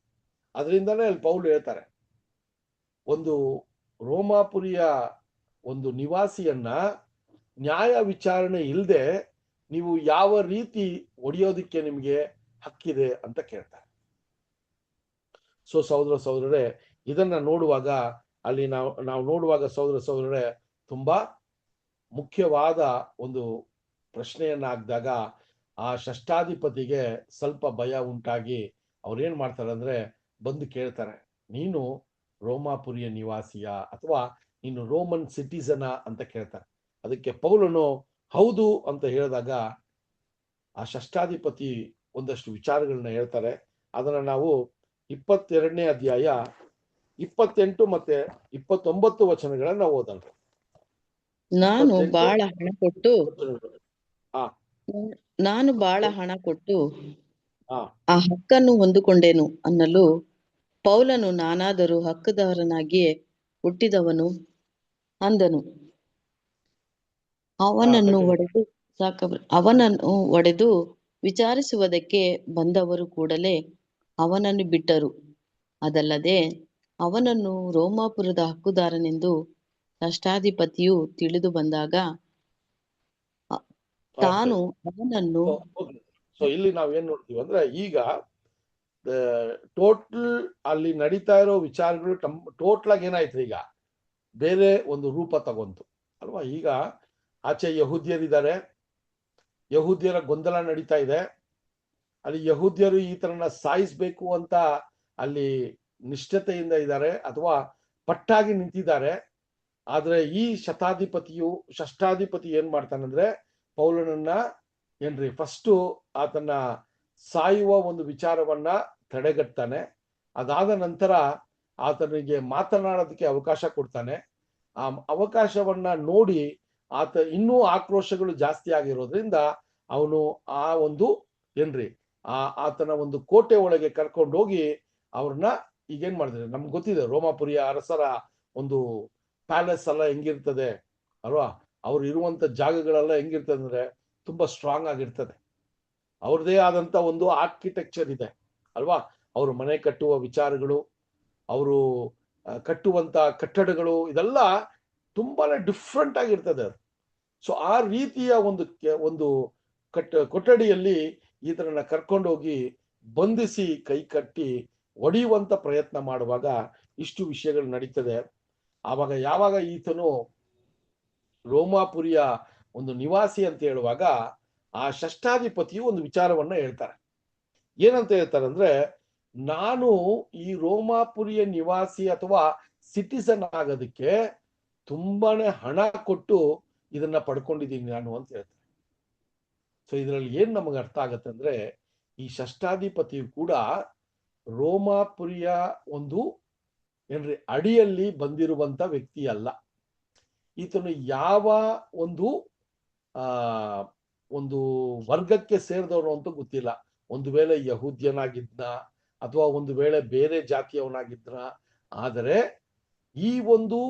ಅದರಿಂದನೇ ಅಲ್ಲಿ ಪೌಲ್ ಹೇಳ್ತಾರೆ, ಒಂದು ರೋಮಾಪುರಿಯ ಒಂದು ನಿವಾಸಿಯನ್ನ ನ್ಯಾಯ ವಿಚಾರಣೆ ಇಲ್ಲದೆ ನೀವು ಯಾವ ರೀತಿ ಒಡೆಯೋದಿಕ್ಕೆ ನಿಮ್ಗೆ ಹಕ್ಕಿದೆ ಅಂತ ಕೇಳ್ತಾರೆ. ಸೊ ಸಹೋದರರೇ, ಇದನ್ನ ನೋಡುವಾಗ ಅಲ್ಲಿ ನಾವು ನೋಡುವಾಗ ಸಹೋದರರೇ ತುಂಬಾ ಮುಖ್ಯವಾದ ಒಂದು ಪ್ರಶ್ನೆಯನ್ನ ಹಾಕಿದಾಗ ಆ ಷಷ್ಠಾಧಿಪತಿಗೆ ಸ್ವಲ್ಪ ಭಯ ಉಂಟಾಗಿ ಅವ್ರೇನ್ ಮಾಡ್ತಾರೆ ಅಂದ್ರೆ ಬಂದು ಕೇಳ್ತಾರೆ, ನೀನು ರೋಮಾಪುರಿಯ ನಿವಾಸಿಯ ಅಥವಾ ನೀನು ರೋಮನ್ ಸಿಟಿಸನ ಅಂತ ಕೇಳ್ತಾರೆ. ಅದಕ್ಕೆ ಪೌಲನು ಹೌದು ಅಂತ ಹೇಳಿದಾಗ ಆ ಷಷ್ಠಾಧಿಪತಿ ಒಂದಷ್ಟು ವಿಚಾರಗಳನ್ನ ಹೇಳ್ತಾರೆ. ಅದನ್ನ ನಾವು 22ನೇ ಅಧ್ಯಾಯ 28 ಮತ್ತೆ 29 ವಚನಗಳನ್ನ ಓದೋಣ. ನಾನು ಬಹಳ ಹಣ ಕೊಟ್ಟು ಆ ಹಕ್ಕನ್ನು ಹೊಂದಿಕೊಂಡೇನು ಅನ್ನಲು ಪೌಲನು, ನಾನಾದರೂ ಹಕ್ಕುದಾರನಾಗಿಯೇ ಹುಟ್ಟಿದವನು ಅಂದನು. ಅವನನ್ನು ಒಡೆದು ವಿಚಾರಿಸುವುದಕ್ಕೆ ಬಂದವರು ಕೂಡಲೇ ಅವನನ್ನು ಬಿಟ್ಟರು. ಅದಲ್ಲದೆ ಅವನನ್ನು ರೋಮಾಪುರದ ಹಕ್ಕುದಾರನೆಂದು ಷಷ್ಠಾಧಿಪತಿಯು ತಿಳಿದು ಬಂದಾಗ ತಾನು ಅವನನ್ನು ಇಲ್ಲಿ ನಾವೇನ್ ನೋಡ್ತೀವಿ ಅಂದ್ರೆ ಈಗ ಟೋಟಲ್ ಅಲ್ಲಿ ನಡೀತಾ ಇರೋ ವಿಚಾರಗಳು ಟೋಟಲ್ ಆಗಿ ಏನಾಯ್ತು, ಈಗ ಬೇರೆ ಒಂದು ರೂಪ ತಗೊಂತು ಅಲ್ವಾ. ಈಗ ಆಚೆ ಯಹೂದ್ಯರಿದ್ದಾರೆ, ಯಹೂದ್ಯರ ಗೊಂದಲ ನಡೀತಾ ಇದೆ. ಅಲ್ಲಿ ಯಹೂದ್ಯರು ಈ ತರನ ಸಾಯಿಸ್ಬೇಕು ಅಂತ ಅಲ್ಲಿ ನಿಷ್ಠತೆಯಿಂದ ಇದ್ದಾರೆ ಅಥವಾ ಪಟ್ಟಾಗಿ ನಿಂತಿದ್ದಾರೆ. ಆದ್ರೆ ಈ ಷಷ್ಠಾಧಿಪತಿ ಏನ್ ಮಾಡ್ತಾನಂದ್ರೆ ಪೌಲನನ್ನ ಏನ್ರಿ ಫಸ್ಟ್ ಆತನ ಸಾಯುವ ಒಂದು ವಿಚಾರವನ್ನ ತಡೆಗಟ್ತಾನೆ. ಅದಾದ ನಂತರ ಆತನಿಗೆ ಮಾತನಾಡೋದಕ್ಕೆ ಅವಕಾಶ ಕೊಡ್ತಾನೆ. ಆ ಅವಕಾಶವನ್ನ ನೋಡಿ ಆತ ಇನ್ನೂ ಆಕ್ರೋಶಗಳು ಜಾಸ್ತಿ ಆಗಿರೋದ್ರಿಂದ ಅವನು ಆ ಒಂದು ಏನ್ರಿ ಆತನ ಒಂದು ಕೋಟೆ ಒಳಗೆ ಕರ್ಕೊಂಡು ಹೋಗಿ ಅವ್ರನ್ನ ಈಗೇನ್ ಮಾಡಿದ್ರೆ ನಮ್ಗೆ ಗೊತ್ತಿದೆ ರೋಮಾಪುರಿಯ ಅರಸರ ಒಂದು ಪ್ಯಾಲೇಸ್ ಎಲ್ಲ ಹೆಂಗಿರ್ತದೆ ಅಲ್ವಾ. ಅವ್ರು ಇರುವಂತ ಜಾಗಗಳೆಲ್ಲ ಹೆಂಗಿರ್ತದೆ ಅಂದ್ರೆ ತುಂಬಾ ಸ್ಟ್ರಾಂಗ್ ಆಗಿರ್ತದೆ. ಅವ್ರದೇ ಆದಂತ ಒಂದು ಆರ್ಕಿಟೆಕ್ಚರ್ ಇದೆ ಅಲ್ವಾ. ಅವರು ಮನೆ ಕಟ್ಟುವ ವಿಚಾರಗಳು, ಅವರು ಕಟ್ಟುವಂತ ಕಟ್ಟಡಗಳು ಇದೆಲ್ಲ ತುಂಬಾನೇ ಡಿಫ್ರೆಂಟ್ ಆಗಿರ್ತದೆ. ಸೊ ಆ ರೀತಿಯ ಒಂದು ಕೊಠಡಿಯಲ್ಲಿ ಈತನನ್ನ ಕರ್ಕೊಂಡೋಗಿ ಬಂಧಿಸಿ ಕೈ ಕಟ್ಟಿ ಒಡೆಯುವಂತ ಪ್ರಯತ್ನ ಮಾಡುವಾಗ ಇಷ್ಟು ವಿಷಯಗಳು ನಡೀತದೆ. ಆವಾಗ ಯಾವಾಗ ಈತನು ರೋಮಾಪುರಿಯ ಒಂದು ನಿವಾಸಿ ಅಂತ ಹೇಳುವಾಗ ಆ ಷಷ್ಠಾಧಿಪತಿಯು ಒಂದು ವಿಚಾರವನ್ನ ಹೇಳ್ತಾರೆ. ಏನಂತ ಹೇಳ್ತಾರೆ ಅಂದ್ರೆ, ನಾನು ಈ ರೋಮಾಪುರಿಯ ನಿವಾಸಿ ಅಥವಾ ಸಿಟಿಸನ್ ಆಗೋದಕ್ಕೆ ತುಂಬಾನೇ ಹಣ ಕೊಟ್ಟು ಇದನ್ನ ಪಡ್ಕೊಂಡಿದ್ದೀನಿ ನಾನು ಅಂತ ಹೇಳ್ತಾರೆ. ಸೊ ಇದರಲ್ಲಿ ಏನ್ ನಮಗೆ ಅರ್ಥ ಆಗತ್ತೆ ಅಂದ್ರೆ, ಈ ಷಷ್ಠಾಧಿಪತಿಯು ಕೂಡ ರೋಮಾಪುರಿಯ ಒಂದು ಏನ್ರಿ ಅಡಿಯಲ್ಲಿ ಬಂದಿರುವಂತ ವ್ಯಕ್ತಿ ಅಲ್ಲ. ಈತನು ಯಾವ ಒಂದು ವರ್ಗಕ್ಕೆ ಸೇರಿದವನು ಅಂತ ಗೊತ್ತಿಲ್ಲ. ಒಂದು ವೇಳೆ ಯಹೂದ್ಯನಾಗಿದ್ನ ಅಥವಾ ಒಂದು ವೇಳೆ ಬೇರೆ ಜಾತಿಯವನಾಗಿದ್ನ. ಆದರೆ ಈ ಒಂದು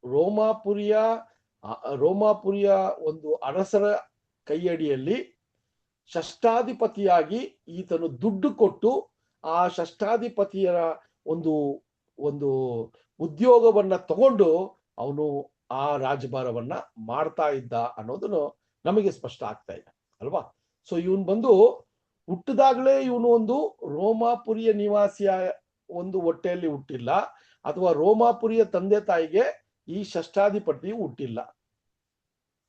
ರೋಮಾಪುರಿಯ ಒಂದು ಅರಸರ ಕೈಯಡಿಯಲ್ಲಿ ಷಷ್ಠಾಧಿಪತಿಯಾಗಿ ಈತನು ದುಡ್ಡು ಕೊಟ್ಟು ಆ ಷಷ್ಠಾಧಿಪತಿಯ ಒಂದು ಒಂದು ಉದ್ಯೋಗವನ್ನ ತಗೊಂಡು ಅವನು ಆ ರಾಜಭಾರವನ್ನ ಮಾಡ್ತಾ ಇದ್ದ ಅನ್ನೋದನ್ನು ನಮಗೆ ಸ್ಪಷ್ಟ ಆಗ್ತಾ ಇದೆ ಅಲ್ವಾ. ಸೊ ಇವನು ಬಂದು ಹುಟ್ಟಿದಾಗಲೇ ಇವನು ಒಂದು ರೋಮಾಪುರಿಯ ನಿವಾಸಿಯ ಒಂದು ಹೊಟ್ಟೆಯಲ್ಲಿ ಹುಟ್ಟಿಲ್ಲ, ಅಥವಾ ರೋಮಾಪುರಿಯ ತಂದೆ ತಾಯಿಗೆ ಈ ಷಷ್ಠಾಧಿಪತಿ ಹುಟ್ಟಿಲ್ಲ.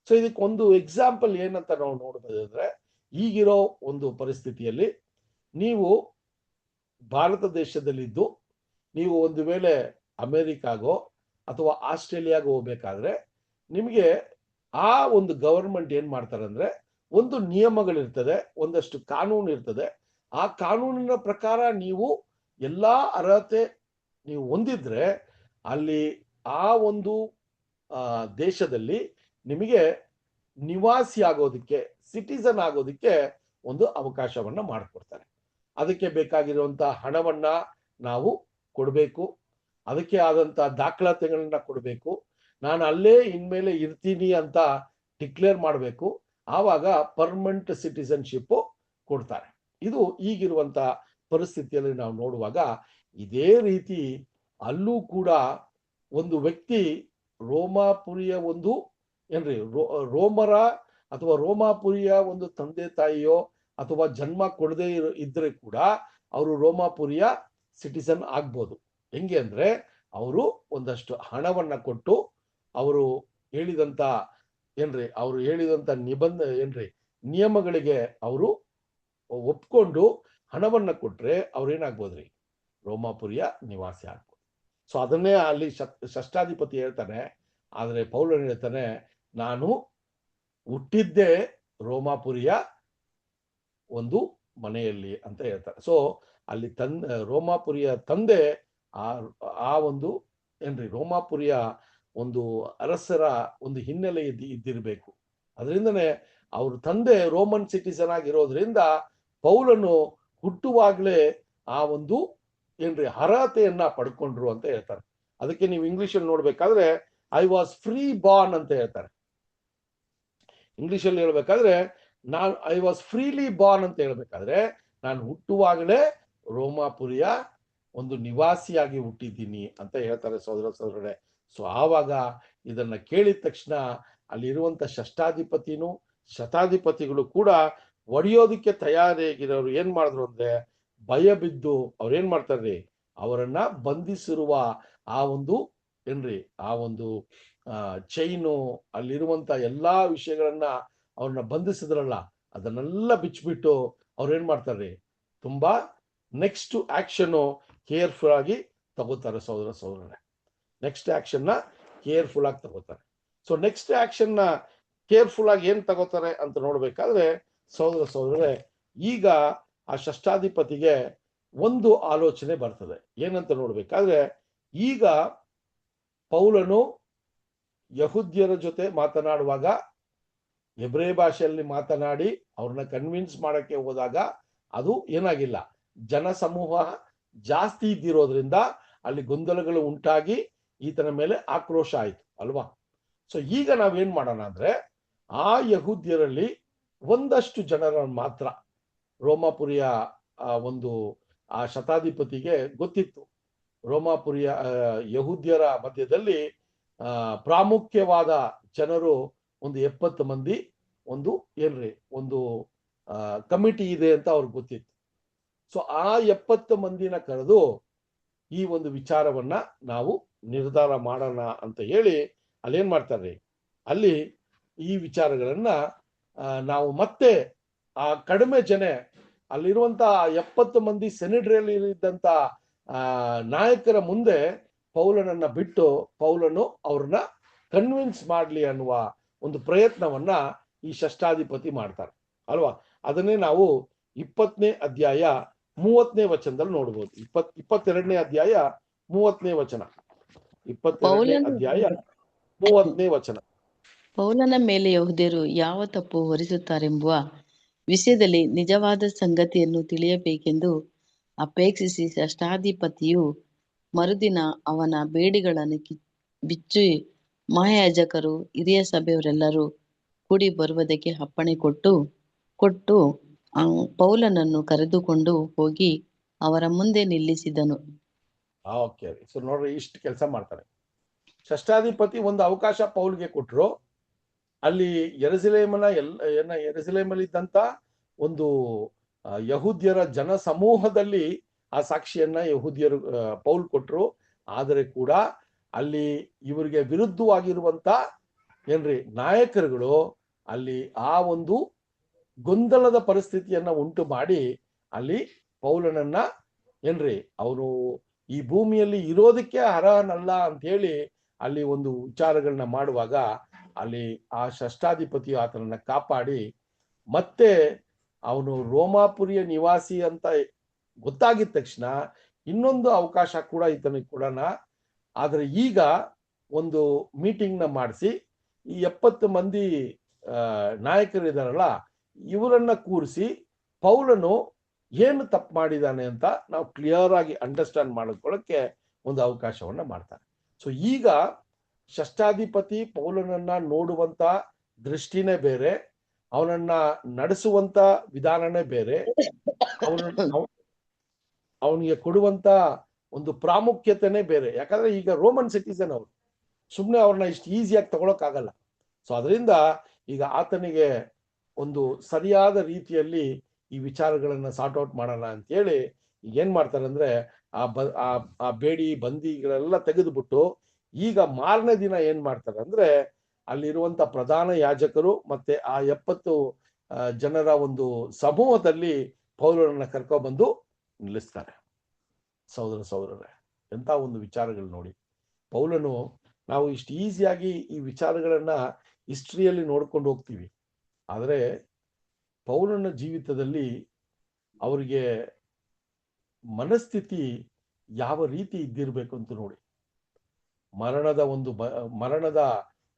ಸೊ ಇದಕ್ಕೊಂದು ಎಕ್ಸಾಂಪಲ್ ಏನಂತ ನಾವು ನೋಡ್ಬೋದಂದ್ರೆ, ಈಗಿರೋ ಒಂದು ಪರಿಸ್ಥಿತಿಯಲ್ಲಿ ನೀವು ಭಾರತ ದೇಶದಲ್ಲಿದ್ದು ನೀವು ಒಂದು ವೇಳೆ ಅಮೆರಿಕಾಗೋ ಅಥವಾ ಆಸ್ಟ್ರೇಲಿಯಾಗೋ ಹೋಗ್ಬೇಕಾದ್ರೆ ನಿಮಗೆ ಆ ಒಂದು ಗವರ್ಮೆಂಟ್ ಏನ್ ಮಾಡ್ತಾರೆ ಅಂದ್ರೆ, ಒಂದು ನಿಯಮಗಳಿರ್ತದೆ, ಒಂದಷ್ಟು ಕಾನೂನು ಇರ್ತದೆ. ಆ ಕಾನೂನಿನ ಪ್ರಕಾರ ನೀವು ಎಲ್ಲಾ ಅರ್ಹತೆ ನೀವು ಹೊಂದಿದ್ರೆ ಅಲ್ಲಿ ಆ ಒಂದು ದೇಶದಲ್ಲಿ ನಿಮಗೆ ನಿವಾಸಿ ಆಗೋದಕ್ಕೆ, ಸಿಟಿಸನ್ ಆಗೋದಕ್ಕೆ ಒಂದು ಅವಕಾಶವನ್ನ ಮಾಡಿಕೊಡ್ತಾರೆ. ಅದಕ್ಕೆ ಬೇಕಾಗಿರುವಂತ ಹಣವನ್ನ ನಾವು ಕೊಡಬೇಕು, ಅದಕ್ಕೆ ಆದಂತ ದಾಖಲಾತಿಗಳನ್ನ ಕೊಡಬೇಕು, ನಾನು ಅಲ್ಲೇ ಇನ್ಮೇಲೆ ಇರ್ತೀನಿ ಅಂತ ಡಿಕ್ಲೇರ್ ಮಾಡಬೇಕು, ಆವಾಗ ಪರ್ಮನೆಂಟ್ ಸಿಟಿಸನ್ಶಿಪ್ ಕೊಡ್ತಾರೆ. ಇದು ಈಗಿರುವಂತ ಪರಿಸ್ಥಿತಿಯಲ್ಲಿ ನಾವು ನೋಡುವಾಗ ಇದೇ ರೀತಿ ಅಲ್ಲೂ ಕೂಡ ಒಂದು ವ್ಯಕ್ತಿ ರೋಮಾಪುರಿಯ ಒಂದು ಏನ್ರಿ ರೋಮರ ಅಥವಾ ರೋಮಾಪುರಿಯ ಒಂದು ತಂದೆ ತಾಯಿಯೋ ಅಥವಾ ಜನ್ಮ ಕೊಡದೇ ಇದ್ರೆ ಕೂಡ ಅವರು ರೋಮಾಪುರಿಯ ಸಿಟಿಸನ್ ಆಗ್ಬೋದು. ಹೆಂಗೆ ಅಂದ್ರೆ ಅವರು ಒಂದಷ್ಟು ಹಣವನ್ನ ಕೊಟ್ಟು ಅವರು ಹೇಳಿದಂತ ನಿಯಮಗಳಿಗೆ ಅವರು ಒಪ್ಕೊಂಡು ಹಣವನ್ನ ಕೊಟ್ರೆ ಅವ್ರೇನಾಗ್ಬೋದ್ರಿ, ರೋಮಾಪುರಿಯ ನಿವಾಸಿ ಆಗ್ಬೋದು. ಸೊ ಅದನ್ನೇ ಅಲ್ಲಿ ಷಷ್ಠಾಧಿಪತಿ ಹೇಳ್ತಾನೆ. ಆದ್ರೆ ಪೌಲನು ಹೇಳ್ತಾನೆ, ನಾನು ಹುಟ್ಟಿದ್ದೇ ರೋಮಾಪುರಿಯ ಒಂದು ಮನೆಯಲ್ಲಿ ಅಂತ ಹೇಳ್ತಾರೆ. ಸೊ ಅಲ್ಲಿ ರೋಮಾಪುರಿಯ ತಂದೆ ಆ ಒಂದು ರೋಮಾಪುರಿಯ ಒಂದು ಅರಸರ ಒಂದು ಹಿನ್ನೆಲೆ ಇದ್ದಿರ್ಬೇಕು. ಅದರಿಂದನೇ ಅವ್ರ ತಂದೆ ರೋಮನ್ ಸಿಟಿಸನ್ ಆಗಿರೋದ್ರಿಂದ ಪೌಲನು ಹುಟ್ಟುವಾಗ್ಲೇ ಆ ಒಂದು ಅರ್ಹತೆಯನ್ನ ಪಡ್ಕೊಂಡ್ರು ಅಂತ ಹೇಳ್ತಾರೆ. ಅದಕ್ಕೆ ನೀವು ಇಂಗ್ಲಿಷ್ ಅಲ್ಲಿ ನೋಡ್ಬೇಕಾದ್ರೆ ಐ ವಾಸ್ ಫ್ರೀ ಬಾರ್ನ್ ಅಂತ ಹೇಳ್ತಾರೆ. ಇಂಗ್ಲಿಷ್ ಅಲ್ಲಿ ಹೇಳ್ಬೇಕಾದ್ರೆ ಐ ವಾಸ್ ಫ್ರೀಲಿ ಬಾರ್ನ್ ಅಂತ ಹೇಳ್ಬೇಕಾದ್ರೆ ನಾನು ಹುಟ್ಟುವಾಗಲೇ ರೋಮಾಪುರಿಯ ಒಂದು ನಿವಾಸಿಯಾಗಿ ಹುಟ್ಟಿದ್ದೀನಿ ಅಂತ ಹೇಳ್ತಾರೆ ಸಹೋದರರೇ. ಸೊ ಆವಾಗ ಇದನ್ನ ಕೇಳಿದ ತಕ್ಷಣ ಅಲ್ಲಿರುವಂತ ಷಷ್ಠಾಧಿಪತಿನೂ ಶತಾಧಿಪತಿಗಳು ಕೂಡ ಒಡೆಯೋದಕ್ಕೆ ತಯಾರಾಗಿರೋರು ಏನ್ ಮಾಡಿದ್ರು ಅಂದ್ರೆ, ಭಯ ಬಿದ್ದು ಅವ್ರೇನ್ ಮಾಡ್ತಾರ್ರಿ, ಅವರನ್ನ ಬಂಧಿಸಿರುವ ಆ ಒಂದು ಚೈನು, ಅಲ್ಲಿರುವಂತ ಎಲ್ಲಾ ವಿಷಯಗಳನ್ನ ಅವ್ರನ್ನ ಬಂಧಿಸಿದ್ರಲ್ಲ, ಅದನ್ನೆಲ್ಲ ಬಿಚ್ಚಿಬಿಟ್ಟು ಅವ್ರೇನ್ ಮಾಡ್ತಾರ್ರಿ, ತುಂಬಾ ನೆಕ್ಸ್ಟ್ ಆಕ್ಷನ್ ಕೇರ್ಫುಲ್ ಆಗಿ ತಗೋತಾರೆ ಸಹೋದರರೇ. ನೆಕ್ಸ್ಟ್ ಆಕ್ಷನ್ ನ ಕೇರ್ಫುಲ್ ಆಗಿ ತಗೋತಾರೆ. ಸೊ ನೆಕ್ಸ್ಟ್ ಆಕ್ಷನ್ ನ ಕೇರ್ಫುಲ್ ಆಗಿ ಏನ್ ತಗೋತಾರೆ ಅಂತ ನೋಡ್ಬೇಕಾದ್ರೆ ಸಹೋದರರೇ, ಈಗ ಆ ಷಷ್ಠಾಧಿಪತಿಗೆ ಒಂದು ಆಲೋಚನೆ ಬರ್ತದೆ. ಏನಂತ ನೋಡ್ಬೇಕಾದ್ರೆ, ಈಗ ಪೌಲನು ಯಹೂದ್ಯರ ಜೊತೆ ಮಾತನಾಡುವಾಗ ಹೆಬ್ರೇ ಭಾಷೆಯಲ್ಲಿ ಮಾತನಾಡಿ ಅವ್ರನ್ನ ಕನ್ವಿನ್ಸ್ ಮಾಡಕ್ಕೆ ಹೋದಾಗ ಅದು ಏನಾಗಿಲ್ಲ, ಜನಸಮೂಹ ಜಾಸ್ತಿ ಇದ್ದಿರೋದ್ರಿಂದ ಅಲ್ಲಿ ಗೊಂದಲಗಳು ಉಂಟಾಗಿ ಈತನ ಮೇಲೆ ಆಕ್ರೋಶ ಆಯ್ತು ಅಲ್ವಾ. ಸೊ ಈಗ ನಾವೇನ್ ಮಾಡೋಣ ಅಂದ್ರೆ, ಆ ಯಹೂದ್ಯರಲ್ಲಿ ಒಂದಷ್ಟು ಜನರನ್ನು ಮಾತ್ರ ರೋಮಾಪುರಿಯ ಆ ಶತಾಧಿಪತಿಗೆ ಗೊತ್ತಿತ್ತು, ರೋಮಾಪುರಿಯ ಯಹೂದ್ಯರ ಮಧ್ಯದಲ್ಲಿ ಪ್ರಾಮುಖ್ಯವಾದ ಜನರು ಒಂದು 70 ಮಂದಿ ಒಂದು ಕಮಿಟಿ ಇದೆ ಅಂತ ಅವ್ರಿಗೆ ಗೊತ್ತಿತ್ತು. ಸೊ ಆ 70 ಮಂದಿನ ಕರೆದು ಈ ಒಂದು ವಿಚಾರವನ್ನ ನಾವು ನಿರ್ಧಾರ ಮಾಡೋಣ ಅಂತ ಹೇಳಿ ಅಲ್ಲೇನ್ ಮಾಡ್ತಾರ್ರಿ, ಅಲ್ಲಿ ಈ ವಿಚಾರಗಳನ್ನ ನಾವು ಮತ್ತೆ ಆ ಕಡಿಮೆ ಜನ ಅಲ್ಲಿರುವಂತ 70 ಮಂದಿ ಸೆನೆಟರಿಯಲ್ಲಿ ಇದ್ದಂತ ನಾಯಕರ ಮುಂದೆ ಪೌಲನನ್ನ ಬಿಟ್ಟು ಪೌಲನು ಅವ್ರನ್ನ ಕನ್ವಿನ್ಸ್ ಮಾಡ್ಲಿ ಅನ್ನುವ ಒಂದು ಪ್ರಯತ್ನವನ್ನ ಈ ಷಷ್ಠಾಧಿಪತಿ ಮಾಡ್ತಾರೆ ಅಲ್ವಾ. ಅದನ್ನೇ ನಾವು 20ನೇ ಅಧ್ಯಾಯ 30ನೇ ವಚನದಲ್ಲಿ ನೋಡ್ಬೋದು. 22ನೇ ಅಧ್ಯಾಯ 30ನೇ ವಚನ. 22ನೇ ಅಧ್ಯಾಯ 30ನೇ ವಚನ. ಪೌಲನ ಮೇಲೆ ಯಹೂದ್ಯರು ಯಾವ ತಪ್ಪು ಹೊರಿಸುತ್ತಾರೆಂಬುವ ವಿಷಯದಲ್ಲಿ ನಿಜವಾದ ಸಂಗತಿಯನ್ನು ತಿಳಿಯಬೇಕೆಂದು ಅಪೇಕ್ಷಿಸಿ ಷಷ್ಠಾಧಿಪತಿಯು ಮರುದಿನ ಅವನ ಬೇಡಿಗಳನ್ನು ಬಿಚ್ಚಿ ಮಹಾಯಾಜಕರು ಹಿರಿಯ ಸಭೆಯವರೆಲ್ಲರೂ ಕೂಡಿ ಬರುವುದಕ್ಕೆ ಅಪ್ಪಣೆ ಕೊಟ್ಟು ಪೌಲನನ್ನು ಕರೆದುಕೊಂಡು ಹೋಗಿ ಅವರ ಮುಂದೆ ನಿಲ್ಲಿಸಿದನು. ಓಕೆ, ಸೊ ನೋಡ್ರಿ, ಇಷ್ಟು ಕೆಲಸ ಮಾಡ್ತಾರೆ. ಷಷ್ಠಾಧಿಪತಿ ಒಂದು ಅವಕಾಶ ಪೌಲ್ಗೆ ಕೊಟ್ರು. ಅಲ್ಲಿ ಯೆರೂಸಲೇಮಲ್ಲಿ ಇದ್ದಂತ ಒಂದು ಯಹೂದ್ಯರ ಜನ ಸಮೂಹದಲ್ಲಿ ಆ ಸಾಕ್ಷಿಯನ್ನ ಯಹೂದ್ಯರು ಪೌಲ್ ಕೊಟ್ರು. ಆದರೆ ಕೂಡ ಅಲ್ಲಿ ಇವರಿಗೆ ವಿರುದ್ಧವಾಗಿರುವಂತ ನಾಯಕರುಗಳು ಅಲ್ಲಿ ಆ ಒಂದು ಗೊಂದಲದ ಪರಿಸ್ಥಿತಿಯನ್ನ ಉಂಟು ಮಾಡಿ ಅಲ್ಲಿ ಪೌಲನನ್ನ ಅವನು ಈ ಭೂಮಿಯಲ್ಲಿ ಇರೋದಕ್ಕೆ ಅರ್ಹನಲ್ಲ ಅಂತ ಹೇಳಿ ಅಲ್ಲಿ ಒಂದು ವಿಚಾರಗಳನ್ನ ಮಾಡುವಾಗ ಅಲ್ಲಿ ಆ ಷಷ್ಠಾಧಿಪತಿಯು ಆತನನ್ನ ಕಾಪಾಡಿ ಮತ್ತೆ ಅವನು ರೋಮಾಪುರಿಯ ನಿವಾಸಿ ಅಂತ ಗೊತ್ತಾಗಿದ ತಕ್ಷಣ ಇನ್ನೊಂದು ಅವಕಾಶ ಕೂಡ ಈತನಿಗೆ ಕೊಡೋಣ. ಆದ್ರೆ ಈಗ ಒಂದು ಮೀಟಿಂಗ್ ನ ಮಾಡಿಸಿ ಈ 70 ಮಂದಿ ನಾಯಕರಿದಾರಲ್ಲ ಇವರನ್ನ ಕೂರಿಸಿ ಪೌಲನು ಏನು ತಪ್ಪು ಮಾಡಿದಾನೆ ಅಂತ ನಾವು ಕ್ಲಿಯರ್ ಆಗಿ ಅಂಡರ್ಸ್ಟ್ಯಾಂಡ್ ಮಾಡ್ಕೊಳ್ಳೋಕೆ ಒಂದು ಅವಕಾಶವನ್ನ ಮಾಡ್ತಾರೆ. ಸೊ ಈಗ ಷಷ್ಠಾಧಿಪತಿ ಪೌಲನನ್ನ ನೋಡುವಂತ ದೃಷ್ಟಿನೇ ಬೇರೆ, ಅವನನ್ನ ನಡೆಸುವಂತ ವಿಧಾನನೇ ಬೇರೆ, ಅವನಿಗೆ ಕೊಡುವಂತ ಒಂದು ಪ್ರಾಮುಖ್ಯತೆನೇ ಬೇರೆ. ಯಾಕಂದ್ರೆ ಈಗ ರೋಮನ್ ಸಿಟಿಸನ್ ಅವರು, ಸುಮ್ಮನೆ ಅವ್ರನ್ನ ಇಷ್ಟು ಈಸಿಯಾಗಿ ತಗೊಳಕ್ ಆಗಲ್ಲ. ಸೊ ಅದರಿಂದ ಈಗ ಆತನಿಗೆ ಒಂದು ಸರಿಯಾದ ರೀತಿಯಲ್ಲಿ ಈ ವಿಚಾರಗಳನ್ನ ಸಾರ್ಟ್ ಔಟ್ ಮಾಡೋಣ ಅಂತ ಹೇಳಿ ಈಗ ಏನ್ ಮಾಡ್ತಾರೆ ಅಂದ್ರೆ ಆ ಬೇಡಿ ಬಂದಿಗಳೆಲ್ಲ ತೆಗೆದುಬಿಟ್ಟು ಈಗ ಮಾರನೇ ದಿನ ಏನ್ ಮಾಡ್ತಾರೆ ಅಂದ್ರೆ ಅಲ್ಲಿರುವಂತ ಪ್ರಧಾನ ಯಾಜಕರು ಮತ್ತೆ ಆ 70 ಜನರ ಒಂದು ಸಮೂಹದಲ್ಲಿ ಪೌಲನನ್ನ ಕರ್ಕೊಬಂದು ನಿಲ್ಲಿಸ್ತಾರೆ. ಸಹೋದರರೇ, ಎಂತ ಒಂದು ವಿಚಾರಗಳು ನೋಡಿ. ಪೌಲನು, ನಾವು ಇಷ್ಟು ಈಸಿಯಾಗಿ ಈ ವಿಚಾರಗಳನ್ನ ಹಿಸ್ಟ್ರಿಯಲ್ಲಿ ನೋಡ್ಕೊಂಡು ಹೋಗ್ತೀವಿ, ಆದರೆ ಪೌಲನ ಜೀವಿತದಲ್ಲಿ ಅವರಿಗೆ ಮನಸ್ಥಿತಿ ಯಾವ ರೀತಿ ಇದ್ದಿರ್ಬೇಕು ಅಂತ ನೋಡಿ. ಮರಣದ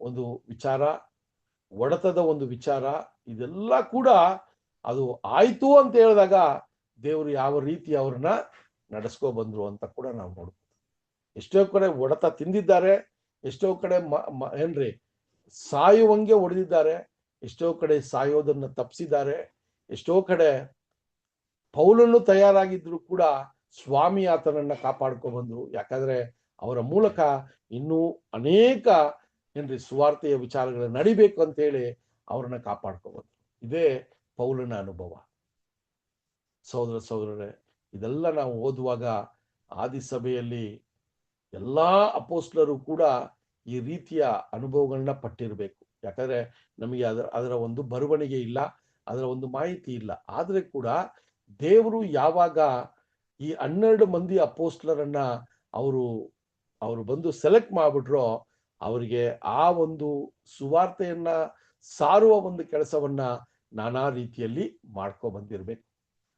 ಒಂದು ವಿಚಾರ, ಒಡೆತದ ಒಂದು ವಿಚಾರ, ಇದೆಲ್ಲ ಕೂಡ ಅದು ಆಯ್ತು ಅಂತ ಹೇಳಿದಾಗ ದೇವರು ಯಾವ ರೀತಿ ಅವ್ರನ್ನ ನಡೆಸ್ಕೊ ಬಂದ್ರು ಅಂತ ಕೂಡ ನಾವು ನೋಡ್ಬೋದು. ಎಷ್ಟೋ ಕಡೆ ಒಡೆತ ತಿಂದಿದ್ದಾರೆ, ಎಷ್ಟೋ ಕಡೆ ಸಾಯುವಂಗೆ ಹೊಡೆದಿದ್ದಾರೆ, ಎಷ್ಟೋ ಕಡೆ ಸಾಯೋದನ್ನ ತಪ್ಪಿಸಿದ್ದಾರೆ, ಎಷ್ಟೋ ಕಡೆ ಪೌಲನು ತಯಾರಾಗಿದ್ರು ಕೂಡ ಸ್ವಾಮಿ ಆತನನ್ನ ಕಾಪಾಡ್ಕೊ ಬಂದ್ರು. ಯಾಕಂದ್ರೆ ಅವರ ಮೂಲಕ ಇನ್ನೂ ಅನೇಕ ಸುವಾರ್ತೆಯ ವಿಚಾರಗಳು ನಡಿಬೇಕು ಅಂತ ಹೇಳಿ ಅವ್ರನ್ನ ಕಾಪಾಡ್ಕೊ ಬಂದ್ರು. ಇದೇ ಪೌಲನ ಅನುಭವ. ಸಹೋದರರೇ, ಇದೆಲ್ಲ ನಾವು ಓದುವಾಗ ಆದಿಸಭೆಯಲ್ಲಿ ಎಲ್ಲಾ ಅಪೋಸ್ಲರು ಕೂಡ ಈ ರೀತಿಯ ಅನುಭವಗಳನ್ನ ಪಟ್ಟಿರ್ಬೇಕು. ಯಾಕಂದ್ರೆ ನಮಗೆ ಅದರ ಒಂದು ಬರವಣಿಗೆ ಇಲ್ಲ, ಅದರ ಒಂದು ಮಾಹಿತಿ ಇಲ್ಲ. ಆದ್ರೆ ಕೂಡ ದೇವರು ಯಾವಾಗ ಈ 12 ಮಂದಿ ಅಪೋಸ್ಲರನ್ನ ಅವರು ಬಂದು ಸೆಲೆಕ್ಟ್ ಮಾಡ್ಬಿಟ್ರೋ, ಅವರಿಗೆ ಆ ಒಂದು ಸುವಾರ್ತೆಯನ್ನ ಸಾರುವ ಒಂದು ಕೆಲಸವನ್ನ ನಾನಾ ರೀತಿಯಲ್ಲಿ ಮಾಡ್ಕೊ ಬಂದಿರ್ಬೇಕು.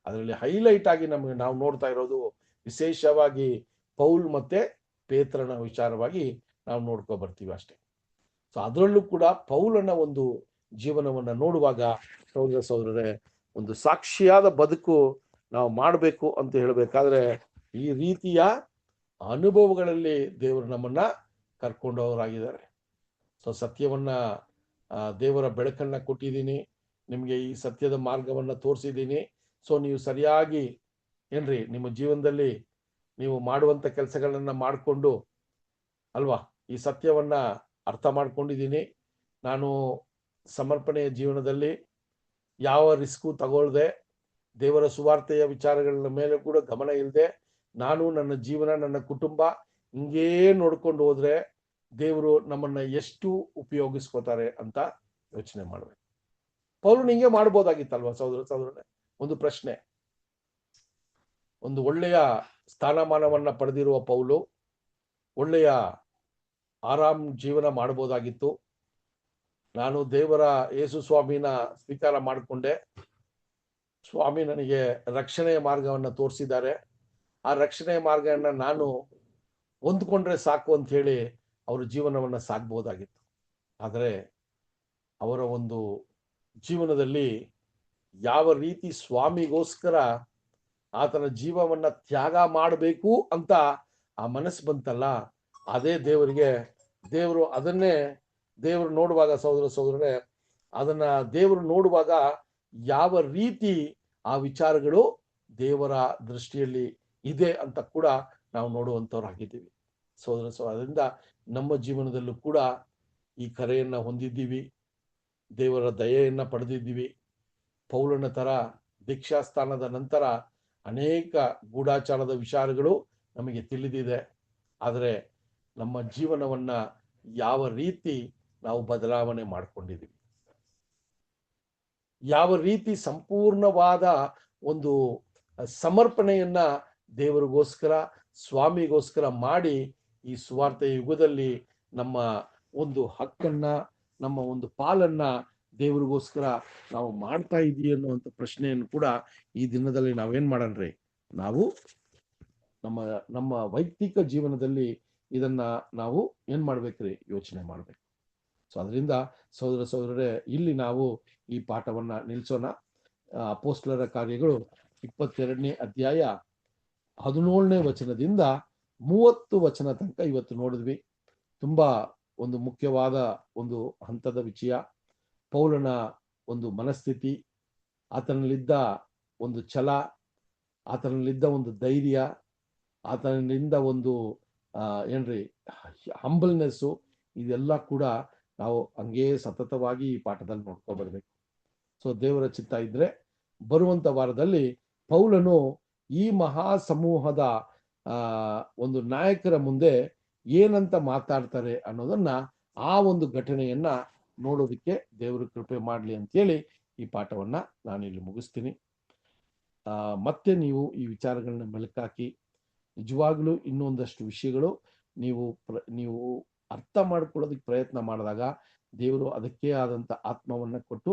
ಅದರಲ್ಲಿ ಹೈಲೈಟ್ ಆಗಿ ನಾವು ನೋಡ್ತಾ ಇರೋದು ವಿಶೇಷವಾಗಿ ಪೌಲ್ ಮತ್ತೆ ಪೇತ್ರನ ವಿಚಾರವಾಗಿ ನಾವು ನೋಡ್ಕೊ ಬರ್ತೀವಿ ಅಷ್ಟೇ. ಸೊ ಅದರಲ್ಲೂ ಕೂಡ ಪೌಲನ ಒಂದು ಜೀವನವನ್ನ ನೋಡುವಾಗ ಸಹೋದರರೇ, ಒಂದು ಸಾಕ್ಷಿಯಾದ ಬದುಕು ನಾವು ಮಾಡಬೇಕು ಅಂತ ಹೇಳಬೇಕಾದ್ರೆ ಈ ರೀತಿಯ ಅನುಭವಗಳಲ್ಲಿ ದೇವರು ನಮ್ಮನ್ನ ಕರ್ಕೊಂಡವರಾಗಿದ್ದಾರೆ. ಸೊ ಸತ್ಯವನ್ನ ದೇವರ ಬೆಳಕನ್ನ ಕೊಟ್ಟಿದ್ದೀನಿ, ನಿಮಗೆ ಈ ಸತ್ಯದ ಮಾರ್ಗವನ್ನ ತೋರಿಸಿದ್ದೀನಿ. ಸೊ ನೀವು ಸರಿಯಾಗಿ ನಿಮ್ಮ ಜೀವನದಲ್ಲಿ ನೀವು ಮಾಡುವಂತ ಕೆಲಸಗಳನ್ನ ಮಾಡಿಕೊಂಡು ಅಲ್ವಾ ಈ ಸತ್ಯವನ್ನ ಅರ್ಥ ಮಾಡ್ಕೊಂಡಿದ್ದೀನಿ. ನಾನು ಸಮರ್ಪಣೆಯ ಜೀವನದಲ್ಲಿ ಯಾವ ರಿಸ್ಕು ತಗೊಳ್ದೆ, ದೇವರ ಸುವಾರ್ತೆಯ ವಿಚಾರಗಳ ಮೇಲೆ ಕೂಡ ಗಮನ ಇಲ್ಲದೆ, ನಾನು ನನ್ನ ಜೀವನ, ನನ್ನ ಕುಟುಂಬ ಹಿಂಗೇ ನೋಡ್ಕೊಂಡು ಹೋದ್ರೆ ದೇವರು ನಮ್ಮನ್ನ ಎಷ್ಟು ಉಪಯೋಗಿಸ್ಕೋತಾರೆ ಅಂತ ಯೋಚನೆ ಮಾಡ್ಬೇಕು. ಪೌಲನು ಹಿಂಗೆ ಮಾಡ್ಬೋದಾಗಿತ್ತಲ್ವಾ ಸಹೋದರರೇ? ಒಂದು ಪ್ರಶ್ನೆ. ಒಂದು ಒಳ್ಳೆಯ ಸ್ಥಾನಮಾನವನ್ನ ಪಡೆದಿರುವ ಪೌಲು ಒಳ್ಳೆಯ ಆರಾಮ್ ಜೀವನ ಮಾಡ್ಬೋದಾಗಿತ್ತು. ನಾನು ದೇವರ ಯೇಸು ಸ್ವಾಮಿನ ಸ್ವೀಕಾರ ಮಾಡಿಕೊಂಡೆ, ಸ್ವಾಮಿ ನನಗೆ ರಕ್ಷಣೆಯ ಮಾರ್ಗವನ್ನ ತೋರಿಸಿದ್ದಾರೆ, ಆ ರಕ್ಷಣೆಯ ಮಾರ್ಗವನ್ನ ನಾನು ಹೊಂದ್ಕೊಂಡ್ರೆ ಸಾಕು ಅಂತ ಹೇಳಿ ಅವರ ಜೀವನವನ್ನ ಸಾಗ್ಬೋದಾಗಿತ್ತು. ಆದರೆ ಅವರ ಒಂದು ಜೀವನದಲ್ಲಿ ಯಾವ ರೀತಿ ಸ್ವಾಮಿಗೋಸ್ಕರ ಆತನ ಜೀವವನ್ನ ತ್ಯಾಗ ಮಾಡಬೇಕು ಅಂತ ಆ ಮನಸ್ಸು ಬಂತಲ್ಲ, ಅದೇ ದೇವರು ನೋಡುವಾಗ ಸಹೋದರರೇ, ಅದನ್ನ ದೇವರು ನೋಡುವಾಗ ಯಾವ ರೀತಿ ಆ ವಿಚಾರಗಳು ದೇವರ ದೃಷ್ಟಿಯಲ್ಲಿ ಇದೆ ಅಂತ ಕೂಡ ನಾವು ನೋಡುವಂಥವ್ರಾಗಿದ್ದೀವಿ. ಅದರಿಂದ ನಮ್ಮ ಜೀವನದಲ್ಲೂ ಕೂಡ ಈ ಕರೆಯನ್ನ ಹೊಂದಿದ್ದೀವಿ, ದೇವರ ದಯೆಯನ್ನ ಪಡೆದಿದ್ದೀವಿ. ಪೌಲನ ತರ ದೀಕ್ಷಾಸ್ಥಾನದ ನಂತರ ಅನೇಕ ಗೂಢಾಚಾರದ ವಿಚಾರಗಳು ನಮಗೆ ತಿಳಿದಿದೆ. ಆದರೆ ನಮ್ಮ ಜೀವನವನ್ನ ಯಾವ ರೀತಿ ನಾವು ಬದಲಾವಣೆ ಮಾಡಿಕೊಂಡಿದ್ದೀವಿ, ಯಾವ ರೀತಿ ಸಂಪೂರ್ಣವಾದ ಒಂದು ಸಮರ್ಪಣೆಯನ್ನ ದೇವರಿಗೋಸ್ಕರ, ಸ್ವಾಮಿಗೋಸ್ಕರ ಮಾಡಿ ಈ ಸುವಾರ್ತೆ ಯುಗದಲ್ಲಿ ನಮ್ಮ ಒಂದು ಹಕ್ಕನ್ನ, ನಮ್ಮ ಒಂದು ಪಾಲನ್ನ ದೇವರಿಗೋಸ್ಕರ ನಾವು ಮಾಡ್ತಾ ಇದೀವಿ ಅನ್ನುವಂಥ ಪ್ರಶ್ನೆಯನ್ನು ಕೂಡ ಈ ದಿನದಲ್ಲಿ ನಾವೇನ್ ಮಾಡೋಣ್ರಿ, ನಾವು ನಮ್ಮ ನಮ್ಮ ವೈಯಕ್ತಿಕ ಜೀವನದಲ್ಲಿ ಇದನ್ನ ನಾವು ಏನ್ ಮಾಡ್ಬೇಕ್ರಿ, ಯೋಚನೆ ಮಾಡ್ಬೇಕು. ಅದರಿಂದ ಸಹೋದರ ಸಹೋದರರೇ, ಇಲ್ಲಿ ನಾವು ಈ ಪಾಠವನ್ನ ನಿಲ್ಸೋಣ. ಅಪೊಸ್ತಲರ ಕಾರ್ಯಗಳು 22ನೇ ಅಧ್ಯಾಯ 17ನೇ ವಚನದಿಂದ 30 ವಚನ ತನಕ ಇವತ್ತು ನೋಡಿದ್ವಿ. ತುಂಬಾ ಒಂದು ಮುಖ್ಯವಾದ ಒಂದು ಹಂತದ ವಿಷಯ. ಪೌಲನ ಒಂದು ಮನಸ್ಥಿತಿ, ಆತನಲ್ಲಿದ್ದ ಒಂದು ಛಲ, ಆತನಲ್ಲಿದ್ದ ಒಂದು ಧೈರ್ಯ, ಆತನಿಂದ ಒಂದು ಏನ್ರಿ ಹಂಬಲ್ನೆಸ್ಸು, ಇದೆಲ್ಲ ಕೂಡ ನಾವು ಹಂಗೇ ಸತತವಾಗಿ ಈ ಪಾಠದಲ್ಲಿ ನೋಡ್ಕೊಬರ್ಬೇಕು. ದೇವರ ಚಿತ್ತ ಇದ್ರೆ ಬರುವಂತ ವಾರದಲ್ಲಿ ಪೌಲನು ಈ ಮಹಾ ಸಮೂಹದ ಒಂದು ನಾಯಕರ ಮುಂದೆ ಏನಂತ ಮಾತಾಡ್ತಾರೆ ಅನ್ನೋದನ್ನ, ಆ ಒಂದು ಘಟನೆಯನ್ನ ನೋಡೋದಕ್ಕೆ ದೇವರು ಕೃಪೆ ಮಾಡ್ಲಿ ಅಂತೇಳಿ ಈ ಪಾಠವನ್ನ ನಾನಿಲ್ಲಿ ಮುಗಿಸ್ತೀನಿ. ಮತ್ತೆ ನೀವು ಈ ವಿಚಾರಗಳನ್ನ ಮೆಲುಕಾಕಿ ನಿಜವಾಗ್ಲೂ ಇನ್ನೊಂದಷ್ಟು ವಿಷಯಗಳು ನೀವು ಅರ್ಥ ಮಾಡ್ಕೊಳ್ಳೋದಕ್ಕೆ ಪ್ರಯತ್ನ ಮಾಡಿದಾಗ ದೇವರು ಅದಕ್ಕೆ ಆದಂತ ಆತ್ಮವನ್ನ ಕೊಟ್ಟು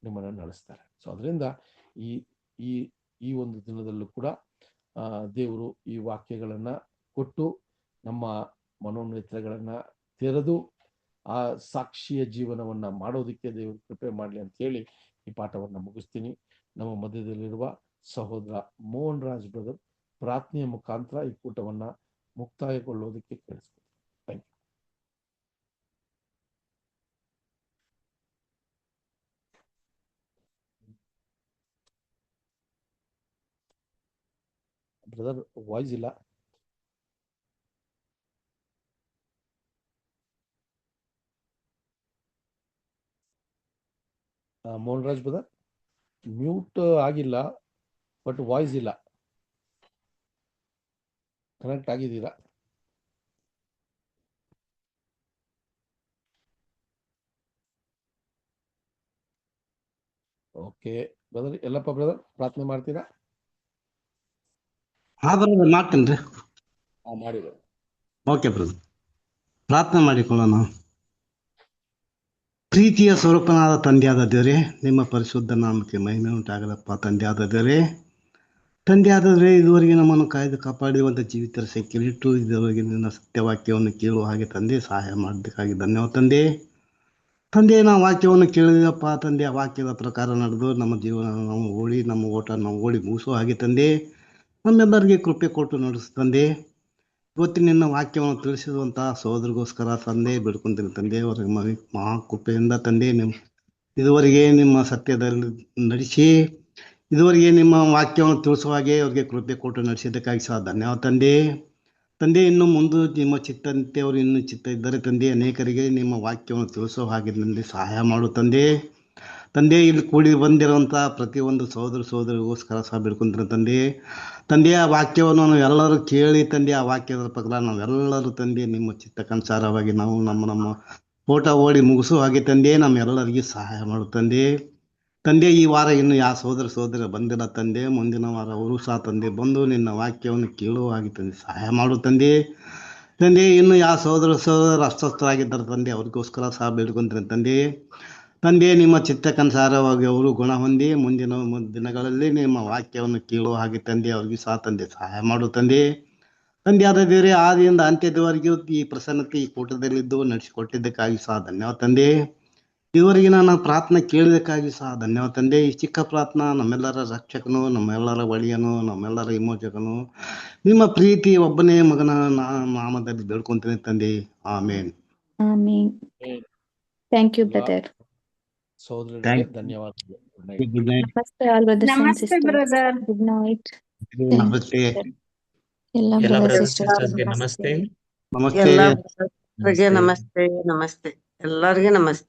ನಿಮ್ಮನ್ನು ನಡೆಸ್ತಾರೆ. ಅದರಿಂದ ಈ ಒಂದು ದಿನದಲ್ಲೂ ಕೂಡ ದೇವರು ಈ ವಾಕ್ಯಗಳನ್ನ ಕೊಟ್ಟು ನಮ್ಮ ಮನೋನೇತ್ರಗಳನ್ನ ತೆರೆದು ಆ ಸಾಕ್ಷಿಯ ಜೀವನವನ್ನ ಮಾಡೋದಕ್ಕೆ ದೇವರು ಕೃಪೆ ಮಾಡಲಿ ಅಂತ ಹೇಳಿ ಈ ಪಾಠವನ್ನ ಮುಗಿಸ್ತೀನಿ. ನಮ್ಮ ಮಧ್ಯದಲ್ಲಿರುವ ಸಹೋದರ ಮೋಹನ್ ರಾಜ್ ಬ್ರದರ್ ಪ್ರಾರ್ಥನೆಯ ಮುಖಾಂತರ ಈ ಕೂಟವನ್ನ ಮುಕ್ತಾಯಗೊಳ್ಳೋದಕ್ಕೆ ಕೇಳಿಸ್ಕೊಳ್ತೀನಿ. Thank you. ಬ್ರದರ್ ವಾಯ್ಸ್ ಇಲ್ಲ. ಮೋಹನ್ ರಾಜ್ ಬ್ರದರ್ ಮ್ಯೂಟ್ ಆಗಿಲ್ಲ, ಬಟ್ ವಾಯ್ಸ್ ಇಲ್ಲ. ಕನೆಕ್ಟ್ ಆಗಿದ್ದೀರಾ? ಓಕೆ ಬ್ರದರ್, ಎಲ್ಲಪ್ಪ ಬ್ರದರ್ ಪ್ರಾರ್ಥನೆ ಮಾಡ್ತೀರಾ? ಮಾಡ್ತೇನ್ರಿ. ಮಾಡಿ. ಓಕೆ ಬ್ರದರ್, ಪ್ರಾರ್ಥನೆ ಮಾಡಿಕೊಳ್ಳೋಣ. ಪ್ರೀತಿಯ ಸ್ವರೂಪನಾದ ತಂದೆಯಾದ ದೇವರೇ, ನಿಮ್ಮ ಪರಿಶುದ್ಧ ನಾಮಕ್ಕೆ ಮಹಿಮೆ ಉಂಟಾಗಲಪ್ಪ. ತಂದೆಯಾದ ದೇವರೇ, ಇದುವರೆಗೆ ನಮ್ಮನ್ನು ಕಾಯ್ದು ಕಾಪಾಡಿರುವಂಥ ಜೀವಿತರ ಸಂಖ್ಯೆಲಿಟ್ಟು ಇದುವರೆಗೆ ನಿನ್ನ ಸತ್ಯವಾಕ್ಯವನ್ನು ಕೇಳುವ ಹಾಗೆ ತಂದೆ ಸಹಾಯ ಮಾಡೋದಕ್ಕಾಗಿ ಧನ್ಯವಾದ ತಂದೆ. ನಾವು ವಾಕ್ಯವನ್ನು ಕೇಳಿದಪ್ಪ ತಂದೆ, ಆ ವಾಕ್ಯದ ಪ್ರಕಾರ ನಡೆದು ನಮ್ಮ ಜೀವನ ನಮ್ಮ ಓಟ ನಾವು ಓಡಿ ಮುಗಿಸುವ ಹಾಗೆ ತಂದೆ ನಮ್ಮೆಲ್ಲರಿಗೆ ಕೃಪೆ ಕೊಟ್ಟು ನಡೆಸು ತಂದೆ. ಇವತ್ತಿನ ನಿನ್ನ ವಾಕ್ಯವನ್ನು ತಿಳಿಸಿರುವಂಥ ಸಹೋದರಿಗೋಸ್ಕರ ತಂದೆ ಬಿಡ್ಕೊಂತೀನಿ ತಂದೆ. ಅವರಿಗೆ ಮಹಾ ಕೃಪೆಯಿಂದ ತಂದೆ ಇದುವರೆಗೆ ನಿಮ್ಮ ಸತ್ಯದಲ್ಲಿ ನಡೆಸಿ ಇದುವರೆಗೆ ನಿಮ್ಮ ವಾಕ್ಯವನ್ನು ತಿಳಿಸುವ ಹಾಗೆ ಅವ್ರಿಗೆ ಕೃಪೆ ಕೊಟ್ಟು ನಡೆಸಿದ್ದಕ್ಕಾಗಿ ಸಹ ಧನ್ಯವಾದ ತಂದೆ. ಇನ್ನು ಮುಂದೆ ನಿಮ್ಮ ಚಿತ್ತಂತೆ ಅವರು ಇನ್ನೂ ಚಿತ್ತ ಇದ್ದರೆ ತಂದೆ, ಅನೇಕರಿಗೆ ನಿಮ್ಮ ವಾಕ್ಯವನ್ನು ತಿಳಿಸೋ ಹಾಗೆ ತಂದೆ ಸಹಾಯ ಮಾಡು ತಂದೆ. ಇಲ್ಲಿ ಕೂಡಿ ಬಂದಿರುವಂಥ ಪ್ರತಿಯೊಂದು ಸಹೋದರಿಗೋಸ್ಕರ ಸಹ ಬಿಡ್ಕೊಂತೀನಿ ತಂದೆ. ಆ ವಾಕ್ಯವನ್ನು ಎಲ್ಲರೂ ಕೇಳಿ ತಂದೆ, ಆ ವಾಕ್ಯದ ಪ್ರಕಾರ ನಾವೆಲ್ಲರೂ ತಂದೆ ನಿಮ್ಮ ಚಿತ್ತಕ್ಕನುಸಾರವಾಗಿ ನಾವು ನಮ್ಮ ಓಟ ಓಡಿ ಮುಗಿಸೋ ಹಾಗೆ ತಂದೆ ನಮ್ಮೆಲ್ಲರಿಗೂ ಸಹಾಯ ಮಾಡು ತಂದೆ. ಈ ವಾರ ಇನ್ನು ಯಾವ ಸಹೋದರ ಬಂದಿಲ್ಲ ತಂದೆ, ಮುಂದಿನ ವಾರ ಅವರು ಸಹ ತಂದೆ ಬಂದು ನಿನ್ನ ವಾಕ್ಯವನ್ನು ಕೇಳುವ ಹಾಗೆ ತಂದೆ ಸಹಾಯ ಮಾಡು ತಂದೆ. ಇನ್ನು ಯಾವ ಸಹೋದರ ಅಸ್ವಸ್ಥರಾಗಿದ್ದಾರೆ ತಂದೆ, ಅವ್ರಿಗೋಸ್ಕರ ಸಹ ಬೇಡ್ಕೊಂತೀನಿ ತಂದೆ. ನಿಮ್ಮ ಚಿತ್ತಕ್ಕನುಸಾರವಾಗಿ ಅವರು ಗುಣ ಹೊಂದಿ ಮುಂದಿನ ದಿನಗಳಲ್ಲಿ ನಿಮ್ಮ ವಾಕ್ಯವನ್ನು ಕೇಳುವ ಹಾಗೆ ತಂದೆ ಅವ್ರಿಗೂ ಸಹ ತಂದೆ ಸಹಾಯ ಮಾಡು ತಂದೆ. ಆದ ದೇವರೇ, ಆದಿಯಿಂದ ಅಂತ್ಯದವರೆಗೂ ಈ ಪ್ರಸನ್ನತೆ ಈ ಕೂಟದಲ್ಲಿದ್ದು ನಡೆಸಿಕೊಟ್ಟಿದ್ದಕ್ಕಾಗಿ ಸಹ ಧನ್ಯವಾದ ತಂದೆ. ಇದುವರೆಗೆ ನಾನು ಪ್ರಾರ್ಥನೆ ಕೇಳಿದಕ್ಕಾಗಿ ಸಹ ಧನ್ಯವಾದ ತಂದೆ. ಈ ಚಿಕ್ಕ ಪ್ರಾರ್ಥನಾ ನಮ್ಮೆಲ್ಲರ ರಕ್ಷಕನು, ನಮ್ಮೆಲ್ಲರ ಒಳಿಯನು, ನಮ್ಮೆಲ್ಲರ ವಿಮೋಚಕನು, ನಿಮ್ಮ ಪ್ರೀತಿ ಒಬ್ಬನೇ ಮಗನ ನಾಮದಲ್ಲಿ ಬೇಡ್ಕೊಂತೀನಿ ತಂದೆ. ಆಮೇನ್. Thank you brother. ಸಹೋದರರಿಗೆ Thank- ಧನ್ಯವಾದಗಳು. Good night. Good night. ನಮಸ್ತೆ ಆಲ್ ಬ್ರದರ್ಸ್ ಅಂಡ್ ನಮಸ್ತೆ ಸಿಸ್ಟರ್ಸ್. ಬ್ರದರ್. Good night. ನಮಸ್ತೆ. ಎಲ್ಲ ಎಲ್ಲ brothers ಬ್ರದರ್ಸ್ sisters ಸಿಸ್ಟರ್ಸ್ಗೆ ನಮಸ್ತೆ. ನಮಸ್ತೆ. ಎಲ್ಲ ಬ್ರದರ್ಸ್ಗೆ ನಮಸ್ತೆ. ನಮಸ್ತೆ ಎಲ್ಲರಿಗೆ ನಮಸ್ತೆ.